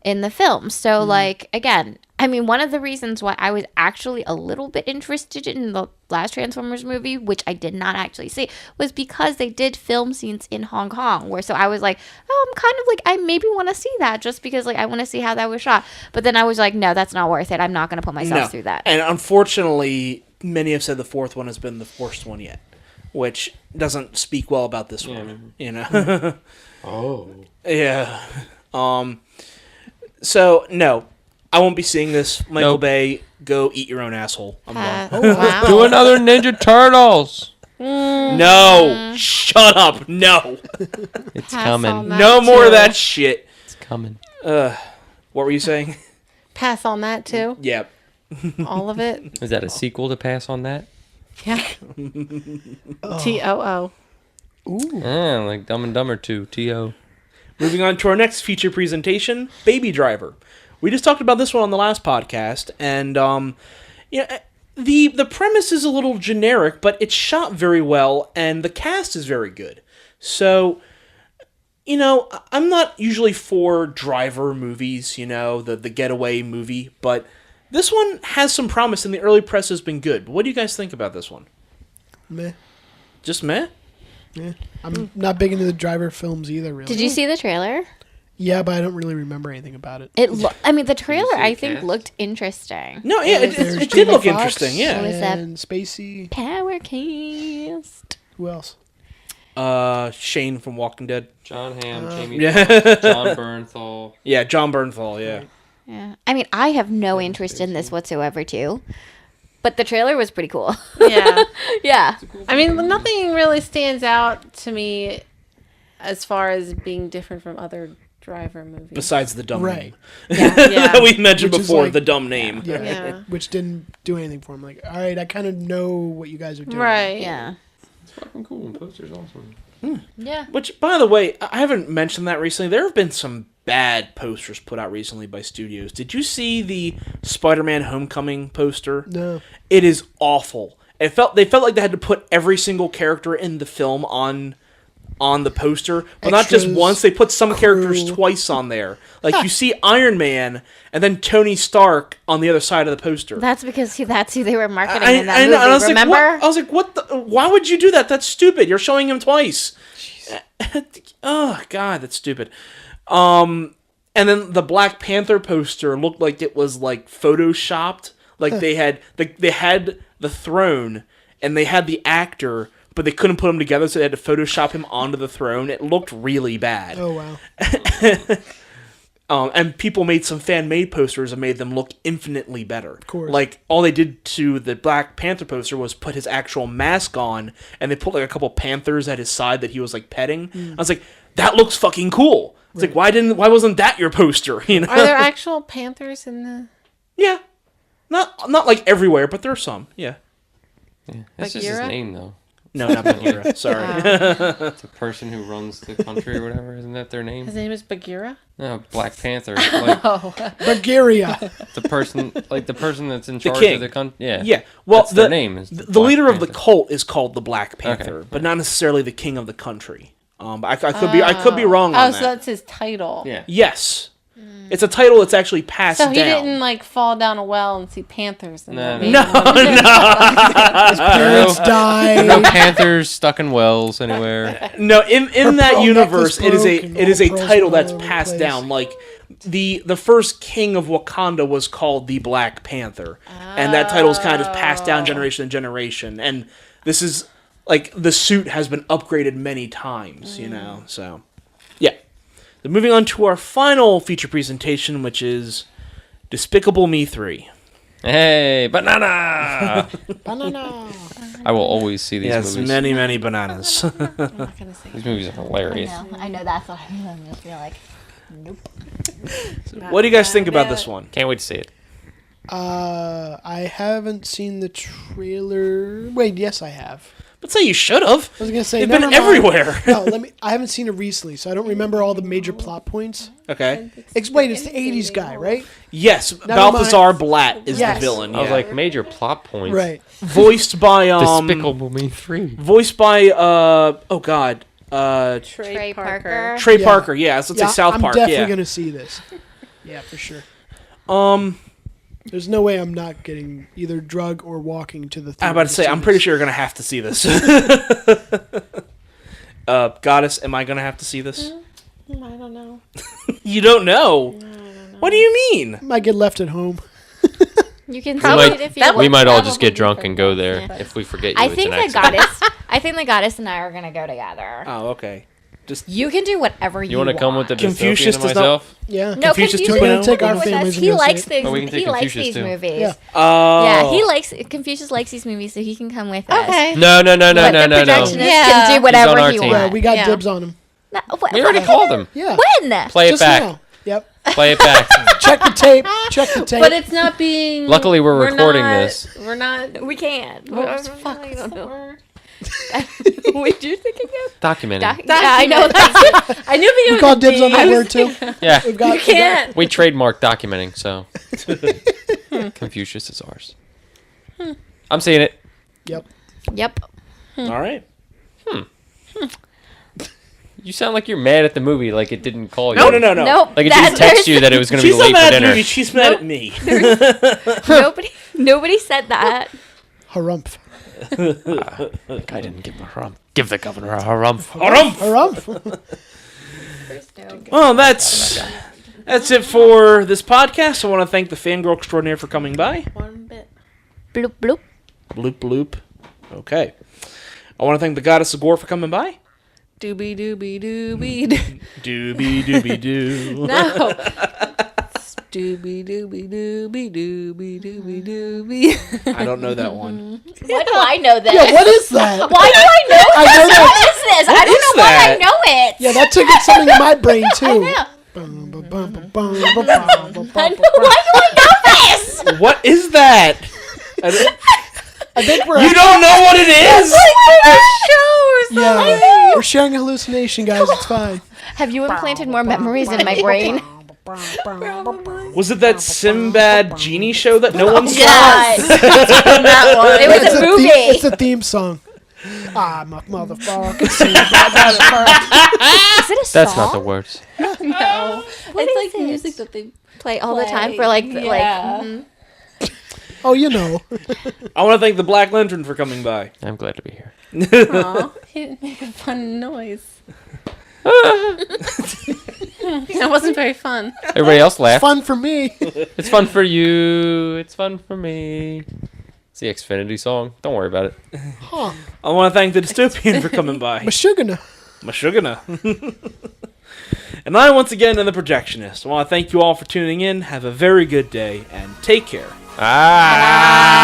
in the film. So again, I mean, one of the reasons why I was actually a little bit interested in the last Transformers movie, which I did not actually see, was because they did film scenes in Hong Kong. So I was like, oh, I'm kind of like, I maybe want to see that just because I want to see how that was shot. But then I was like, no, that's not worth it. I'm not going to put myself through that. And unfortunately, many have said the 4th one has been the worst one yet, which doesn't speak well about this one. Oh. Yeah. So, no. I won't be seeing this. Michael Bay, go eat your own asshole. I'm done. Wow. Do another Ninja Turtles. No. Shut up. No. It's coming. No more of that shit. It's coming. What were you saying? Pass on that too. Yep. All of it. Is that a sequel to Pass on That? Yeah. TOO. Ooh. Like Dumb and Dumber 2. TO. Moving on to our next feature presentation, Baby Driver. We just talked about this one on the last podcast, and the premise is a little generic, but it's shot very well, and the cast is very good. So, I'm not usually for driver movies, the getaway movie, but this one has some promise, and the early press has been good. But what do you guys think about this one? Meh. Just meh? Yeah. I'm not big into the driver films either, really. Did you see the trailer? Yeah, but I don't really remember anything about it. The trailer I think looked interesting. No, yeah, it did look interesting. Yeah, Who is that? And Spacey. Power cast. Who else? Shane from Walking Dead. John Hamm, Jamie Yeah. Foxx, John Bernthal. Yeah, John Bernthal. Yeah. Yeah. I mean, I have no interest in this whatsoever, too. But the trailer was pretty cool. Yeah. Yeah. I mean, nothing really stands out to me as far as being different from other driver movies. Besides the dumb name. Yeah. We mentioned Which is before, like- the dumb name. Yeah. Which didn't do anything for him. Like, all right, I kind of know what you guys are doing. Right. Yeah. It's fucking cool. And poster's awesome. Yeah. Which, by the way, I haven't mentioned that recently. There have been some bad posters put out recently by studios. Did you see the Spider-Man Homecoming poster? No. It is awful. They felt like they had to put every single character in the film on the poster, but not just Extras, once. They put some characters crew. twice on there. Like you see Iron Man and then Tony Stark on the other side of the poster. That's because that's who they were marketing I in that know, and I was movie, remember? Like, I was like, what? Why would you do that? That's stupid. You're showing him twice. Oh God, that's stupid. And then the Black Panther poster looked like it was like photoshopped. Like they had the throne and they had the actor, but they couldn't put them together, so they had to Photoshop him onto the throne. It looked really bad. Oh wow. And people made some fan-made posters and made them look infinitely better. Of course. Like, all they did to the Black Panther poster was put his actual mask on, and they put, like, a couple panthers at his side that he was, like, petting. I was like, that looks fucking cool. It's like, why wasn't that your poster? You know? Are there actual panthers in the... Yeah. Not like, everywhere, but there are some. Yeah. That's just his name, though. No, not Bagheera. Sorry. The person who runs the country or whatever, isn't that their name? His name is Bagheera? No, Black Panther. Like, Bagheera. the person that's in charge king. of the country. Yeah. Yeah. Well, that's their name is the leader of the cult is called the Black Panther, Okay. but not necessarily the king of the country. I could be wrong on that. So that's his title. Yeah. Yes. It's a title that's actually passed So down. he didn't like fall down a well and see panthers. And No. His parents died. No panthers stuck in wells anywhere. No, in that pearl universe, necklace it is a broke and all title pearls that's all over the passed place. down. Like the first king of Wakanda was called the Black Panther, and that title is kind of just passed down generation to generation. And this is like the suit has been upgraded many times, you know. So, yeah. So moving on to our final feature presentation, which is Despicable Me 3. Hey, banana! Banana. I will always see these Yes, movies. many bananas. I'm not gonna say These movies are hilarious. I know that's what I'm gonna feel like. Nope. What do you guys think about this one? Can't wait to see it. I haven't seen the trailer. Wait, yes, I have. But say you should have. I was gonna say they've never been mind. everywhere. No, I haven't seen it recently, so I don't remember all the major plot points. Okay. Wait, it's the '80s guy, right? Yes, Never Balthazar Blatt is Yes. the villain. I was yeah. like, major plot points. Right. Voiced by Despicable Me 3. Voiced by oh god, Trey Parker. Trey Yeah. Parker. Yeah, so let's say South Park. I'm definitely Yeah. gonna see this. Yeah, for sure. There's There's no way I'm not getting either drug or walking to the theater. I'm about to say, I'm pretty sure you're gonna have to see this. Goddess, am I gonna have to see this? I don't know. You don't know. What do you mean? Might get left at home. You can We see might, it if you we want. might all just get drunk and go there if we forget you. I it's think an the accident. goddess and I are gonna go together. Oh, okay. Just You can do whatever you You want to come with the Confucius dystopian does and not- myself? Yeah. No, Confucius Confucius 2.0? is Take our with us. families and He go see likes it. things. Oh, we can take He likes Confucius these too. movies. Yeah. Oh. Yeah, Confucius likes these movies, so he can come with us. Okay. No. But the projectionist can do He's whatever on our he team. Yeah, wants. we got Yeah. dibs on him. No, We already called him. Yeah. When? Play it Just back. now. Yep. Play it back. Check the tape. Check the tape. But it's not being. Luckily, we're recording not- this. We're not. We can't. What the fuck I is don't the know. word? What you thinking of? Documenting. Yeah, I know that. I knew we it call was dibs on that me. word too. Yeah. We've got, You can't. We trademarked documenting, so Confucius is ours. I'm seeing it. Yep. Yep. All right. You sound like you're mad at the movie, like it didn't call you. No. Nope. Like it didn't text you that it was going to be She's not late mad for at the dinner. movie. She's mad at me. Nobody said that. Harumph. I didn't give him a harumph. Give the governor a harumph. Harumph. Well, that's it for this podcast. I want to thank the fangirl extraordinaire for coming by. One bit. Bloop bloop. Bloop bloop. Okay. I want to thank the goddess of gore for coming by. Doobie doobie doobie. doo. Doobie doobie doo. No. Doobie doobie doobie doobie doobie doobie. I don't know that one. Why do I know this? Yeah, what is that? Why do I know this? I know that. What is this? I don't know why I know it. Yeah, that took it something in my brain too. I know. Why do I know this? What is that? I think we're You don't know what it is? Yeah, we're sharing a hallucination, guys. It's fine. Have you implanted more memories in my brain? Was it that Sinbad genie show that no one saw? Yes. That one. It was It's a the- movie. It's a theme song. I'm a motherfucker. Is it a song? That's not the words. No. It's like music that they play all the time for like Oh, you know. I want to thank the Black Lantern for coming by. I'm glad to be here. Aw, he didn't make a fun noise. He's It wasn't very fun. Everybody else laughed. Fun for me. It's fun for you. It's fun for me. It's the Xfinity song. Don't worry about it. Huh. I want to thank the Dystopian for coming by. Mashugana. And I, once again, am the Projectionist. I want to thank you all for tuning in. Have a very good day, and take care. Ah!